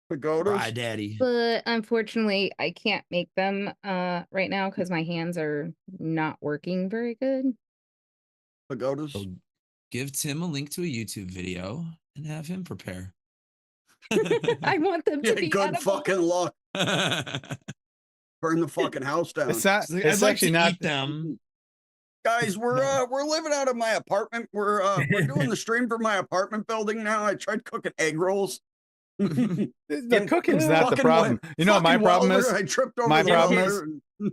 Pagodas. fry daddy. But unfortunately, I can't make them right now because my hands are not working very good. Pagodas. So give Tim a link to a YouTube video and have him prepare. I want them to Yeah, be good edible. fucking luck. Burn the fucking house down. It's not. Like, It's I'd like actually to not. eat them. Guys, we're living out of my apartment. We're doing the stream for my apartment building now. I tried cooking egg rolls. The cooking's not the Fucking problem. You know what my fucking problem welder, is? I tripped over My the problem welder.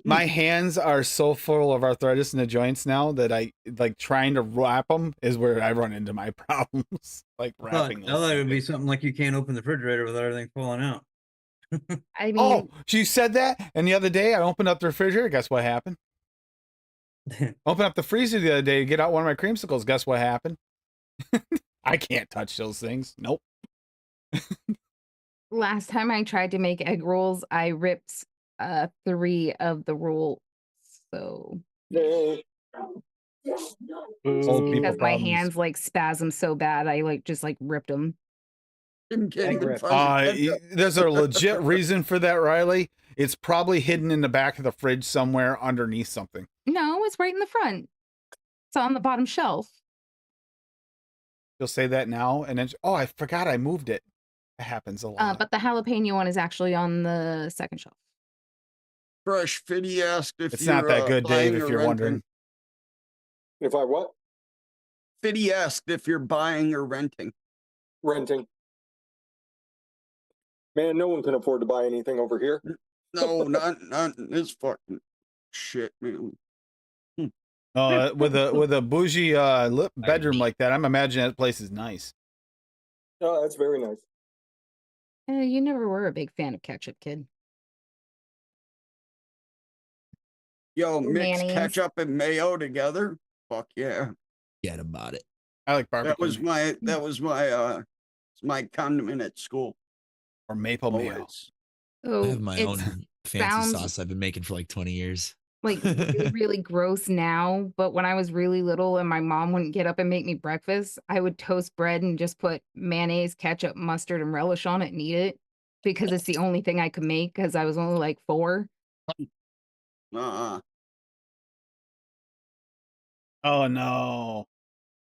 My hands are so full of arthritis in the joints now that I like trying to wrap them is where I run into my problems. Like I wrapping. thought it would be something like you can't open the refrigerator without everything falling out. I mean, Oh, she said that, and the other day I opened up the refrigerator. Guess what happened? Open up the freezer the other day to get out one of my creamsicles. Guess what happened? I can't touch those things. Nope. last time I tried to make egg rolls, I ripped 3 of the rolls. So Old people because my problems. hands like spasm so bad, I like just like ripped them. There's a legit reason for that, Riley. It's probably hidden in the back of the fridge somewhere underneath something. No, it's right in the front. It's on the bottom shelf. You'll say that now, and then oh, I forgot I moved it. It happens a lot. But the jalapeno one is actually on the second shelf. Fresh Fiddy asked if It's you're not that good, Dave. buying If or you're renting. wondering, If I what? Fiddy asked if you're buying or renting. Renting. Man, no one can afford to buy anything over here. No, not this fucking shit, man. with a bougie bedroom like that, I'm imagining that place is nice. Oh, that's very nice. You never were a big fan of ketchup, kid. Yo, mix Mayonnaise. ketchup and mayo together. Fuck yeah. Forget about it. I like barbecue. That was my condiment at school. Or maple mayo. Always. Oh, I have my it own fancy sounds sauce I've been making for like 20 years. like really, really gross now. But when I was really little and my mom wouldn't get up and make me breakfast, I would toast bread and just put mayonnaise, ketchup, mustard, and relish on it and eat it because it's the only thing I could make because I was only like 4. Uh-uh. Oh no.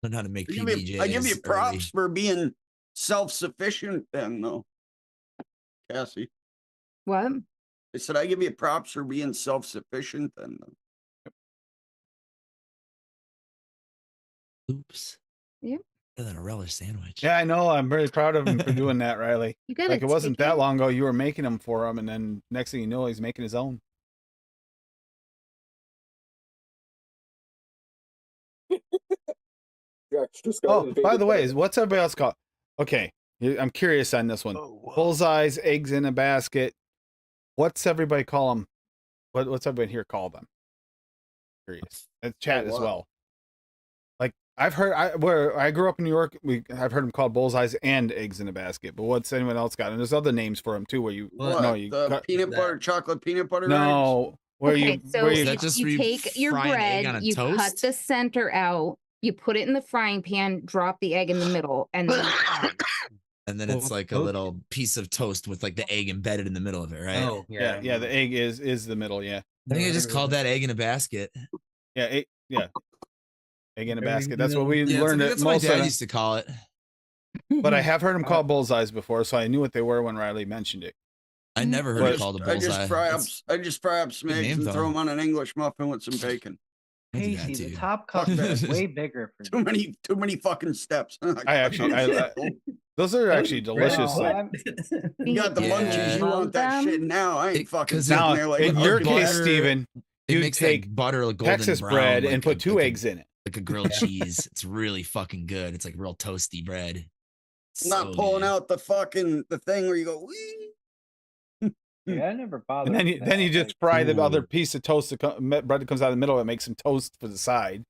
Learn how to make I PBJs. give you props early. for being self-sufficient then, though. Cassie. What? I said I give you props for being self-sufficient then. Oops. Yep. Better than a relish sandwich. Yeah, I know. I'm very proud of him for doing that, Riley. You gotta Like it wasn't take that it- long ago you were making them for him, and then next thing you know, he's making his own. Yeah, it's just got Oh, invaded by the way, by- what's everybody else called? Okay, I'm curious on this one. Bullseyes, eggs in a basket. What's everybody call them? What's everybody here call them? Curious. And chat as wow. well. Like I've heard, where I grew up in New York, I've heard them called bullseyes and eggs in a basket. But what's anyone else got? And there's other names for them too, where you What? no, you The cut, peanut butter, chocolate peanut butter eggs? no, where Okay, you so where Is you that if just you where you take your fry an egg bread, on a you cut toast? the center out, you put it in the frying pan, drop the egg in the middle, and then And then it's like a Okay. little piece of toast with like the egg embedded in the middle of it, right? Oh, yeah, the egg is the middle, yeah. I think I just called that egg in a basket. Yeah, yeah. Egg in a There we basket. That's what we Yeah, learned at that's what my most of dad the- used to call it. But I have heard them called bullseyes before, so I knew what they were when Riley mentioned it. I never heard But- it called a I bullseye. just fry up. It's- I just fry up some good eggs name, and though. throw them on an English muffin with some bacon. I do that Casey, the too. top cut is way bigger for Too many fucking steps. I actually, those are actually delicious. No, like- I'm- You got the Yeah. munchies. You want that shit now? I ain't It- fucking 'cause sitting now, there like in a your fucking case, butter. Steven, It you makes take like butter, golden Texas brown, bread like and put two eggs in it. like a grilled cheese. It's really fucking good. It's like real toasty bread. I'm not pulling out the fucking the thing where you go. Wee. yeah, I never bothered. And then with then you that, just like- fry the other Ooh. piece of toast, bread that comes out of the middle. It makes some toast for the side.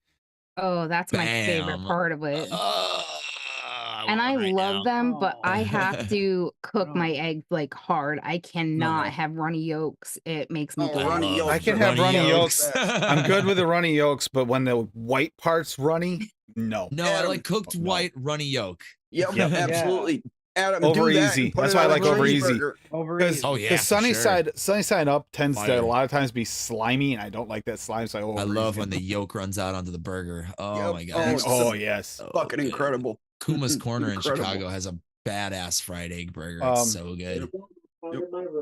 oh, that's my favorite Bam. part of it. I And I on right love now. them, but I have to cook my Oh. eggs like hard. I cannot No. have runny yolks. It makes me Oh, crazy. runny yolks. I can are have the runny best. yolks. I'm good with the runny yolks, but when the white part's runny, no. No, I Adam. like cooked No. white runny yolk. Yep, Yep. absolutely. Adam, Over do that easy. and put That's it why I on a like over easy. cheeseburger. Over Because easy. Oh, yeah, because for sunny sure. side up tends to Fire. a lot of times be slimy, and I don't like that slime. So I love when the the yolk runs out onto the burger. Oh Yep. my Oh, god. it's oh the yes. So fucking good. incredible. Kuma's Corner in Incredible. Chicago has a badass fried egg burger. It's so good.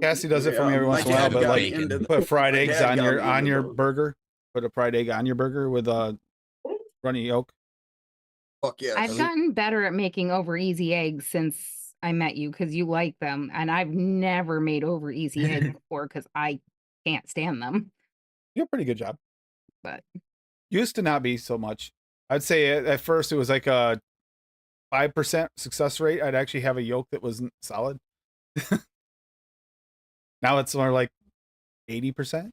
Cassie does it for me every my once in a while, dad but got like bacon. into the- put fried my eggs dad on got your me into those. burger. Put a fried egg on your burger with runny yolk. Fuck yes. I've gotten better at making over easy eggs since I met you because you like them, and I've never made over easy eggs before because I can't stand them. You do a pretty good job. But Used to not be so much. I'd say at first it was like a 5% success rate. I'd actually have a yolk that wasn't solid. Now it's more like 80%.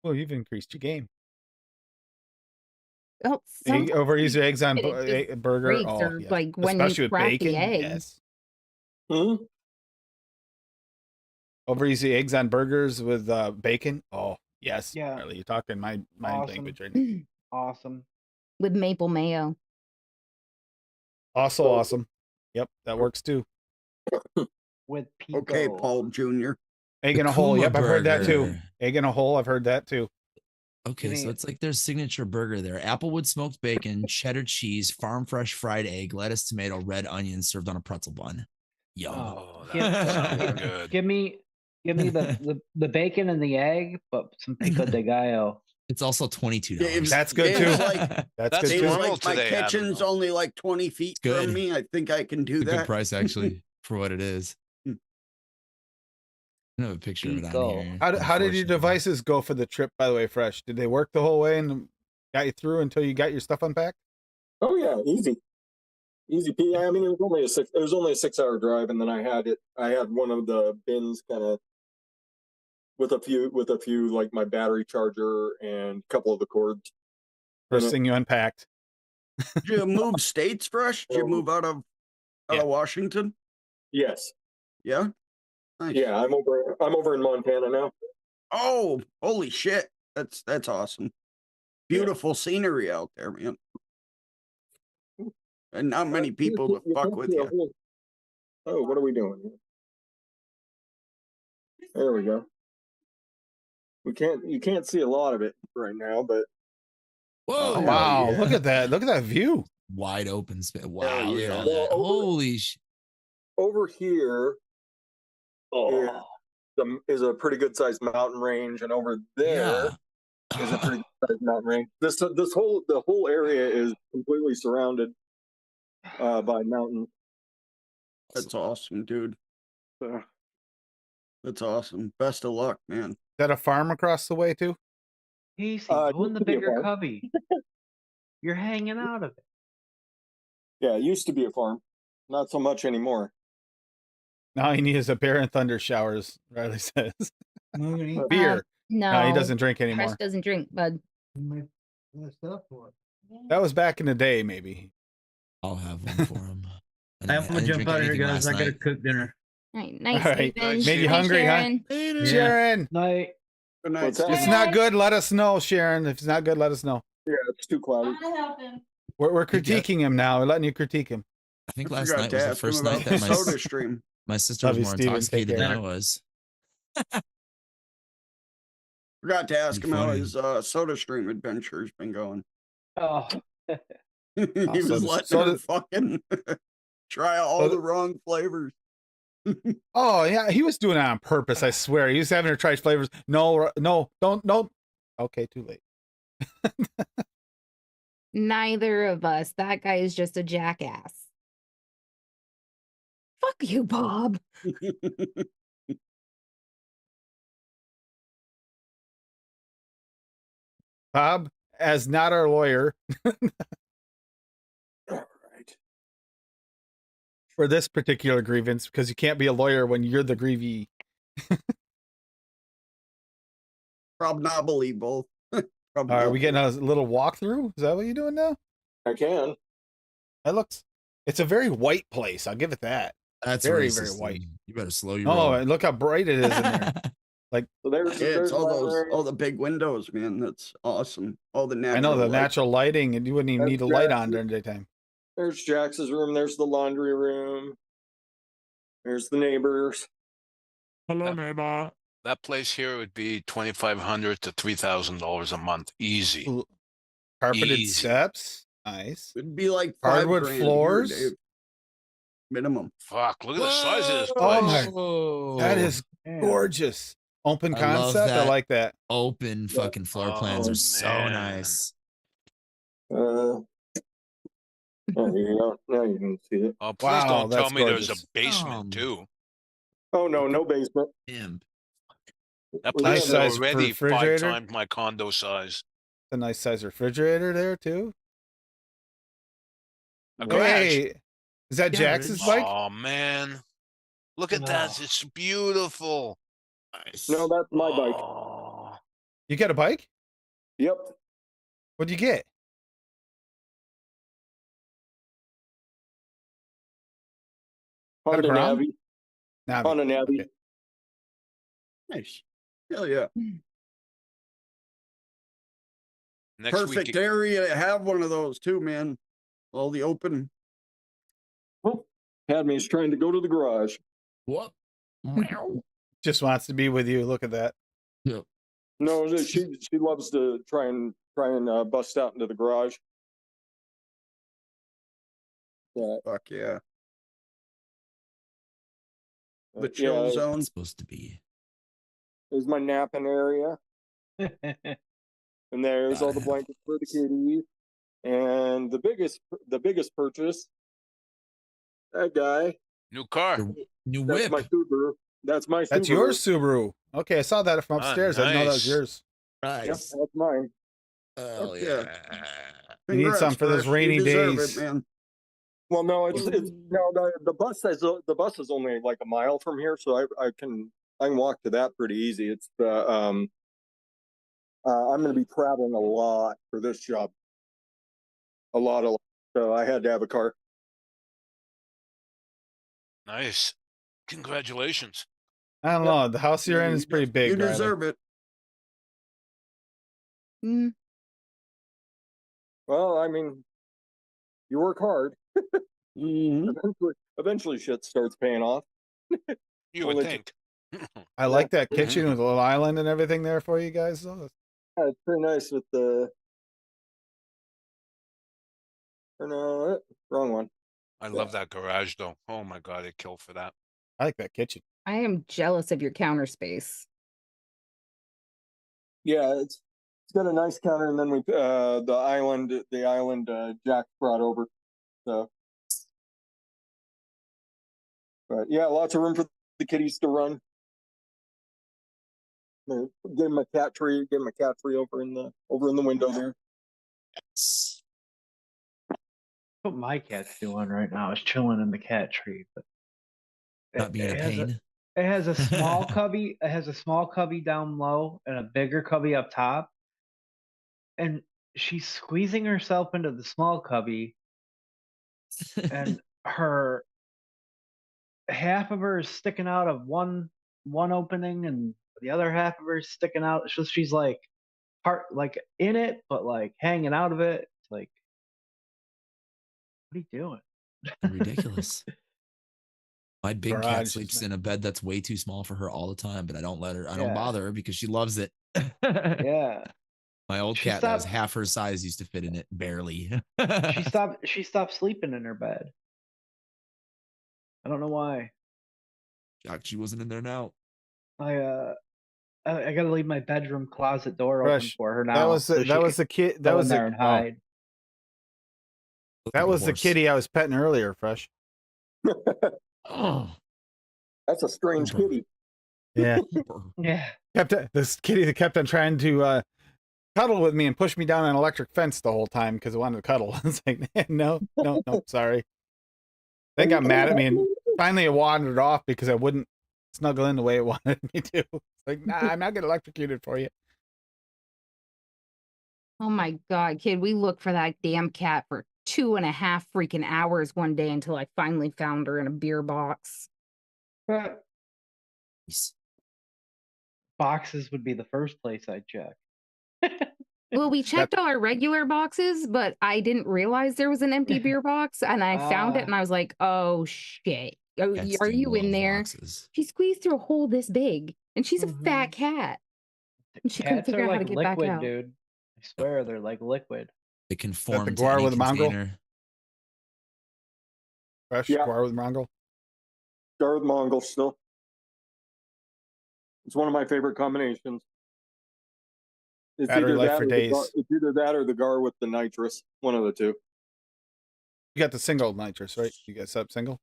Well, you've increased your game. oh, Egg, over sometimes easy eggs on it just burger. breaks, Oh, or yes. like when Especially you with crack bacon. the egg. Yes. Hmm? Over easy eggs on burgers with bacon. Oh, yes. Yeah. Charlie, you're talking my Awesome. language right now. Awesome. With maple mayo. Also awesome. Yep, that works too. With pico. Okay, Paul Jr. Egg The in a hole. Kuma Yep, I've heard that too. burger. Egg in a hole. I've heard that too. Okay, Giving so it- it's like their signature burger there. Applewood smoked bacon, cheddar cheese, farm fresh fried egg, lettuce, tomato, red onion served on a pretzel bun. Yum. Oh, Give- that sounds give- good. Give me the bacon and the egg, but some pico de gallo. It's also $22. Dave's- That's good Dave's too. like- That's That's good Dave's too. normal like, my today, Adam, kitchen's though. only like 20 feet Good. from me. I think I can do It's a good that. price actually for what it is. Hmm. I have a picture of it Pico. on here. How did your unfortunately. devices go for the trip, by the way, Fresh? Did they work the whole way and got you through until you got your stuff unpacked? Oh yeah, easy. Easy P. I mean, it was only a 6-hour drive, and then I had one of the bins kind of with a few like my battery charger and a couple of the cords. First thing you unpacked. Did you move states, Fresh? Did you move out of Washington? Yes. Yeah. Nice. Yeah, I'm over in Montana now. Oh, holy shit! That's awesome. Beautiful scenery out there, man. And not many people to fuck with you. Oh, what are we doing here? There we go. You can't see a lot of it right now, but Whoa! Oh, Wow, yeah. look at that. Look at that view. Wide open space. Wow! Look at yeah. all Well, that. Holy sh! over here is a pretty good sized mountain range, and over there is a pretty good sized mountain range. The whole area is completely surrounded by mountains. That's awesome, dude. Uh, That's awesome. Best of luck, man. Is that a farm across the way too? Casey, it go in used the to be a bigger farm. cubby. You're hanging out of it. Yeah, it used to be a farm, not so much anymore. Now he needs a bear and thunder showers, Riley says. Moving Beer. No, No, he doesn't drink Fresh anymore. doesn't drink, bud. stuff for it. That was back in the day, maybe. I'll have one for him. I'm gonna jump out of here, guys. I gotta cook dinner. All right, nice. All right. Steven. Made you Hi, hungry, huh? Sharon. Later. Sharon, Night. Good night. What's that? if it's Steve. not good, let us know, Sharon. If it's not good, let us know. Yeah, it's too cloudy. I'm gonna help him. We're critiquing him now. We're letting you critique him. I think I last forgot night to was the ask him first about night the that soda stream. my sister Love was you, more Steven. Take intoxicated than care. I was. Forgot to ask Be him how funny. his soda stream adventure's been going. Oh, He was letting her fucking try all the wrong flavors. Oh yeah, he was doing it on purpose. I swear, he was having her try flavors. No, don't. Okay, too late. Neither of us. That guy is just a jackass. Fuck you, Bob. Bob, as not our lawyer All right. for this particular grievance, because you can't be a lawyer when you're the grievee. Probnobly. Are we getting a little walkthrough? Is that what you're doing now? I can. That looks It's a very white place. I'll give it that. That's Very, racist. very white. You better slow your Oh, roll. and look how bright it is in there. So there's Yeah, it's there's all my those, area. all the big windows, man. That's awesome. All the natural. I know the light. natural lighting, and you wouldn't even That's need a light on Jack's- during the daytime. There's Jax's room. There's the laundry room. There's the neighbors. Hello, neighbor. That place here would be $2,500 to $3,000 a month, easy. Carpeted Easy. steps. Nice. It'd be like Hardwood $5,000 here, floors? Dave. Minimum. Fuck! Look at the size of this Oh place. my- That is Yeah. gorgeous. Open I love concept. I that. like that. Open fucking floor plans Oh, are so man. nice. There you go. Now you can see it. Oh, please Wow, don't tell that's me there's gorgeous. a basement too. Oh no, no basement. Damn. That We place Nice is have size already 5 refrigerator. times my condo size. A nice size refrigerator there too. A garage. Hey, is that Garage. Jax's bike? Oh man, look at that! It's beautiful. Nice. No, that's my bike. Oh, You got a bike? Yep. What'd you get? Got a Honda Grom? Navi. Navi. Honda Navi. Okay. Nice. Hell yeah. next Perfect week. area to have one of those too, man. All the open. Oh, Padme's trying to go to the garage. What? Meow. Just wants to be with you. Look at that. Yep. No, she loves to try and bust out into the garage. Yeah. Fuck yeah. The Yeah, chill zone. It's supposed to be. there's my napping area, and there's all the blankets for the kitties. And the biggest purchase, that guy. New car. Your new That's whip. my Subaru. That's my Subaru. That's your Subaru. Okay, I saw that from Ah, upstairs. I didn't know that was nice. yours. Yep, Nice. that's mine. Hell Fuck yeah. yeah. You need Congrats, some for those Fresh. You rainy deserve days. it, man. Well, no, it's no the bus is only like a mile from here, so I can walk to that pretty easy. It's the I'm going to be traveling a lot for this job, a lot. So I had to have a car. Nice. Congratulations. I don't know. The house you're in is pretty big. You Riley. deserve it. Mm, Well, I mean, you work hard. Mhm. Eventually, shit starts paying off. You Well, would it- think. I like that kitchen with a little island and everything there for you guys. Though. Yeah, it's pretty nice with the. Or no, wrong one. I love that garage though. Oh my god, I'd kill for that. I like that kitchen. I am jealous of your counter space. Yeah, it's got a nice counter, and then we the island Jack brought over. So, but yeah, lots of room for the kitties to run. Give him a cat tree. Give him a cat tree over in the window there. What my cat's doing right now is chilling in the cat tree. But Not being a has pain. It has a small cubby. It has a small cubby down low and a bigger cubby up top. And she's squeezing herself into the small cubby, and her half of her is sticking out of one opening, and the other half of her is sticking out. So she's like like in it, but like hanging out of it. It's like, what are you doing? Ridiculous. My big Garage cat is sleeps nice. in a bed that's way too small for her all the time, but I don't let her. I don't Yeah. bother her because she loves it. Yeah. My old She cat that was stopped- half her size used to fit in it barely. She stopped sleeping in her bed. I don't know why. God, she wasn't in there now. I gotta leave my bedroom closet door open Fresh. for her now. That was the, so she that was can the kid. That go was in the there and oh, hide. Look that like a was the horse. kitty I was petting earlier. Fresh. Oh, That's a strange Super. kitty. Yeah. Yeah. This kitty that kept on trying to cuddle with me and push me down an electric fence the whole time because it wanted to cuddle. It's like, no, sorry. They got mad at me, and finally it wandered off because I wouldn't snuggle in the way it wanted me to. It's like, nah, I'm not getting electrocuted for you. Oh my god, kid, we looked for that damn cat for 2.5 freaking hours one day until I finally found her in a beer box. But boxes would be the first place I'd check. Well, we checked all our regular boxes, but I didn't realize there was an empty beer box, and I found it, and I was like, "Oh shit! Oh, Cats are do you in love there?" boxes. She squeezed through a hole this big, and she's a fat cat, and she couldn't Cats figure are out how to like get back liquid, out. dude. I swear they're like liquid. They Is that the conform to guar any with the mongrel? container. Fresh Yeah. guar with mongrel. Gar with Mongol still. It's one of my favorite combinations. It's Battery either life that for or days. it's either that or the Gar with the nitrous. One of the two. You got the single nitrous, right? You got set up single?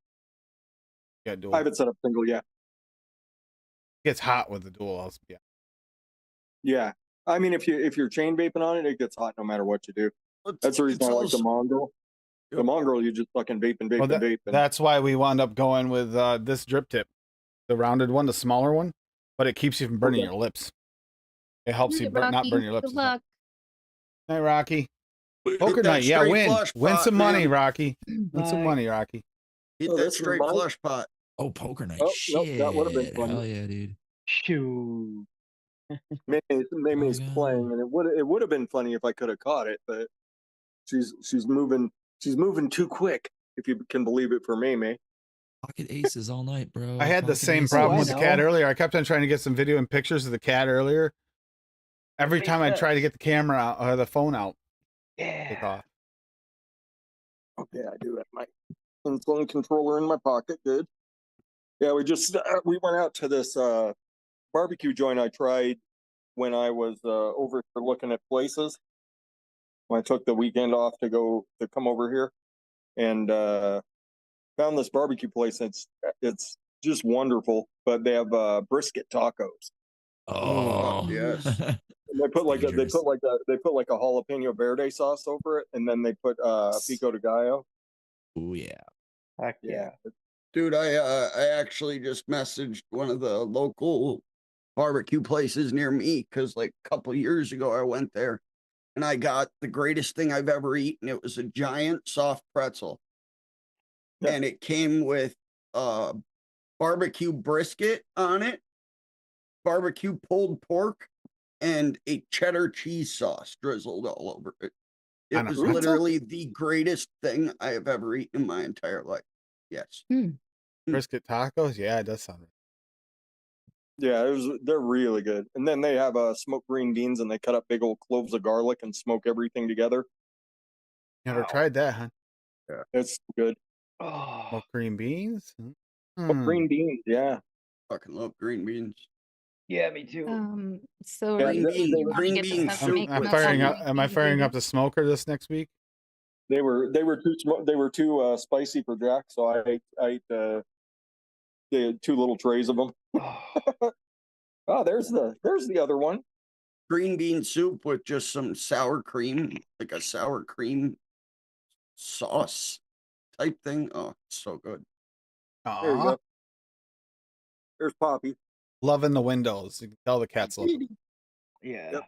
You got dual. I haven't set up single yet. It gets hot with the dual. Yeah. Yeah. I mean, if you're chain vaping on it, it gets hot no matter what you do. That's the reason I like the Mongrel. The Mongrel, you just fucking vaping. Well, vaping. that's why we wound up going with this drip tip, the rounded one, the smaller one, but it keeps you from burning your lips. It helps you not burn your lips. Good luck. Night, Rocky. Hit Poker that night, yeah, straight win. flush Win pot, some money, man. Rocky. Win some Bye. money, Rocky. Hit Oh, that that's straight mine? flush pot. Oh, poker night. Oh, nope, Shit. that would have been fun. Hell yeah, dude. Shoo. Mayme's Oh, playing, and it would have been funny if I could have caught it, but she's moving too quick. If you can believe it for Mayme. Pocket aces all night, bro. I had the Pocket same aces. problem I with the cat know. earlier. I kept on trying to get some video and pictures of the cat earlier. Every time I try to get the camera out or the phone out, take Yeah. off. Okay, I do have my insulin controller in my pocket. Good. Yeah, we went out to this barbecue joint I tried when I was over for looking at places. When I took the weekend off to come over here, and found this barbecue place. It's just wonderful, but they have brisket tacos. Oh, yes. And they put like a jalapeno verde sauce over it, and then they put pico de gallo. Oh yeah. Heck yeah. Dude, I actually just messaged one of the local barbecue places near me because like a couple years ago I went there and I got the greatest thing I've ever eaten. It was a giant soft pretzel. Yeah. And it came with barbecue brisket on it, barbecue pulled pork, and a cheddar cheese sauce drizzled all over it. It On a was pretzel? literally the greatest thing I have ever eaten in my entire life. Yes. Brisket tacos? Yeah, it does sound right. Yeah, they're really good. And then they have smoked green beans, and they cut up big old cloves of garlic and smoke everything together. Never tried that, huh? Yeah, it's good. Oh, Smoked green beans? Smoked green beans, yeah. Fucking love green beans. yeah, me too. So Yeah, are you saying you want to green get the bean stuff to soup make with milk Firing on up. Am I the firing up video? the smoker this next week? They were too spicy for Jack, so I ate the 2 little trays of them. Oh, there's the other one. Green bean soup with just some sour cream, like a sour cream sauce type thing. Oh, it's so good. There you Aw. go. There's Poppy. Loving the windows. You can tell the cat's looking. Yeah. Yep.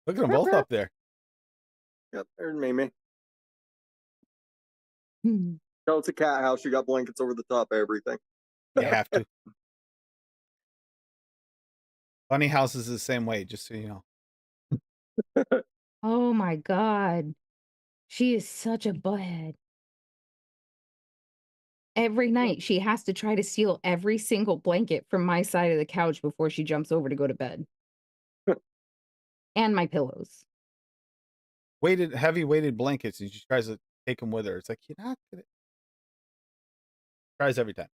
Look at them both up there. Yep, there's Mimi. Hmm. No, it's a cat house. You got blankets over the top of everything. You have to. Bunny house is the same way, just so you know. Oh my God. She is such a butthead. Every night she has to try to steal every single blanket from my side of the couch before she jumps over to go to bed. And my pillows. Heavy weighted blankets, and she tries to take them with her. It's like, you're not gonna. Tries every time.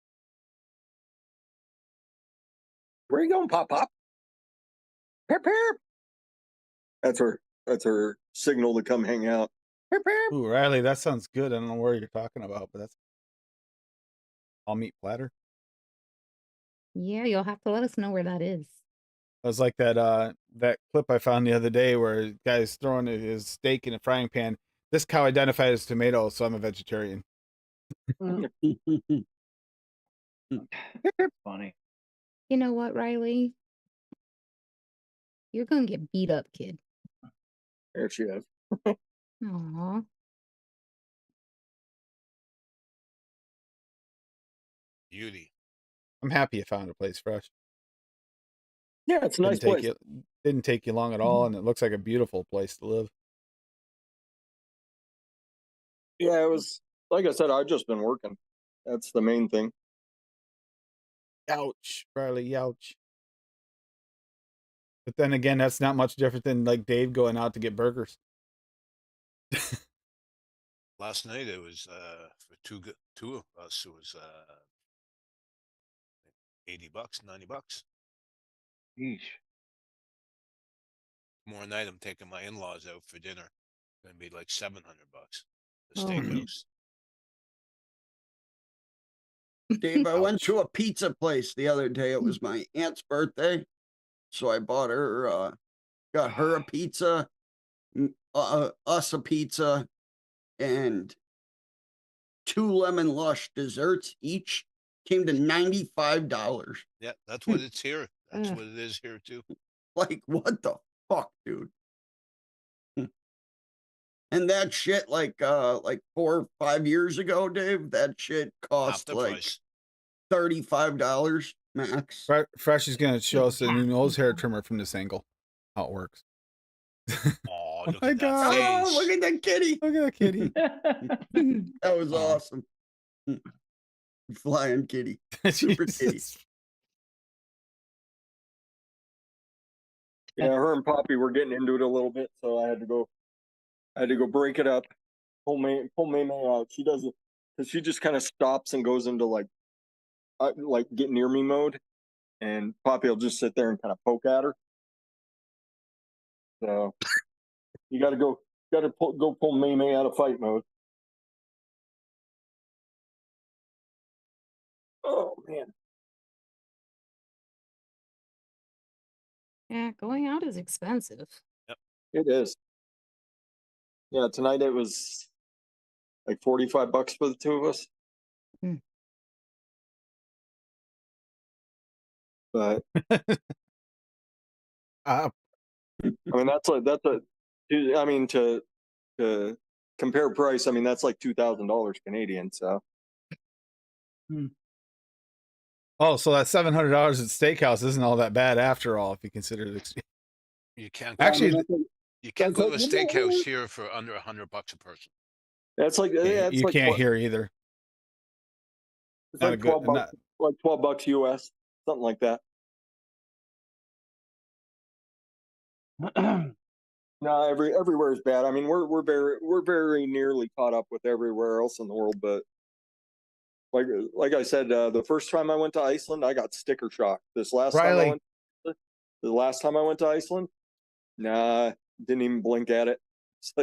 Where you going, Pop Pop? Pip pip. That's her signal to come hang out. Pip pip. Ooh, Riley, that sounds good. I don't know where you're talking about, but that's all meat platter. Yeah, you'll have to let us know where that is. It was like that clip I found the other day where a guy's throwing his steak in a frying pan. This cow identified as tomato, so I'm a vegetarian. Funny. You know what, Riley? You're gonna get beat up, kid. There she is. Aw. Beauty. I'm happy you found a place fresh. Yeah, it's a nice place. Didn't take you long at all, and it looks like a beautiful place to live. Yeah, it was like I said. I've just been working. That's the main thing. Ouch, Riley, ouch. But then again, that's not much different than like Dave going out to get burgers. Last night it was for two of us, it was $80, $90. Yeesh. Tomorrow night I'm taking my in-laws out for dinner. Gonna be like $700. The Oh. steakhouse. Dave, I went Ouch. to a pizza place the other day. It was my aunt's birthday. So I bought her, got her a pizza, us a pizza, and 2 lemon lush desserts each. Came to $95. Yeah, that's what it's here. That's what it is here too. Like, what the fuck, dude? And that shit, like 4 or 5 years ago, Dave, that shit Half cost the like price. $35 max. Fresh is gonna show us a new nose hair trimmer from this angle. How it works. Oh, Oh look my at that God. Oh, face. look at that kitty. Look at that kitty. That was Aw. awesome. Flying kitty. Super kitty. Jesus. Yeah, her and Poppy were getting into it a little bit, so I had to go break it up. Pull May out. She does it because she just kind of stops and goes into like get near me mode, and Poppy will just sit there and kind of poke at her. So you got to go pull May out of fight mode. Oh man. Yeah, going out is expensive. It is. Yeah, tonight it was like $45 for the two of us. Hmm. But Uh, I mean I mean to compare price, I mean that's like $2,000 Canadian. So oh, so that $700 at steakhouse isn't all that bad after all, if you consider the You can't Actually, you can't that's go to a like- steakhouse here for under $100 a person. that's like it's you like can't hear either. it's Not like a good. $12, like $12 US, something like that. No, everywhere is bad. I mean, we're very nearly caught up with everywhere else in the world, but like I said, the first time I went to Iceland, I got sticker shock. The last time I went to Iceland, nah, didn't even blink at it. It's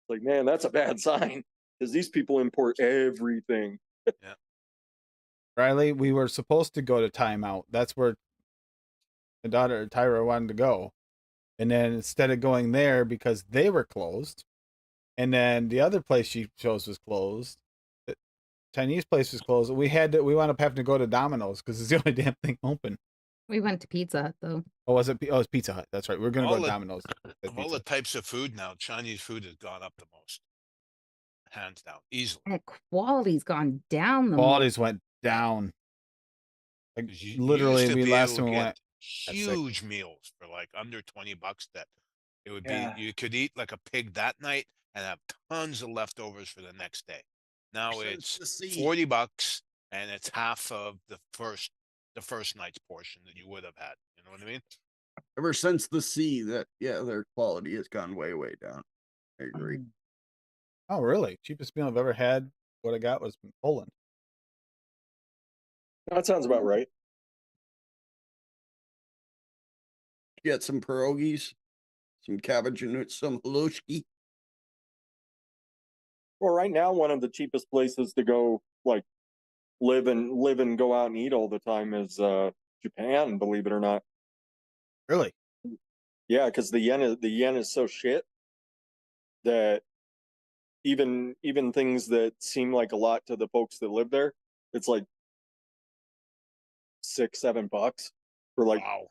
like man, that's a bad sign because these people import everything. Riley, we were supposed to go to timeout. That's where my daughter Tyra wanted to go. And then instead of going there because they were closed, and then the other place she chose was closed, the Chinese place was closed. We wound up having to go to Domino's because it's the only damn thing open. We went to Pizza Hut though. Oh, was it? Oh, it's Pizza Hut. That's right. We were gonna go All to the- Domino's. Of all the types of food now, Chinese food has gone up the most. Hands down. Easily. And quality's gone down the most. Qualities went down. Like 'Cause you literally, used to we be last able time to we get went. That's sick. huge meals for like under $20 that it would Yeah. be you could eat like a pig that night and have tons of leftovers for the next day. Now Since the it's sea. $40 and it's half of the first night's portion that you would have had. You know what I mean? Ever since the sea, their quality has gone way, way down. I agree. Oh, really? Cheapest meal I've ever had. What I got was from Poland. That sounds about right. Get some pierogies, some cabbage and some halushki. Well, right now, one of the cheapest places to go, like live and go out and eat all the time is Japan. Believe it or not. Really? Yeah, because the yen is so shit that even things that seem like a lot to the folks that live there, it's like $6-7 for like Wow.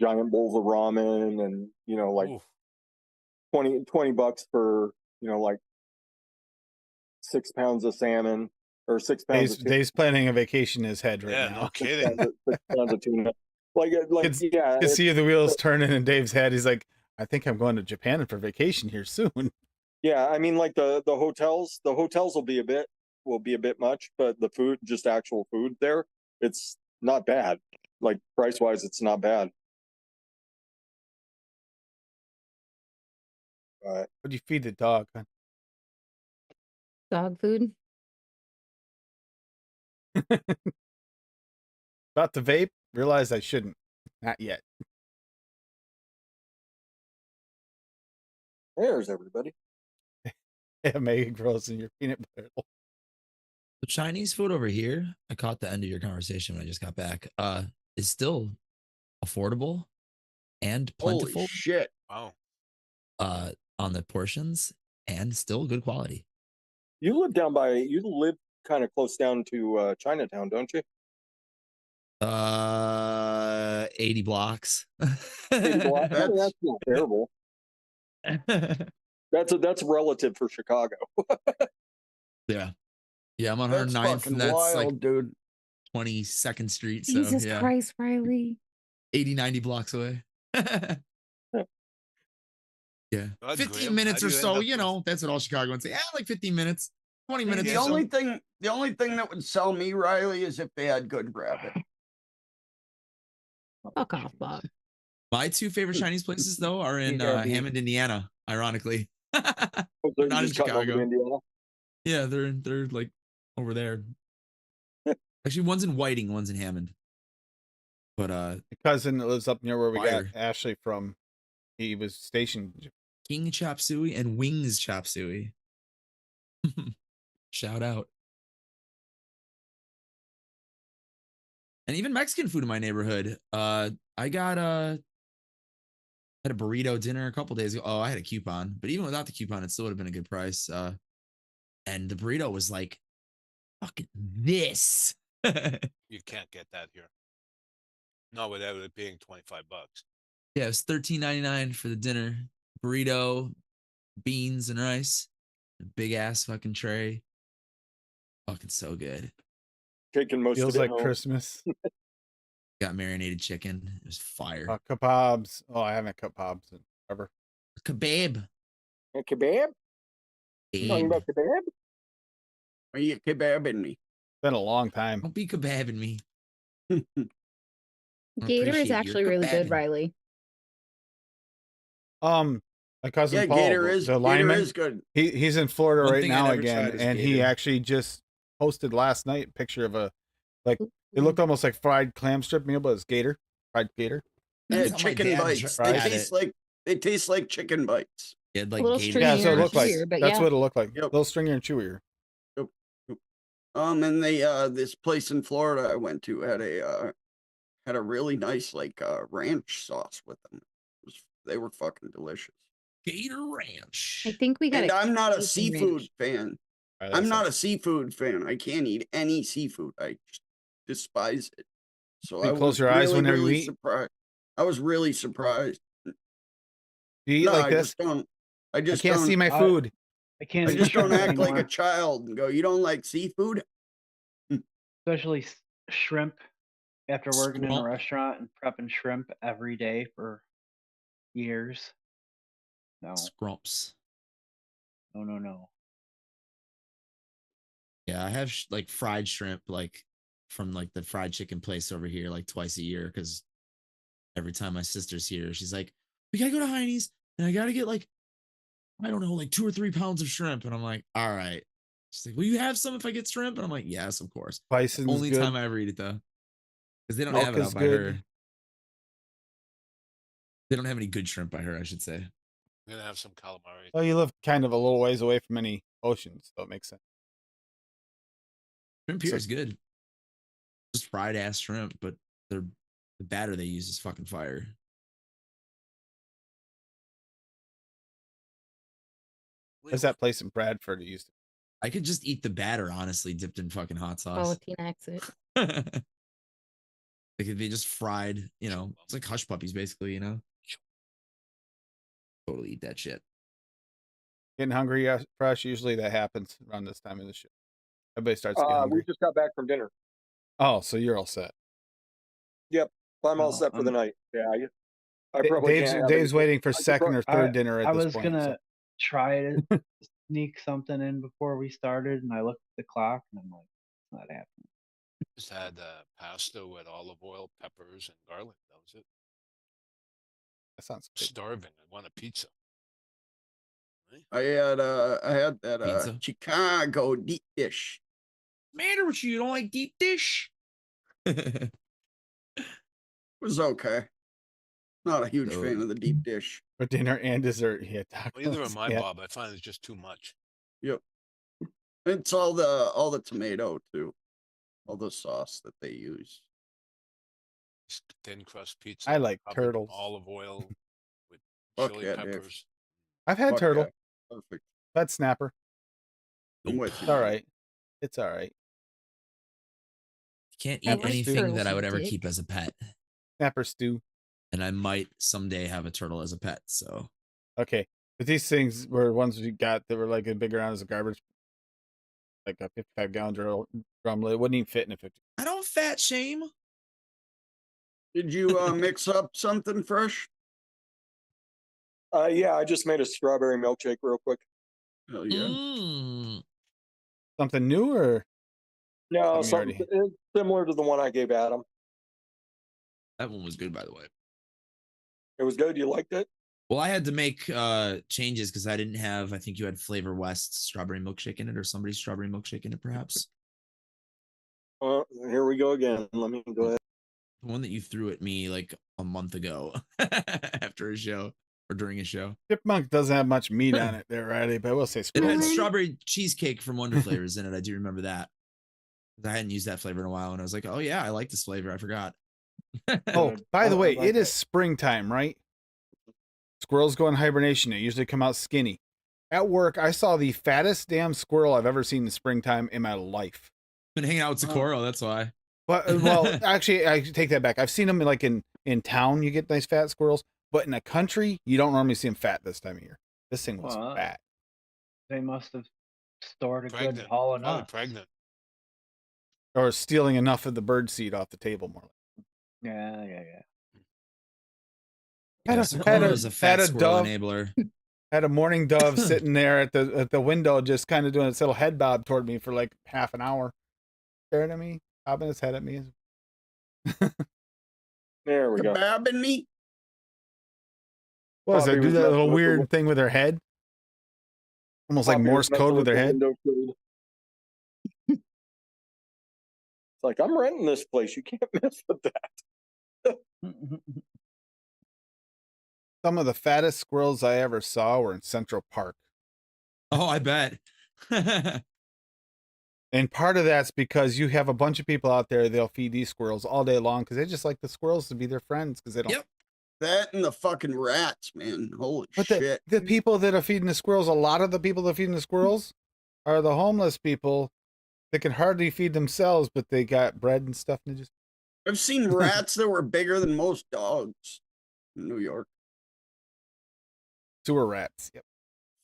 giant bowls of ramen, and like Ooh. $20 for like 6 pounds of salmon. or 6 pounds of tuna. Dave's planning a vacation in his head right Yeah, now. no kidding. 6 pounds of tuna. Like yeah. You see the wheels turning in Dave's head. He's like, I think I'm going to Japan for vacation here soon. Yeah, I mean, like the hotels will be a bit much, but the food, just actual food there, it's not bad. Like price wise, it's not bad. What do you feed the dog? Huh? Dog food. About the vape, realized I shouldn't. Not yet. There's everybody. Yeah, Megan Gross and your peanut butter. The Chinese food over here, I caught the end of your conversation when I just got back, is still affordable and plentiful. Holy shit. Wow. On the portions and still good quality. You live kind of close down to Chinatown, don't you? 80 blocks. 80 blocks. That's not terrible. That's relative for Chicago. Yeah. Yeah, I'm on That's 109th, fucking and that's wild, like dude. 22nd Street. So Jesus yeah, Christ, Riley. 80, 90 blocks away. Yeah. God, 15 Graham, minutes how or do you so, end up you know, that's what all Chicagoans say. Yeah, like 15 minutes, 20 minutes. The or so. only thing that would sell me, Riley, is if they had good rabbit. Fuck off, Bob. My two favorite Chinese places, though, are in Hammond, Indiana, ironically. They're Not in just cutting over to Chicago. Indiana. Yeah, they're like over there. Actually, one's in Whiting, one's in Hammond. But My cousin that lives up near where we Fire. got Ashley from, he was stationed. King Chop Suey and Wings Chop Suey. Shout out. And even Mexican food in my neighborhood. I got had a burrito dinner a couple days ago. Oh, I had a coupon, but even without the coupon, it still would have been a good price. And the burrito was like fucking this. You can't get that here. Not without it being $25. Yeah, it was $13.99 for the dinner. Burrito, beans and rice. A big ass fucking tray. Fucking so good. Taking most Feels of it like home. Christmas. Got marinated chicken. It was fire. Kebabs. Oh, I haven't had kebabs in ever. Kebab. A kebab? Talking about kebab? Are you kebabbing me? It's been a long time. Don't be kebabbing me. Gator is actually really good, Riley. My cousin Yeah, Paul, Gator is the lineman, good. he's in Florida One right thing I now never again, tried is and he Gator. actually just posted last night a picture of it looked almost like fried clam strip meal, but it's gator, fried gator. Yeah, That's how my chicken dad bites. tried They taste like chicken bites. He had A like little gator. Yeah, so it Stringier, looked like chewier, but that's yeah. what it looked like. Yep. A little stringier and chewier. And they this place in Florida I went to had a really nice ranch sauce with them. They were fucking delicious. Gator Ranch. I think we got And a I'm not a Cajun seafood ranch. fan. All right, I'm that not a sounds- seafood fan. I can't eat any seafood. I just despise it. So You I close was your eyes really, whenever you really eat? surprised. I was really surprised. Do you eat No, like I this? just don't. I I just can't see don't. my food. I can't I eat just don't shrimp act like a anymore, child and go, "You don't like seafood?" especially shrimp. After working in a Scrump. restaurant and prepping shrimp every day for years. No, Scrumps. no. Yeah, I have like fried shrimp, like from like the fried chicken place over here, like twice a year. Because every time my sister's here, she's like, "We gotta go to Heine's, and I gotta get like, I don't know, like 2 or 3 pounds of shrimp." And I'm like, "All right." She's like, "Will you have some if I get shrimp?" And I'm like, "Yes, of course." Bison's Only good. time I ever eat it though, because they don't Elk have it is out by good. her. They don't have any good shrimp by her, I should say. I'm gonna have some calamari. Well, you live kind of a little ways away from any oceans, so it makes sense. Shrimp here is good. Just fried ass shrimp, but the batter they use is fucking fire. There's that place in Bradford that used to. I could just eat the batter, honestly, dipped in fucking hot Oh, sauce. Teen exit. Like if they just fried, you know, it's like hush puppies, basically, you know. Totally eat that shit. Getting hungry fresh. Usually that happens around this time of the show. Everybody starts to get We hungry. just got back from dinner. Oh, so you're all set. Yep, I'm all Oh, set for the night. Yeah, I probably Dave's, can't have Dave's anything. waiting for I could second or third I dinner at I this was point. gonna try to sneak something in before we started, and I looked at the clock, and I'm like, it's not happening. Just had pasta with olive oil, peppers, and garlic. That was it. That sounds good. Starving. I want a pizza. I had that Pizza? Chicago deep dish. Matter with you don't like deep dish? It was okay. Not a huge So- fan of the deep dish. For dinner and dessert, he had tacos. Well, either am I, Yeah. Bob. I find it's just too much. Yep. It's all the tomato too. All the sauce that they use. Just thin crust pizza. I like covered in turtles. Olive oil with Fuck chili yeah, Dave. peppers. I've had Fuck turtle. yeah. Perfect. Had snapper. I'm Nope. with It's you. all man. right. It's all right. Can't I eat like anything that turtles, I you would ever dick. keep as a pet. Snapper stew. And I might someday have a turtle as a pet. So Okay. But these things were ones we got that were like as big around as a garbage, like a 55-gallon drum lid. It wouldn't even fit in a 50. I don't fat shame. Did you mix up something fresh? Yeah, I just made a strawberry milkshake real quick. Hell yeah. Mm. Something new or No, something you something similar to the one I gave Adam. That one was good, by the way. It was good. You liked it? Well, I had to make changes because I didn't have, I think you had Flavor West strawberry milkshake in it or somebody's strawberry milkshake in it, perhaps. Here we go again. Let me go ahead. The one that you threw at me like a month ago after a show or during a show. Chipmunk doesn't have much meat on it there, Riley, but I will say It squirrel. had Really? strawberry cheesecake from Wonder Flavors in it. I do remember that. I hadn't used that flavor in a while, and I was like, "Oh yeah, I like this flavor." I forgot. Oh, by the I way, like it is it. springtime, right? Squirrels go in hibernation. They usually come out skinny. At work, I saw the fattest damn squirrel I've ever seen in springtime in my life. Been hanging out with Socorro, that's why. But well, actually, I take that back. I've seen them like in town. You get nice fat squirrels, but in the country, you don't normally see them fat this time of year. This thing was Well, fat. They must have stored a good Pregnant. haul Probably enough. pregnant. Or stealing enough of the bird seed off the table, more like. Yeah. Yeah, Socorro is a fat squirrel enabler. Had a mourning dove sitting there at the window, just kind of doing its little head bob toward me for like half an hour, staring at me, bobbing its head at me. There we go. Kebabbing me? What was Poppy that? Do was that messing little with the weird thing with their head, almost like Poppy was Morse messing code with their the head. window shade. It's like, I'm renting this place. You can't mess with that. Some of the fattest squirrels I ever saw were in Central Park. Oh, I bet. And part of that's because you have a bunch of people out there, they'll feed these squirrels all day long because they just like the squirrels to be their friends because they don't. Yep. That and the fucking rats, man. Holy But shit. the people that are feeding the squirrels, a lot of the people that are feeding the squirrels are the homeless people that can hardly feed themselves, but they got bread and stuff and they just. I've seen rats that were bigger than most dogs in New York. Sewer rats. Yep.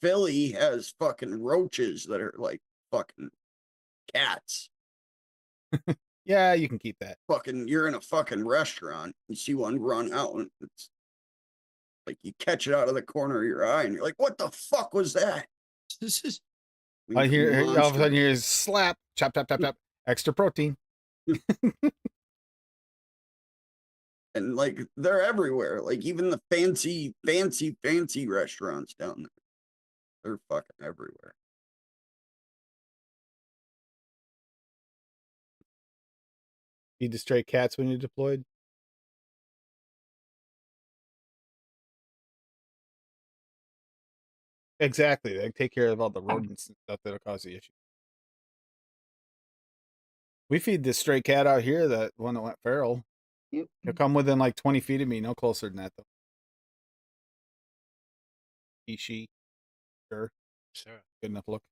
Philly has fucking roaches that are like fucking cats. Yeah, you can keep that. Fucking, you're in a fucking restaurant, you see one run out, and it's like you catch it out of the corner of your eye, and you're like, "What the fuck was that?" I hear all of a Monster. sudden you hear slap, chop, chop, chop, chop, extra protein. And like they're everywhere. Like even the fancy restaurants down there, they're fucking everywhere. Feed the stray cats when you're deployed. Exactly. They take care of all the rodents and stuff that'll cause the issue. We feed this stray cat out here, that one that went feral. Yep. He'll come within like 20 feet of me, no closer than that though. She. Sure. Good enough look.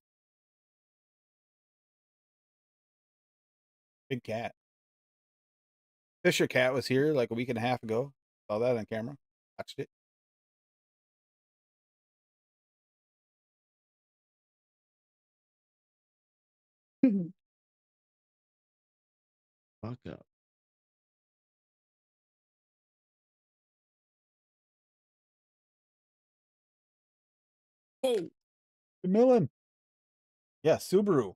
Big cat. Fisher cat was here like a week and a half ago. Saw that on camera. Watched it. Fuck up. Oh, Millen. Yeah, Subaru.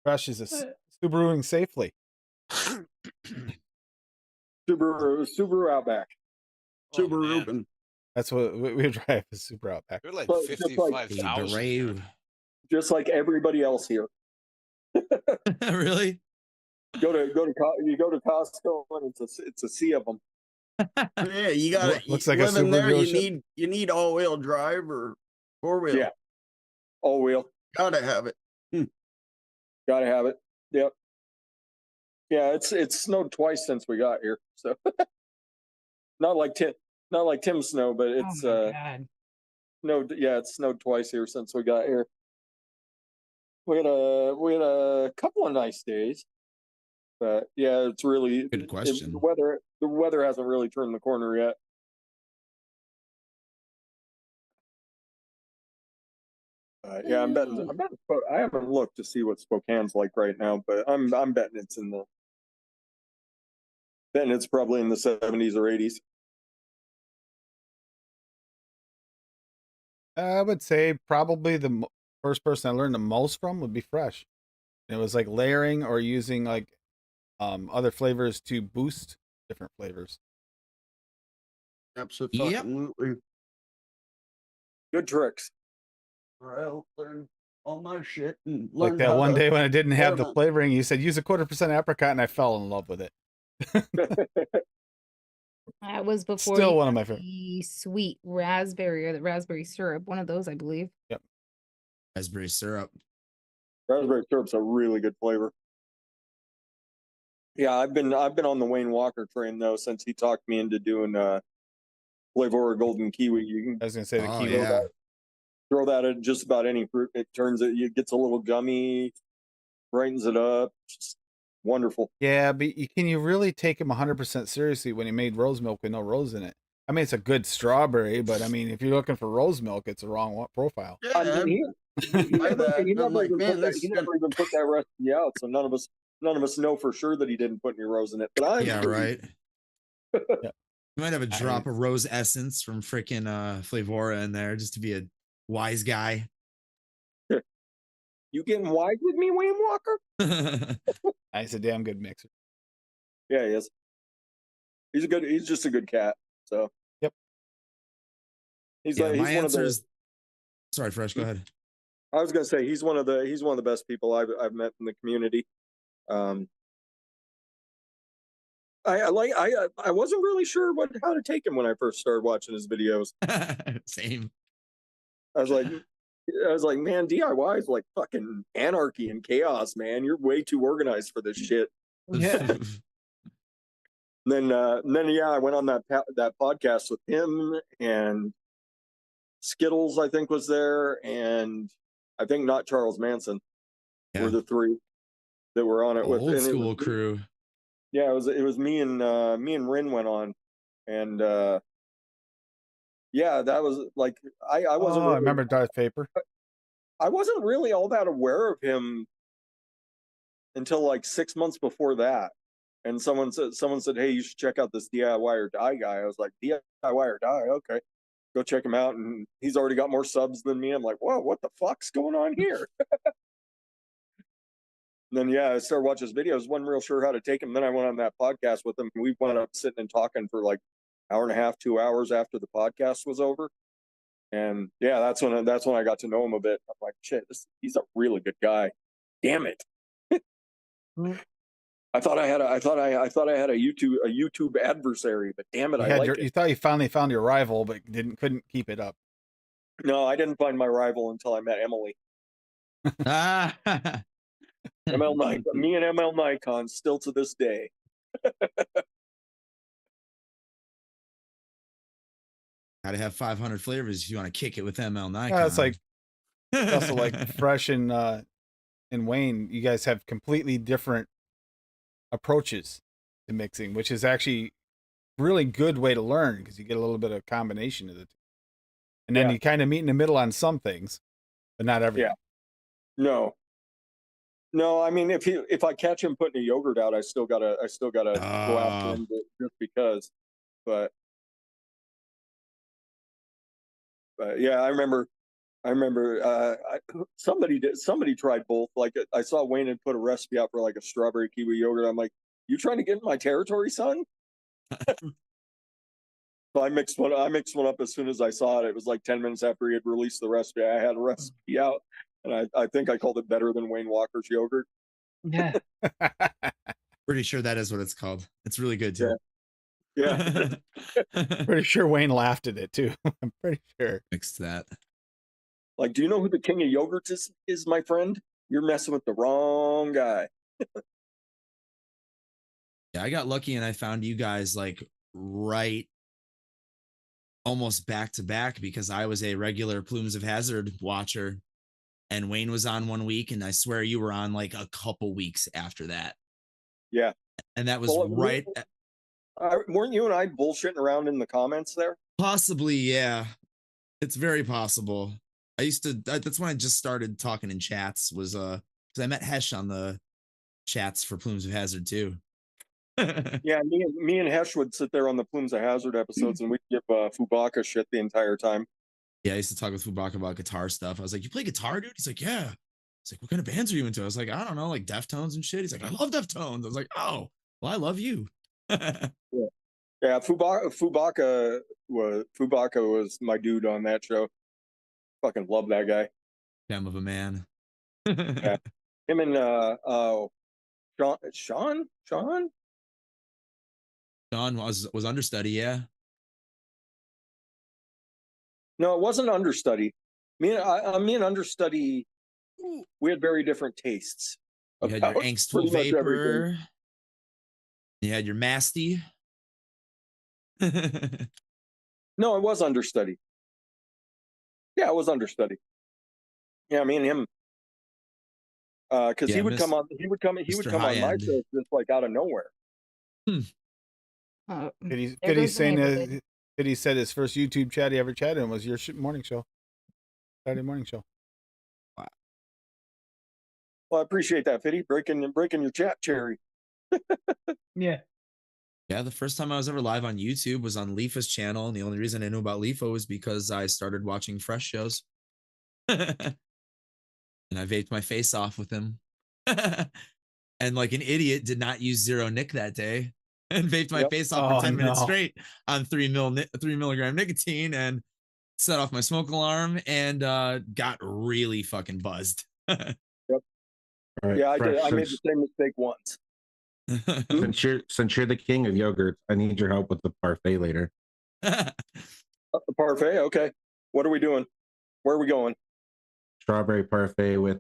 Fresh is Subaruing safely. Subaru Outback. Oh, Super man. open. That's what we drive a Subaru Outback. They're like But just like- Hey, 55,000 here. brave. Just like everybody else here. Really? You go to Costco and it's a sea of them. Yeah, you gotta Looks like a living Subaru there. dealership. You need all wheel drive or 4-wheel. Yeah. All wheel. Gotta have it. Gotta have it. Yep. Yeah, it's snowed twice since we got here. So not like Tim's snow, but it's Oh my God. it snowed twice here since we got here. We had a couple of nice days. But yeah, it's really Good question. The weather hasn't really turned the corner yet. Yeah, I'm betting. I haven't looked to see what Spokane's like right now, but I'm betting it's probably in the 70s or 80s. I would say probably the first person I learned the most from would be Fresh. It was like layering or using like other flavors to boost different flavors. Absolutely. Good tricks. I'll learn all my shit and Like learn that how one to day when I didn't have the experiment. flavoring, you said use a 1/4% apricot, and I fell in love with it. That was before Still you one of got my favorite. the sweet raspberry or the raspberry syrup. One of those, I believe. Yep. Raspberry syrup. Raspberry syrup's a really good flavor. Yeah, I've been on the Wayne Walker train though since he talked me into doing Flavor Golden Kiwi. You can I was gonna say the Oh, kiwi. yeah. throw that at just about any fruit. It gets a little gummy, brightens it up. Just wonderful. Yeah, but can you really take him 100% seriously when he made rose milk with no rose in it? I mean, it's a good strawberry, but I mean, if you're looking for rose milk, it's the wrong profile. Yeah, I mean, he buy never, that. he And I'm never like, even man, put that. this He is never even put that recipe out, so none of us know for sure that he didn't put any rose in it. But I Yeah, right. Yeah. You might have a drop of rose essence from freaking Flavora in there just to be a wise guy. You getting wise with me, Wayne Walker? He's a damn good mixer. Yeah, he is. He's just a good cat. So Yep. He's Yeah, like my he's one of answer the. is sorry, Fresh, go ahead. I was gonna say he's one of the best people I've met in the community. I wasn't really sure how to take him when I first started watching his videos. Same. I was like, man, DIY is like fucking anarchy and chaos, man. You're way too organized for this shit. Yeah. Then yeah, I went on that podcast with him and Skittles, I think, was there, and I think not Charles Manson were the three that were on it with Old and school crew. Yeah, it was me and Rin went on, and yeah, that was like I wasn't. Oh, I remember Darth Vapor. I wasn't really all that aware of him until like 6 months before that. And someone said, hey, you should check out this DIY or die guy. I was like, DIY or die, okay. Go check him out. And he's already got more subs than me. I'm like, whoa, what the fuck's going on here? And then yeah, I started watching his videos, wasn't real sure how to take him. Then I went on that podcast with him. We wound up sitting and talking for like hour and a half, 2 hours after the podcast was over. And yeah, that's when I got to know him a bit. I'm like, shit, he's a really good guy. Damn it. I thought I had a YouTube adversary, but damn it, You thought you finally found your rival, but couldn't keep it up. No, I didn't find my rival until I met Emily. Me and ML Nikon still to this day. Gotta have 500 flavors if you want to kick it with ML Nikon. It's like also like Fresh and Wayne. You guys have completely different approaches to mixing, which is actually really good way to learn because you get a little bit of combination of the two, and then you kind of meet in the middle on some things, but not everything. Yeah. No. No, I mean if I catch him putting a yogurt out, I still gotta go after him just because. But yeah, I remember somebody tried both. Like I saw Wayne had put a recipe out for like a strawberry kiwi yogurt. I'm like, you trying to get in my territory, son? So I mixed one up as soon as I saw it. It was like 10 minutes after he had released the recipe. I had a recipe out, and I think I called it better than Wayne Walker's yogurt. Yeah. Pretty sure that is what it's called. It's really good too. Yeah. Pretty sure Wayne laughed at it too. I'm pretty sure. Mixed that. Like, do you know who the king of yogurts is, my friend? You're messing with the wrong guy. Yeah, I got lucky and I found you guys like right almost back to back because I was a regular Plumes of Hazard watcher and Wayne was on one week and I swear you were on like a couple weeks after that. Yeah. And that was Well, weren't you and I bullshitting around in the comments there? Possibly, yeah. It's very possible. That's when I just started talking in chats was because I met Hesh on the chats for Plumes of Hazard too. Yeah, me and Hesh would sit there on the Plumes of Hazard episodes and we'd give Fubaka shit the entire time. Yeah, I used to talk with Fubaka about guitar stuff. I was like, you play guitar, dude? He's like, yeah. He's like, what kind of bands are you into? I was like, I don't know, like Deftones and shit. He's like, I love Deftones. I was like, oh, well, I love you. Yeah, Fubaka was my dude on that show. Fucking love that guy. Gem of a man. Yeah. Him and Sean was understudy, yeah. No, it wasn't understudy. Me and understudy, we had very different tastes. You had your angstful vapor. You had your masty. No, it was understudy. Yeah, it was understudy. Yeah, me and him. Because he would come on my show just like out of nowhere. Fiddy's saying that Fiddy said his first YouTube chat he ever chatted in was your morning show, Saturday morning show. Wow. Well, I appreciate that, Fiddy, breaking your chat cherry. Yeah. Yeah, the first time I was ever live on YouTube was on Leafa's channel, and the only reason I knew about Leafa was because I started watching Fresh shows. And I vaped my face off with him. And like an idiot did not use Zero Nick that day and vaped my face off for 10 minutes straight on 3 milligram nicotine and set off my smoke alarm and got really fucking buzzed. Yep. Right, yeah, I Fresh, did. I made the same mistake once. Since you're the king of yogurts, I need your help with the parfait later. The parfait, okay. What are we doing? Where are we going? Strawberry parfait with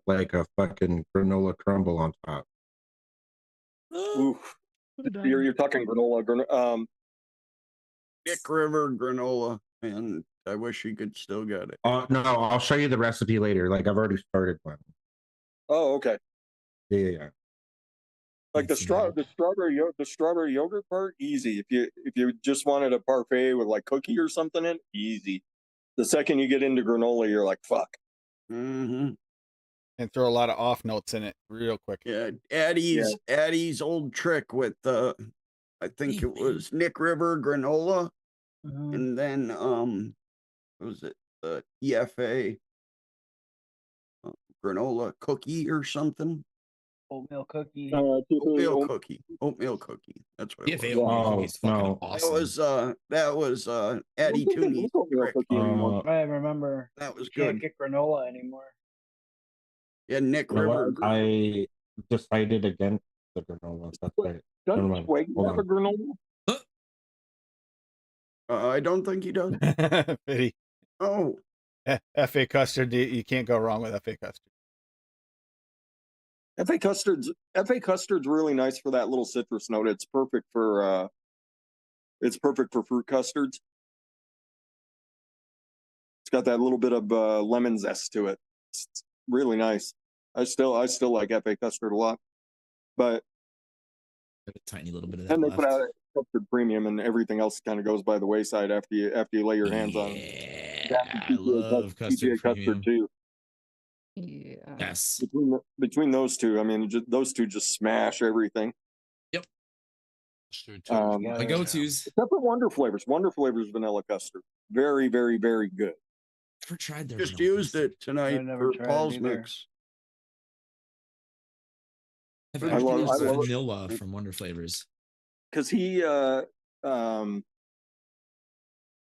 like a fucking granola crumble on top. Oof. You're talking granola. Nick River granola, and I wish you could still get it. No, I'll show you the recipe later. Like I've already started one. Oh, okay. Yeah. Like the strawberry yogurt part, easy. If you just wanted a parfait with like cookie or something in, easy. The second you get into granola, you're like, fuck. Mm-hmm. And throw a lot of off notes in it real quick. Yeah, Addie's old trick with I think it was Nick River granola, and then what was it the EFA granola cookie or something? Oatmeal cookie. Oatmeal cookie. That's what it was. No, awesome. That was Addie Tooney's trick. I remember. That was Can't good. get granola anymore. Yeah, Nick You know River. what? I decided against the granola. That's right. Never mind. Hold a granola? I don't think he does. Fiddy. Oh. FA custard, you can't go wrong with FA custard. FA custard's really nice for that little citrus note. It's perfect for fruit custards. It's got that little bit of lemon zest to it. It's really nice. I still like FA custard a lot, but a tiny little bit of that. And they left. put out custard premium, and everything else kind of goes by the wayside after you lay your hands on it. I love custard premium. too. Yeah. Yes. Between those two, I mean, those two just smash everything. Yep. Yeah, My go-tos. Except for Wonder Flavors. Wonder Flavors vanilla custard. Very, very, very good. Never tried their Just vanilla used custard. it tonight never for tried it Paul's either. mix. I've I never love- used I love it. vanilla from Wonder Flavors. Because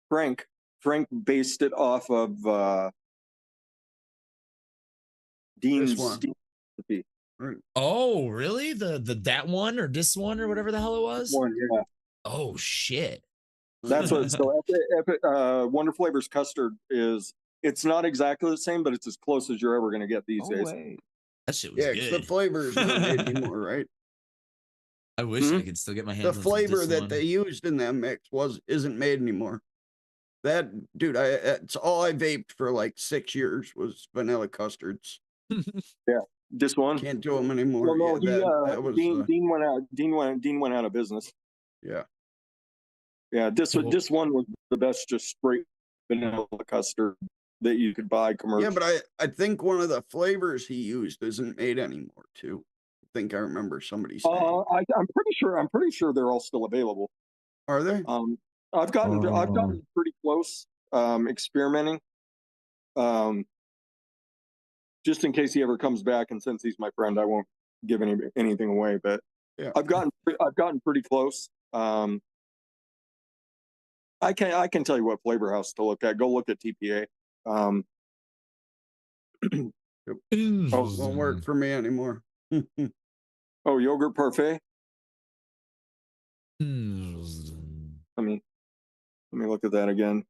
Frank based it off of Dean's one. recipe. Oh, really? The that one or this one or whatever the hell it was? One, yeah. Oh shit. That's what. So, Wonder Flavors custard it's not exactly the same, but it's as close as you're ever going to get these days. Wait. That shit was Yeah, 'cause good. the flavors not made anymore, right? I wish I could still get my hands The on flavor some that one. they used in that mix isn't made anymore. That dude, it's all I vaped for like 6 years was vanilla custards. Yeah, this one Can't do them anymore. Well, no, that was Dean went out. Dean went out of business. yeah. Yeah, this one was the best, just straight vanilla custard that you could buy commercial. Yeah, but I think one of the flavors he used isn't made anymore too. I think I remember somebody saying. I'm pretty sure they're all still available. Are they? I've gotten pretty close experimenting. Just in case he ever comes back, and since he's my friend, I won't give anything away. But yeah, I've gotten pretty close. I can tell you what flavor house to look at. Go look at TPA. Won't work for me anymore. Oh, yogurt parfait. Let me look at that again.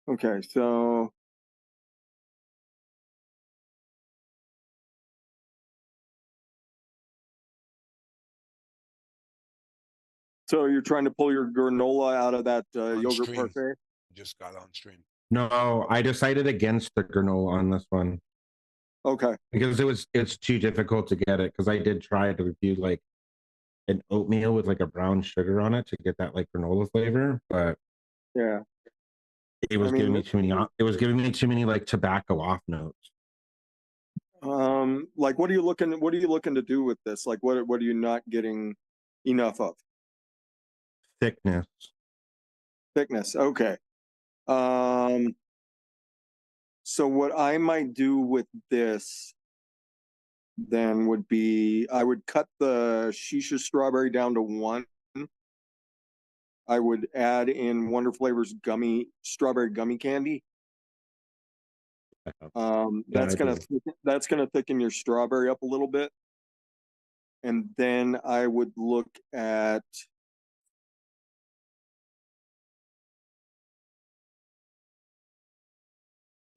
Okay, so you're trying to pull your granola out of that yogurt stream. parfait? Just got on stream. No, I decided against the granola on this one. Okay. Because it's too difficult to get it. Because I did try to do like an oatmeal with like a brown sugar on it to get that like granola flavor, but yeah, it was giving me too many. It was giving me too many like tobacco off notes. Like what are you looking to do with this? Like what are you not getting enough of? Thickness. Okay. So what I might do with this then would be I would cut the shisha strawberry down to 1. I would add in Wonder Flavors strawberry gummy candy. That's gonna thicken your strawberry up a little bit. And then I would look at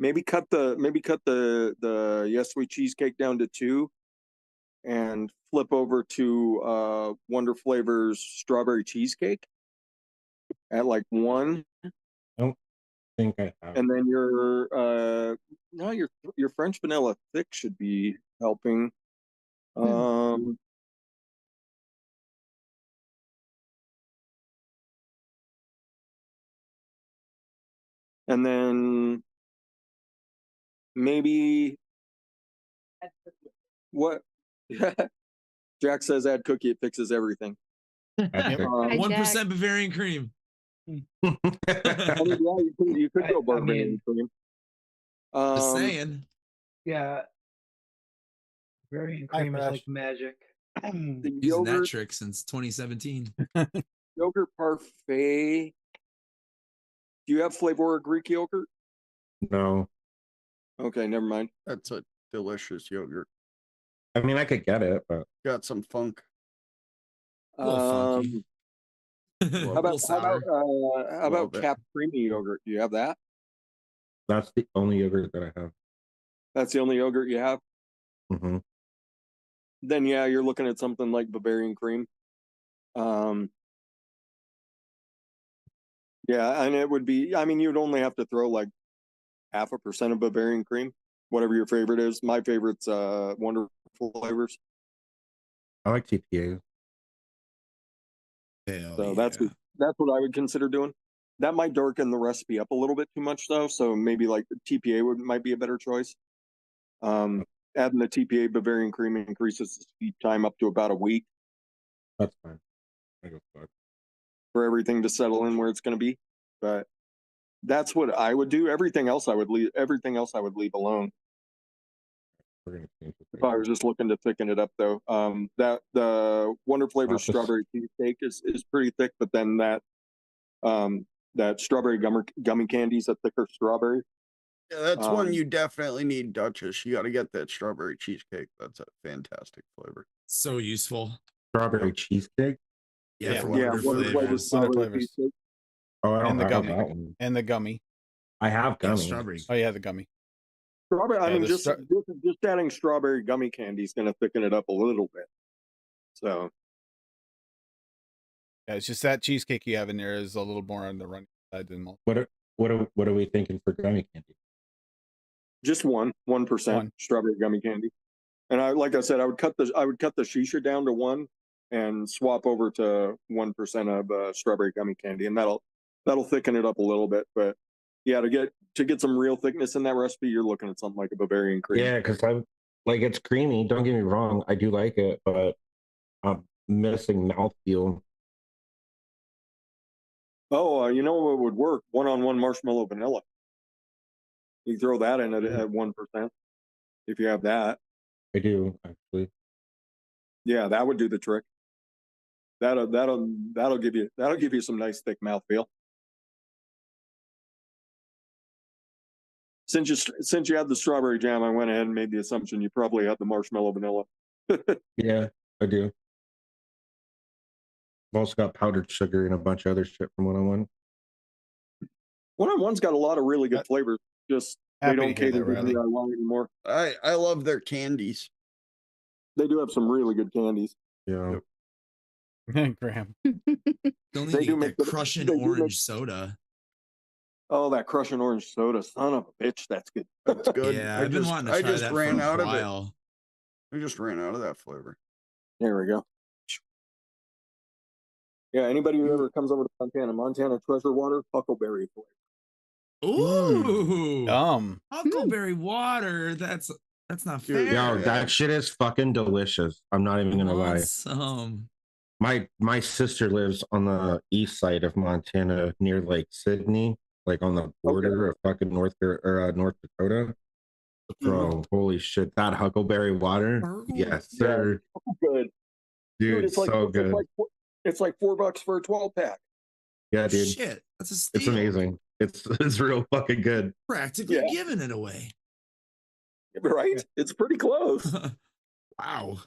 maybe cut the Yes Sweet cheesecake down to 2 and flip over to Wonder Flavors strawberry cheesecake at like 1. I don't think I have. And then your French vanilla thick should be helping. And then maybe what Jack says add cookie, it fixes everything. 1% Bavarian cream. You could go Bavarian cream. Just saying. Yeah. Bavarian cream is like magic. Using that trick since 2017. Yogurt parfait. Do you have Flavor Greek yogurt? No. Okay, never mind. That's a delicious yogurt. I mean, I could get it, but got some funk. A little funky. How about Cap Creamy yogurt? Do you have that? That's the only yogurt that I have. That's the only yogurt you have? Mm-hmm. Then yeah, you're looking at something like Bavarian cream. Yeah, and it would be, I mean, you'd only have to throw like 0.5% of Bavarian cream, whatever your favorite is. My favorite's Wonder Flavors. I like TPA. So that's what I would consider doing. that might darken the recipe up a little bit too much though. So maybe like TPA might be a better choice. Adding the TPA Bavarian cream increases the speed time up to about a week. That's fine. For everything to settle in where it's going to be. But that's what I would do. Everything else I would leave. Everything else I would leave alone. We're gonna change this. If I was just looking to thicken it up, though, that the Wonder Flavor Not the- strawberry cheesecake is pretty thick, but then that strawberry gummy candies, a thicker strawberry. Yeah, that's one you definitely need, Duchess. You got to get that strawberry cheesecake. That's a fantastic flavor. So useful. Strawberry cheesecake. Yeah, for Yeah, Wonder Wonder Flavor Flavors. strawberry Flavors. cheesecake. Oh, I don't And the have gummy. that one. And the gummy. I have Yeah, gummy. strawberry. Oh yeah, the gummy. Strawberry. I Yeah, mean, the just adding strawberry gummy candy is going to thicken it up a little bit. So Yeah, it's just that cheesecake you have in there is a little more on the running side than most. What are we thinking for gummy candy? just 1% strawberry gummy candy. And like I said, I would cut the shisha down to 1 and swap over to 1% of strawberry gummy candy, and that'll thicken it up a little bit. But yeah, to get some real thickness in that recipe, you're looking at something like a Bavarian cream. Yeah, because I'm like, it's creamy. Don't get me wrong, I do like it, but I'm missing mouthfeel. Oh, you know what would work? 1-on-1 marshmallow vanilla. You throw that in at 1% if you have that. I do actually. Yeah, that would do the trick. That'll give you some nice thick mouthfeel. Since you had the strawberry jam, I went ahead and made the assumption you probably had the marshmallow vanilla. Yeah, I do. I've also got powdered sugar and a bunch of other shit from 1-on-1. 1-on-1's got a lot of really good flavors. Just they Happy don't to hear cater that, to Riley. DIY anymore. I love their candies. They do have some really good candies. Yeah. Graham. Don't They need do that make the- crushing they do orange make- soda. Oh, that crushing orange soda, son of a bitch, that's good. That's good. Yeah, I I've been just wanting to try that ran for out a of it. while. I just ran out of that flavor. There we go. Yeah, anybody who ever comes over to Montana treasure water, huckleberry flavor. Ooh, huckleberry Hmm. water. That's not fair. Yo, that shit is fucking delicious. I'm not even gonna lie. Some. My sister lives on the east side of Montana near Lake Sydney, like on the border of fucking North Dakota. Bro, holy shit, that huckleberry water. Yes, sir. Good. Dude, it's like, so good. It's like $4 for a 12-pack. Yeah, dude. Shit, that's a steal. It's amazing. It's real fucking good. Practically Yeah. giving it away. Right? It's pretty close. Wow.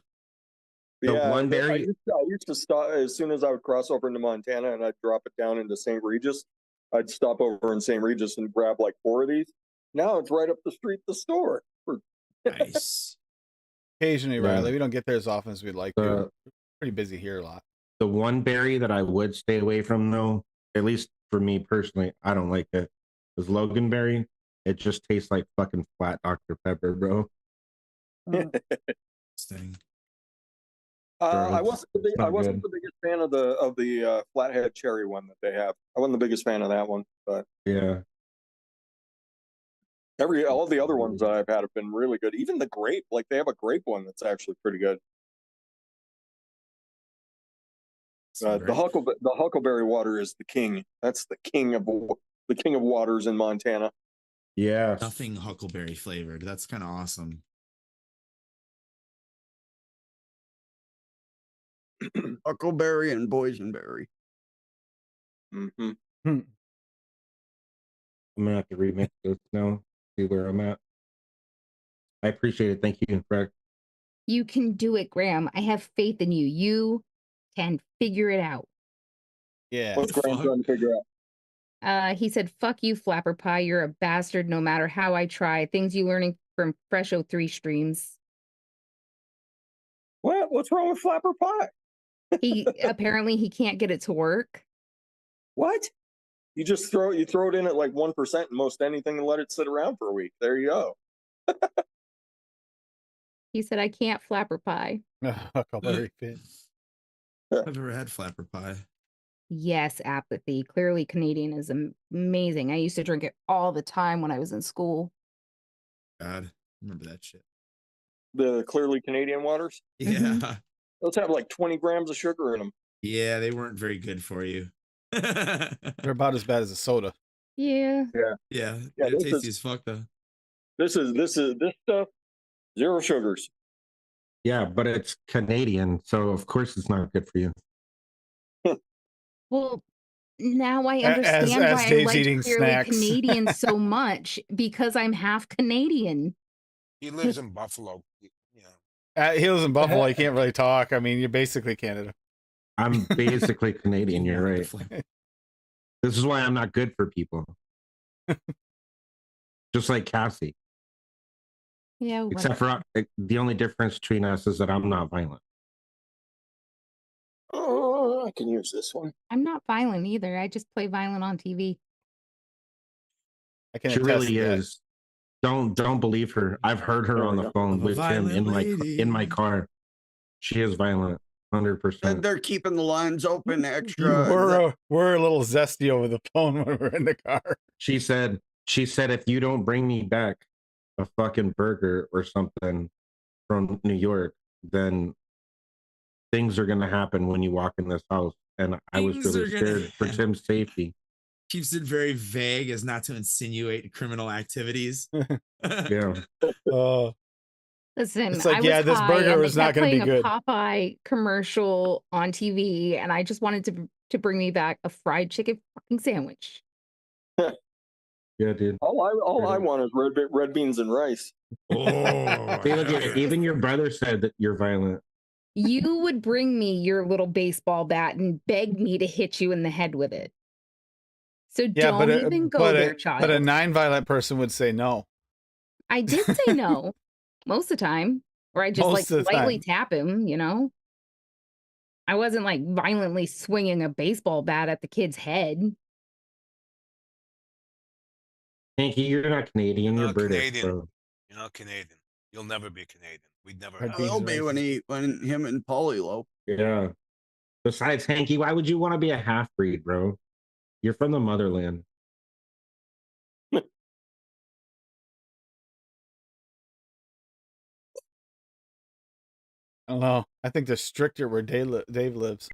The one I berry. used to stop as soon as I would cross over into Montana and I'd drop it down into St. Regis. I'd stop over in St. Regis and grab like 4 of these. Now it's right up the street, the store. Nice. Occasionally, Yeah. Riley. We don't get there as often as we'd like to. The Pretty busy here a lot. the one berry that I would stay away from, though, at least for me personally, I don't like it. Is Loganberry. It just tastes like fucking flat Dr. Pepper, bro. Interesting. I wasn't the it's not good. biggest fan of the flathead cherry one that they have. I wasn't the biggest fan of that one, but Yeah. all the other ones that I've had have been really good. Even the grape, like they have a grape one that's actually pretty good. The huckleberry water is the king. That's the king of waters in Montana. Yeah. Nothing huckleberry flavored. That's kind of awesome. Huckleberry and boysenberry. Mm-hmm. I'm gonna have to remix this now. See where I'm at. I appreciate it. Thank you, Fred. You can do it, Graham. I have faith in you. You can figure it out. Yeah. What's Graham trying to figure out? He said, "Fuck you, Flapper Pie. You're a bastard no matter how I try. Things you learning from Fresh 03 streams." What's wrong with Flapper Pie? He apparently he can't get it to work. What? You just throw it in at like 1% in most anything and let it sit around for a week. There you go. He said, "I can't Flapper Pie." Huckleberry fit. I've never had flapper pie. Yes, apathy. Clearly, Canadian is amazing. I used to drink it all the time when I was in school. God, remember that shit. The clearly Canadian waters. Yeah. Mhm. Those have like 20 grams of sugar in them. Yeah, they weren't very good for you. They're about as bad as a soda. Yeah. Yeah. Yeah, Yeah, they're this tasty is as fuck though. this stuff, 0 sugars. Yeah, but it's Canadian, so of course it's not good for you. Well, now I As understand why I Dave's liked eating Clearly snacks. Canadian so much because I'm half Canadian. He lives in Buffalo. He lives in Buffalo. You can't really talk. I mean, you're basically Canada. I'm basically Canadian. You're right. Wonderfully. This is why I'm not good for people. Just like Cassie. Yeah. Except for the only difference between us is that I'm not violent. Oh, I can use this one. I'm not violent either. I just play violent on TV. I can She attest really to that. is. Don't believe her. I've heard her There on we the go. phone Of a with him in violent my lady. car. She is violent, 100%. They're keeping the lines open extra. We're a little zesty over the phone when we're in the car. She said if you don't bring me back a fucking burger or something from New York, then things are gonna happen when you walk in this house. And I was Things really are gonna scared for Tim's safety. Keeps it very vague as not to insinuate criminal activities. Yeah. Listen, It's like, I yeah, was this high burger and they is not kept gonna be playing a good. Popeye commercial on TV, and I just wanted to bring me back a fried chicken fucking sandwich. Yeah, dude. All I want is red beans and rice. Oh, See, look, even your brother said that you're violent. You would bring me your little baseball bat and beg me to hit you in the head with it. So Yeah, don't even go there, child. But a non-violent person would say no. I did say no most of the time, or I just like Most of the lightly time. tap him, you know? I wasn't like violently swinging a baseball bat at the kid's head. Hanky, you're not Canadian. You're not British, Canadian. bro. You're not Canadian. You'll never be Canadian. We'd never Red have. beans Will and be rice. when him and Polly low. Yeah. Besides, Hanky, why would you want to be a half breed, bro? You're from the motherland. I don't know. I think they're stricter where Dave lives.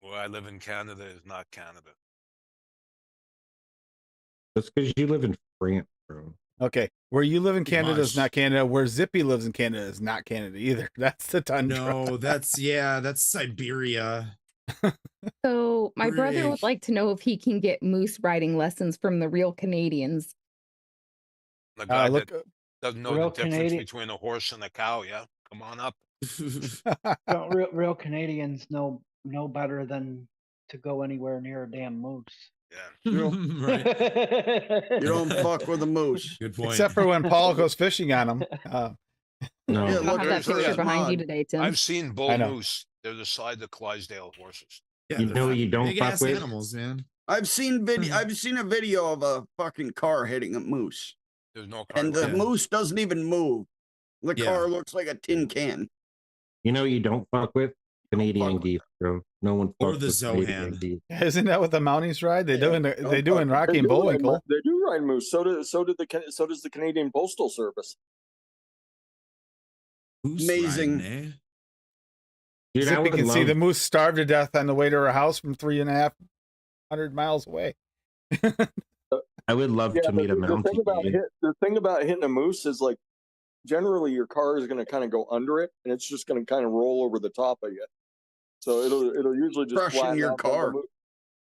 Where I live in Canada is not Canada. That's because you live in France, bro. Okay, where you live in Canada is Mush. not Canada. Where Zippy lives in Canada is not Canada either. That's the tundra. No, that's Siberia. So my brother would Frick. like to know if he can get moose riding lessons from the real Canadians. The guy Look, that doesn't know Real the difference Canadian- between a horse and a cow. Yeah, come on up. Don't real Canadians know better than to go anywhere near a damn moose. Yeah. Right. You don't fuck with a moose. Good point. except for when Paul goes fishing on them. No. Yeah, I don't look, have that there's picture that behind you mod. today, Tim. I've seen bull I know. moose. They're the size of Clydesdale horses. Yeah, You they're know fucking you don't big fuck ass with? animals, man. I've seen a video of a fucking car hitting a moose, There's no car. and the Yeah. moose doesn't even move. The Yeah. car looks like a tin can. You know you don't fuck with Canadian fuck with geese, bro. No one Or fucks the with Canadian Zohan. geese. Isn't that what the Mounties ride? They do in Don't in fuck- Rocky and Bullwinkle. They do ride moose. So does the Canadian Postal Service. Who's Amazing. riding, eh? Dude, I Zippy would can see love the moose starve to death on the way to her house from 3,500 miles away. I would love to meet a the Mountie. thing about hitting a moose is like generally your car is going to kind of go under it, and it's just going to kind of roll over the top of you. So it'll usually just Crushing flatten your out on the car. moose.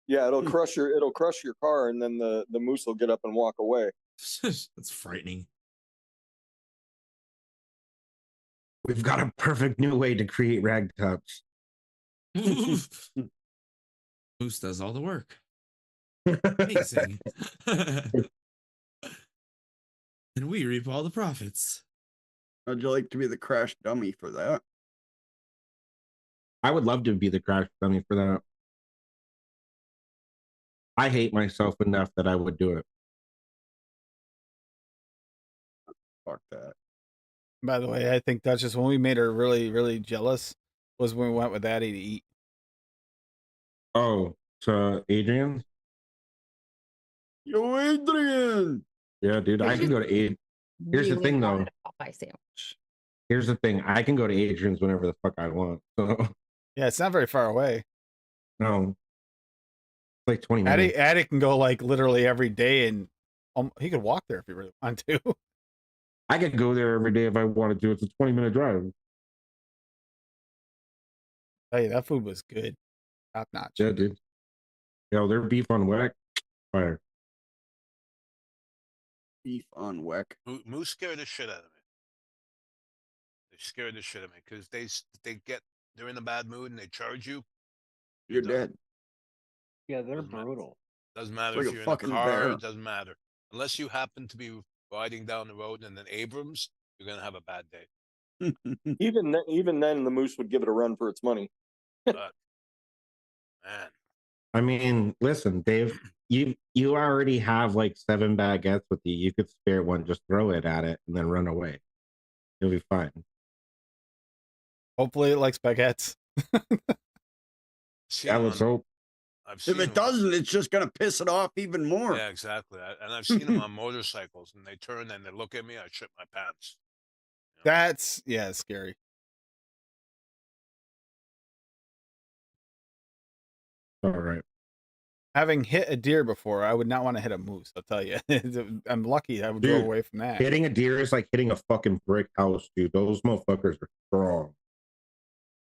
Yeah, it'll crush your car, and then the moose will get up and walk away. That's frightening. We've got a perfect new way to create ragtops. Moose does all the work. Amazing. And we reap all the profits. How'd you like to be the crash dummy for that? I would love to be the crash dummy for that. I hate myself enough that I would do it. Fuck that. By the way, I think that's just when we made her really, really jealous was when we went with Addie to eat. Oh, to Adrian? Yo, Adrian. Yeah, dude, I can go to Adrian. Here's the Really thing, though. wanted a Popeye sandwich. Here's the thing. I can go to Adrian's whenever the fuck I want. So, Yeah, it's not very far away. no. It's like 20 minutes. Addy can go like literally every day, and he could walk there if he really wanted to. I could go there every day if I wanted to. It's a 20-minute drive. Hey, that food was good. Top notch. Yeah, dude. Yo, their beef on whack, fire. Beef on Weck. Moose scared the shit out of me. They scared the shit out of me because they're in a bad mood and they charge you. You're dead. Yeah, they're Doesn't matter. brutal. Doesn't matter Like if a you're in a fucking car. bear. It doesn't matter unless you happen to be riding down the road in an Abrams. You're gonna have a bad day. Even then, the moose would give it a run for its money. But man, I mean, listen, Dave, you already have like 7 baguettes with you. You could spare one, just throw it at it and then run away. You'll be fine. Hopefully, it likes baguettes. seen Yeah, them let's on- hope. I've seen If it them- doesn't, it's just gonna piss it off even more. Yeah, exactly. And I've seen them on motorcycles, and they turn and they look at me. I shit my pants. That's it's scary. All right. Having hit a deer before, I would not want to hit a moose. I'll tell you. I'm lucky I would drove Dude, away from that. Hitting a deer is like hitting a fucking brick house, dude. Those motherfuckers are strong.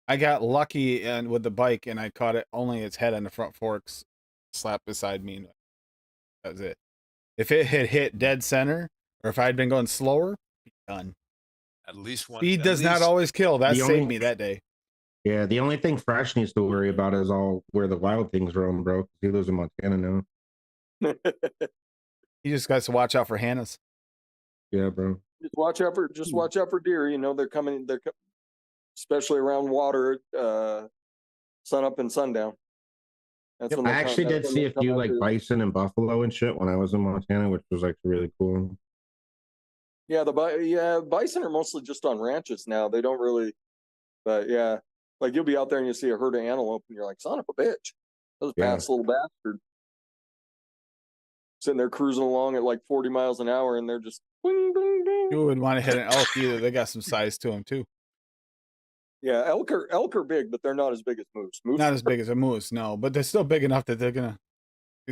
I got lucky and with the bike, and I caught it only its head on the front forks, slapped beside me. And that was it. If it had hit dead center, or if I'd been going slower, be done. At least one. Speed at does not least- always kill. That The saved only- me that day. Yeah, the only thing Fresh needs to worry about is all where the wild things roam, bro. 'Cause he lives in Montana now. He just got to watch out for Hannah's. Yeah, bro. Just watch out for deer. You know they're coming. Especially around water, sun up and sundown. That's when I they come- actually that's did when see they a come few out like to- bison and buffalo and shit when I was in Montana, which was like really cool. Yeah, bison are mostly just on ranches now. They don't really, but yeah, like you'll be out there and you see a herd of antelope and you're like, son of a bitch, those Yeah. fast little bastard. Sitting there cruising along at like 40 miles an hour and they're just ding, ding, ding. You wouldn't want to hit an elk either. They got some size to them too. Yeah, elk are big, but they're not as big as moose. Moose Not as big as a moose, no, but they're still big enough that it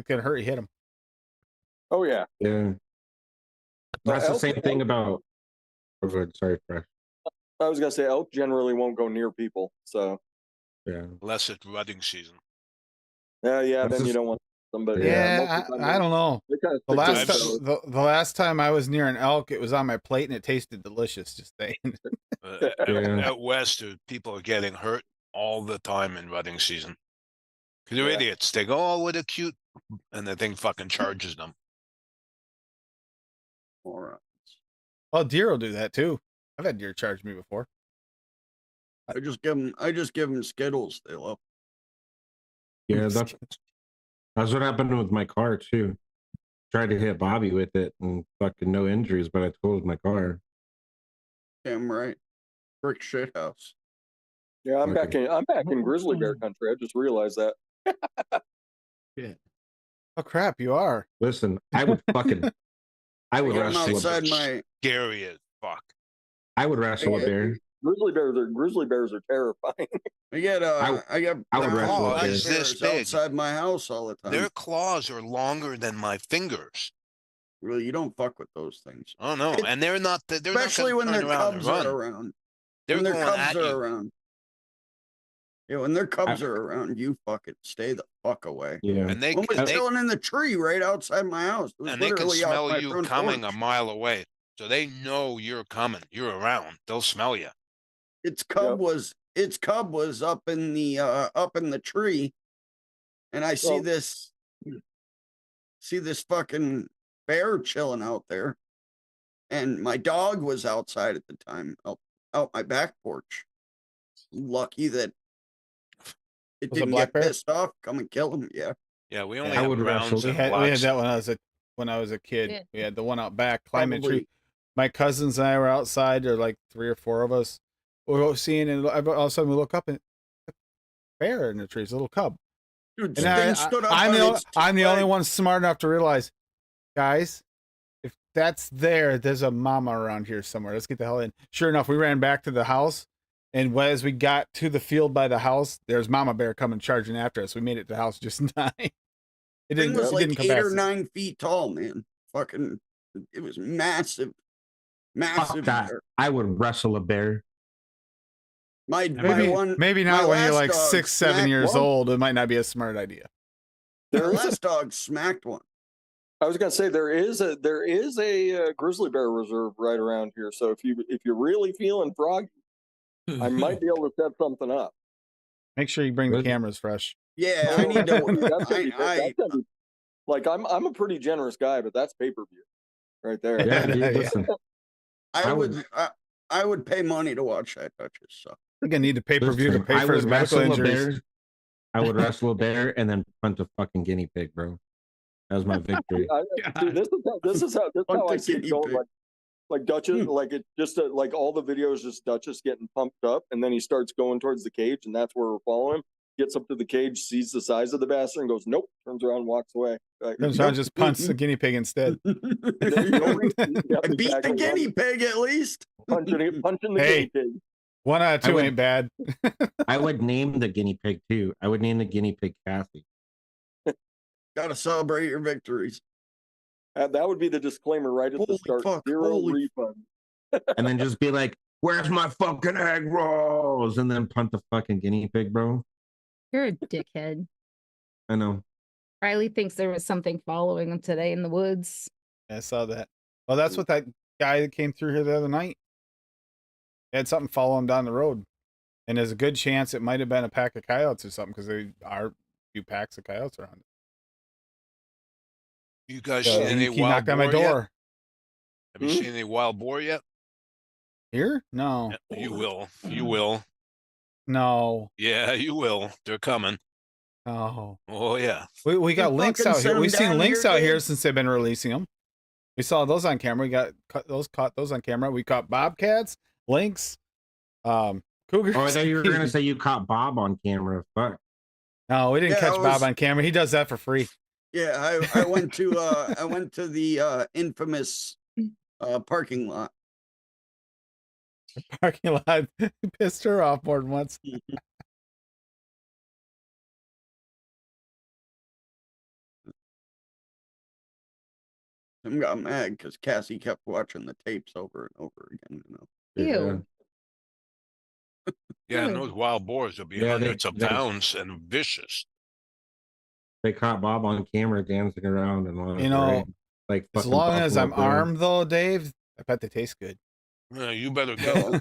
can hurt you hit them. Oh yeah. Yeah. That's the elk- same thing about. Oh, good. Sorry, Fresh. I was gonna say elk generally won't go near people. So Yeah. Unless it's rutting season. yeah, That's then you just- don't want them. But Yeah, most of the time I don't know. they kind of The stick to last themselves. the last time I was near an elk, it was on my plate and it tasted delicious. Just saying. Yeah. Out west, people are getting hurt all the time in rutting season. 'Cause they're Yeah. idiots. They go, "Oh, what a cute," and the thing fucking charges them. All right. Well, deer will do that too. I've had deer charge me before. I just give them Skittles. They love. Yeah, that's what happened with my car too. Tried to hit Bobby with it and fucking no injuries, but I totaled my car. Damn right. Brick shit house. Yeah, I'm Okay. back in grizzly bear country. I just realized that. Oh crap, you are. Listen, I would fucking, I would I'm wrestle. outside A, my. Scary as fuck. I would wrestle a bear. Grizzly bears are terrifying. I get I would wrestle a black bear. bears This big. outside my house all the time. Their claws are longer than my fingers. Really, you don't fuck with those things. Oh no, and they're not. They're Especially not when gonna their turn around and cubs run. are around. They're When their going cubs at are you. around. Yeah, when their cubs are around, you fucking stay the fuck away. Yeah. And they One was and they, chilling in the tree right outside my house. It was and they can literally out smell my you front coming porch. a mile away, so they know you're coming. You're around. They'll smell you. Its cub was up in the tree, and I see Well- this fucking bear chilling out there, and my dog was outside at the time, out my back porch. Lucky that it Was it a didn't black get bear? pissed off. Come and kill him. Yeah. Yeah, we only I have would browns wrestle. We and had blacks. that when I was a kid. Yeah. We had the one out back climbing a Probably. tree. My cousins and I were outside. There were like 3 or 4 of us. We were seeing, and all of a sudden we look up and bear in the tree. It's a little cub. Dude, And thing stood up I'm on its two the only legs. one smart enough to realize, guys, if that's there's a mama around here somewhere. Let's get the hell in. Sure enough, we ran back to the house, and as we got to the field by the house, there's Mama Bear coming charging after us. We made it to the house just in time. It Thing was like didn't come 8 or past us. 9 feet tall, man. Fucking, it was massive, Fuck massive. that. bear. I would wrestle a bear. My Maybe one, maybe my not when you're last like dog 6, 7 smacked years one. old. It might not be a smart idea. My There is a- last dog smacked one. I was gonna say there is a grizzly bear reserve right around here. So if you're really feeling froggy, I might be able to set something up. Make sure you bring the cameras fresh. Yeah, I need to. That's gonna be like I'm a pretty generous guy, but that's pay-per-view right there. Yeah, dude, listen. I would pay money to watch that, Duchess. So I think I need to pay-per-view to Listen, pay I for his would medical wrestle a injuries. bear. I would wrestle a bear and then punt a fucking guinea pig, bro. That was my victory. Dude, this is how I see it going. Like Duchess, like it just like all the videos, just Duchess getting pumped up, and then he starts going towards the cage, and that's where we're following him. Gets up to the cage, sees the size of the bastard, and goes, "Nope." Turns around, walks away. Like, Turns around, just punts the guinea pig instead. I beat the guinea pig at least. Punching the Hey, guinea pig. 1 out of 2 ain't bad. I would name the guinea pig too. I would name the guinea pig Kathy. Gotta celebrate your victories. That would be the disclaimer right at the start. Fuck, Zero refund. And then just be like, "Where's my fucking egg rolls?" And then punt the fucking guinea pig, bro. You're a dickhead. I know. Riley thinks there was something following him today in the woods. I saw that. Well, that's what that guy that came through here the other night. He had something follow him down the road. And there's a good chance it might have been a pack of coyotes or something, because there are a few packs of coyotes around. You guys So seen any he wild knocked on my boar yet? door. Have you seen any wild boar yet? Here? No. You will. You will. No. Yeah, you will. They're coming. Oh. Oh yeah. We got You lynx fucking out sent here. 'em We've seen down lynx here, out here dude? since they've been releasing them. We saw those on camera. We caught those on camera. We caught bobcats, lynx, cougars. Oh, I thought you were gonna say you caught Bob on camera. Fuck. No, we didn't Yeah, catch Bob on camera. He does that for free. Yeah, I went to the infamous parking lot. Parking lot pissed her off more than once. I got mad because Cassie kept watching the tapes over and over again. Ew. Yeah, and those wild boars will be Yeah, hundreds of they- pounds and vicious. They caught Bob on camera dancing around and all. You know, right? Like as fucking long as Buffalo I'm Bill. armed, though, Dave, I bet they taste good. You better go.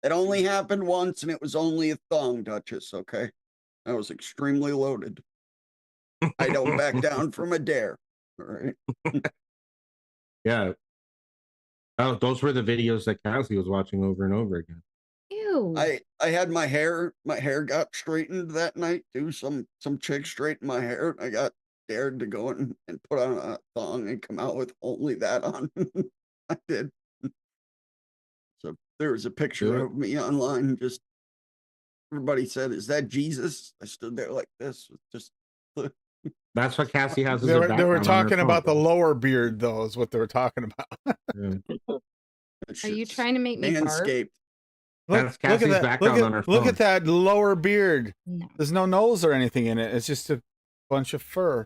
It only happened once, and it was only a thong, Duchess. Okay, I was extremely loaded. I don't back down from a dare. All right. Yeah. Oh, those were the videos that Cassie was watching over and over again. Ew. I had my hair got straightened that night too. Some chick straightened my hair. I got dared to go and put on a thong and come out with only that on. I did. So there was a picture of me online. Just everybody said, "Is that Jesus?" I stood there like this, just. That's what Cassie has. They were talking about the lower beard, though, is what they were talking about. Are you trying to make me barf? Manscaped. That's Look at Cassie's that. background on her Look phone. at that lower beard. No. There's no nose or anything in it. It's just a bunch of fur.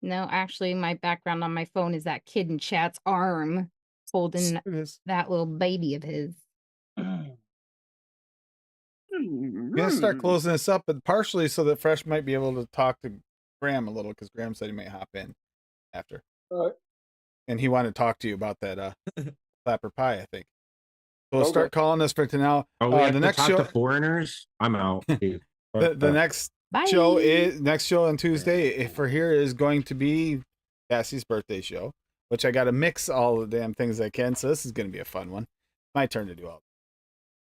No, actually, my background on my phone is that kid in chat's arm holding that little baby of his. I'm gonna start closing this up, but partially so that Fresh might be able to talk to Graham a little, because Graham said he might hop in after. And he wanted to talk to you about that clapper pie, I think. So we'll start calling this for now. Oh, we have the to next talk show, to foreigners. I'm out. Dude. the next show is next show on Tuesday for here is going to be Cassie's birthday show, which I got to mix all the damn things I can. So this is going to be a fun one. My turn to do all.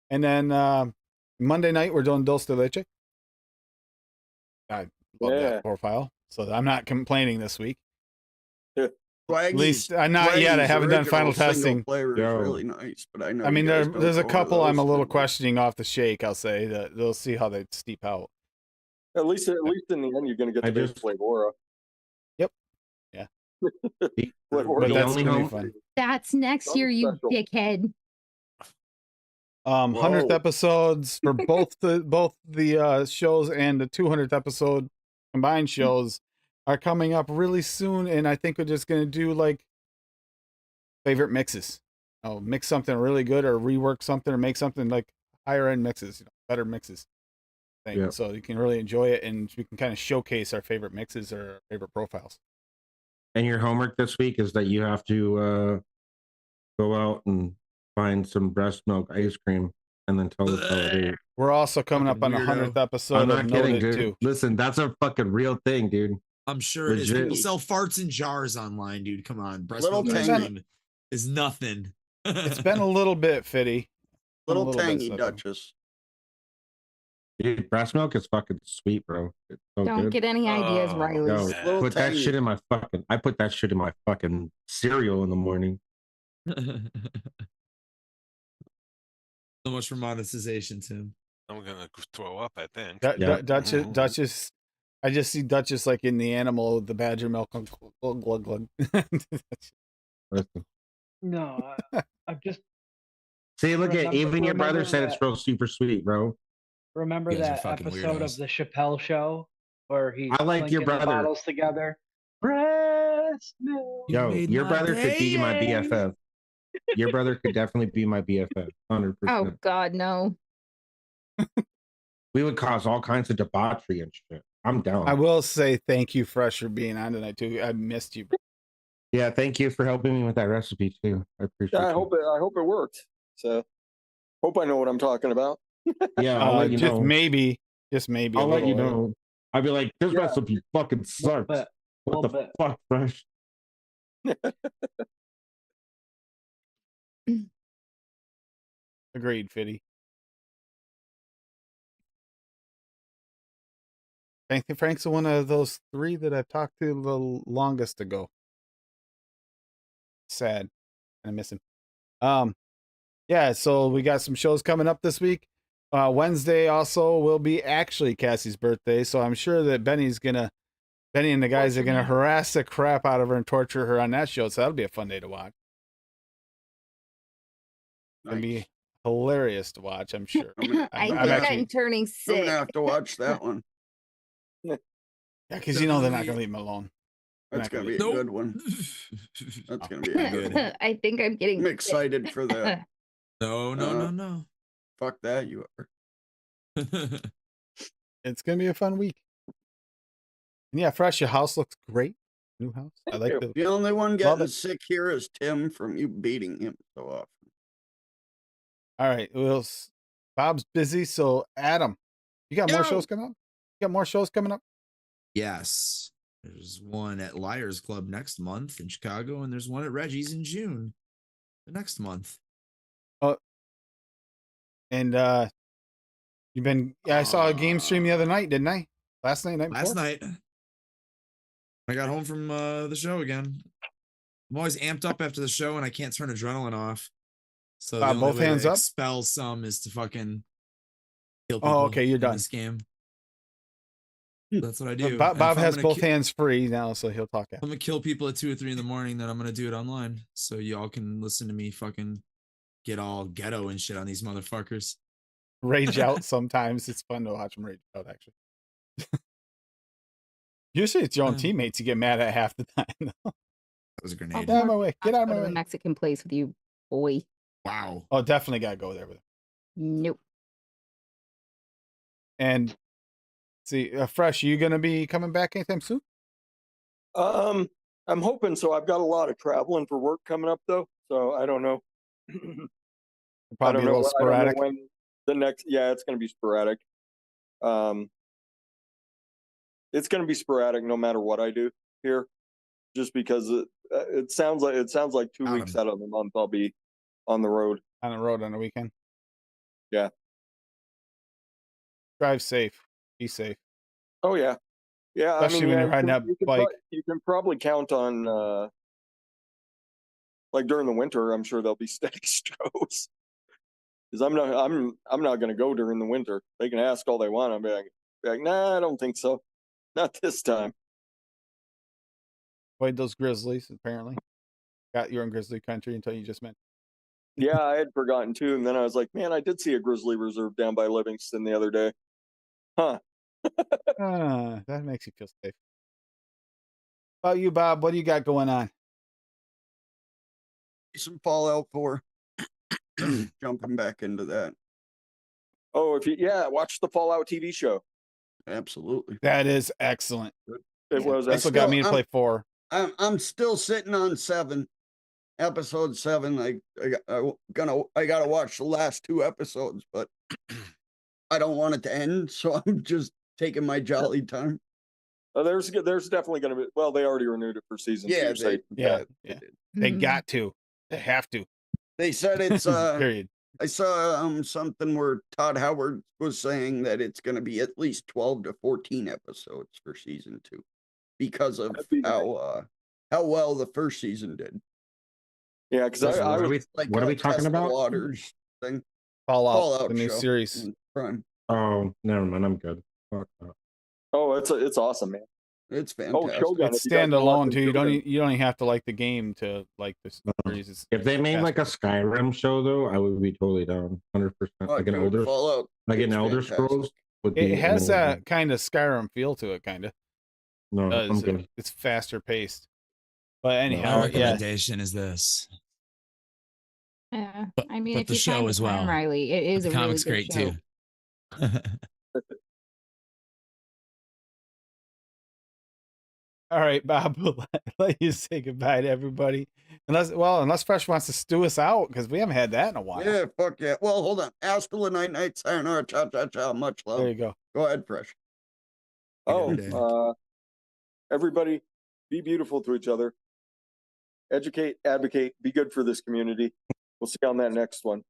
And then Monday night we're doing Dulce de Leche. I love that profile, so I'm not complaining this week. Swaggy's, least not yet. I Swaggy's haven't done final original single testing. flavor Yo. is really nice, but I know. I mean, you guys don't there's a go over couple I'm a those little too much. questioning off the shake. I'll say that they'll see how they steep out. At least in the end, you're gonna get I the big just- Flavora. Yep. Yeah. Flavora But The that's only gonna be home- fun. That's next Something year, you special. dickhead. 100th Whoa. episodes for both the shows and the 200th episode combined shows are coming up really soon, and I think we're just gonna do like favorite mixes. Oh, mix something really good or rework something or make something like higher end mixes, better mixes. Thing. Yeah. So you can really enjoy it, and we can kind of showcase our favorite mixes or our favorite profiles. And your homework this week is that you have to go out and find some breast milk ice cream and then tell us how it is. We're also coming up on the Fucking 100th weirdo. episode I'm of not kidding, Noted dude. too. Listen, that's a fucking real thing, dude. I'm sure it is. Legit. People sell farts in jars online, dude. Come on. Breast Little milk ice tangy. cream is nothing. It's been a little bit, Fitty. Little bit tangy so- Duchess. Dude, breast milk is fucking sweet, bro. It's so Don't good. get any ideas, Oh, Riley. Yo, man. Little put that tangy. shit in my fucking. I put that shit in my fucking cereal in the morning. So much for monetization, Tim. I'm gonna throw up, I think. Yeah. Duchess. I just see Duchess like in the animal, the badger milk. Glug, glug, glug. Listen. No, I'm just See, look at even your brother remember said it's that- real super sweet, bro. remember You guys are that fucking episode weirdos. of the Chappelle Show where he's I like your clinking the brother. bottles together. Breast milk. You Yo, made your my brother could be my day. BFF. Your brother could definitely be my BFF, 100%. Oh God, no. We would cause all kinds of debauchery and shit. I'm down. I will say thank you, Fresh, for being on tonight too. I missed you. Bro. Yeah, thank you for helping me with that recipe too. I appreciate Yeah, I you. hope it worked. So, hope I know what I'm talking about. Yeah, I'll let you just know. maybe, just maybe. I'll a let you little, know. I'd be like, this Yeah. recipe fucking sucks. bit, What little the bit. fuck, Fresh? Agreed, Fitty. I think Frank's one of those three that I've talked to the longest ago. Sad. I miss him. Yeah, so we got some shows coming up this week. Wednesday also will be actually Cassie's birthday, so I'm sure that Benny and the guys are gonna harass the crap out of her and torture her on that show. So that'll be a fun day to watch. It'll be hilarious to watch, I'm sure. I I'm think actually- I'm turning I'm sick. gonna have to watch that one. Yeah, because you know they're not gonna leave him alone. That's gonna be a Nope. good one. That's gonna be a good one. I think I'm getting I'm sick. excited for that. No. Fuck that, you are. It's gonna be a fun week. And yeah, Fresh, your house looks great. New house. I like the The only one Love getting it. sick here is Tim from you beating him so often. All right. Well, Bob's busy, so Adam, you got more Yo! shows coming up? You got more shows coming up? Yes. There's one at Liars Club next month in Chicago, and there's one at Reggie's in June the next month. And you've been I saw a game stream the other night, didn't I? Last night before? Last night, I got home from the show again. I'm always amped up after the show, and I can't turn adrenaline off. So the only both way hands to up? expel some is to fucking kill people. Oh, okay, you're in done. this game. That's what I do. Bob, And if I'm has gonna both hands free now, so he'll talk I'm after. gonna kill people at 2 or 3 in the morning. Then I'm gonna do it online, so y'all can listen to me fucking get all ghetto and shit on these motherfuckers. Rage out sometimes. It's fun to watch them rage out, actually. Usually it's your own teammates you get mad at half the time. That was a I'll grenade. Get out of my way. Get out of go my to the way. Mexican place with you, boy. Wow. Oh, definitely gotta go there with him. Nope. And see, Fresh, you gonna be coming back anytime soon? I'm hoping so. I've got a lot of traveling for work coming up though, so I don't know. Probably a little sporadic. when the next. Yeah, it's going to be sporadic. It's going to be sporadic no matter what I do here, just because it sounds like 2 weeks out of the month I'll be on the road. On the road on the weekend. Yeah. Drive safe. Be safe. Oh yeah, yeah. Especially I mean, when yeah, you're riding that bike. You can probably count on like during the winter, I'm sure there'll be steady shows. Because I'm not going to go during the winter. They can ask all they want. I'll be like, nah, I don't think so. Not this time. Played those Grizzlies, apparently. Got you in Grizzly country until you just mentioned. Yeah, I had forgotten too. And then I was like, man, I did see a Grizzly reserve down by Livingston the other day. Huh. That makes you feel safe. How about you, Bob? What do you got going on? Some Fallout 4. Jumping back into that. Oh, watch the Fallout TV show. Absolutely. That is excellent. It was. That's what got me to play 4. I'm still sitting on 7. Episode 7. I gotta watch the last 2 episodes, but I don't want it to end, so I'm just taking my jolly time. There's definitely going to be. Well, they already renewed it for season 2. So They got to. They have to. They said it's period. I saw something where Todd Howard was saying that it's going to be at least 12 to 14 episodes for season 2 because of how well the first season did. Yeah, because what I are was we talking about? Waters thing. Fallout, the new show series. in Prime. Oh, never mind. I'm good. Fuck that. Oh, it's awesome, man. It's fantastic. Shogun, It's if you guys wanna watch standalone it, too. You don't Shogun. you don't even have to like the game to like this series. If they made like a Skyrim show, though, I would be totally down, 100%. Like an elder, Fallout. like an it's Elder fantastic. Scrolls. Would It be has amazing. that kind of Skyrim feel to it, kind of. No, I'm good. It's faster paced. But My anyhow, yeah. recommendation is this. Yeah, But- I mean, but if the you're trying show to as climb well. Riley, it is The a really comic's good great show. too. All right, Bob, we'll let you say goodbye to everybody. Unless Fresh wants to stew us out, because we haven't had that in a while. Yeah, fuck yeah. Well, hold on. Hasta la night night, sayonara, cha cha cha, much love. There you go. Go ahead, Fresh. Everybody, be beautiful to each other. Educate, advocate, be good for this community. We'll see you on that next one.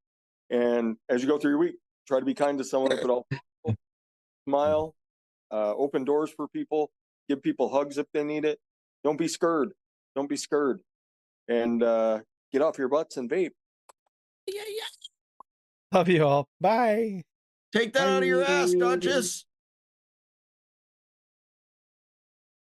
And as you go through your week, try to be kind to someone if at all possible. Smile, open doors for people, give people hugs if they need it. Don't be scared. Don't be scared. And get off your butts and vape. Love you all. Bye. Take that out of your ass, Duchess.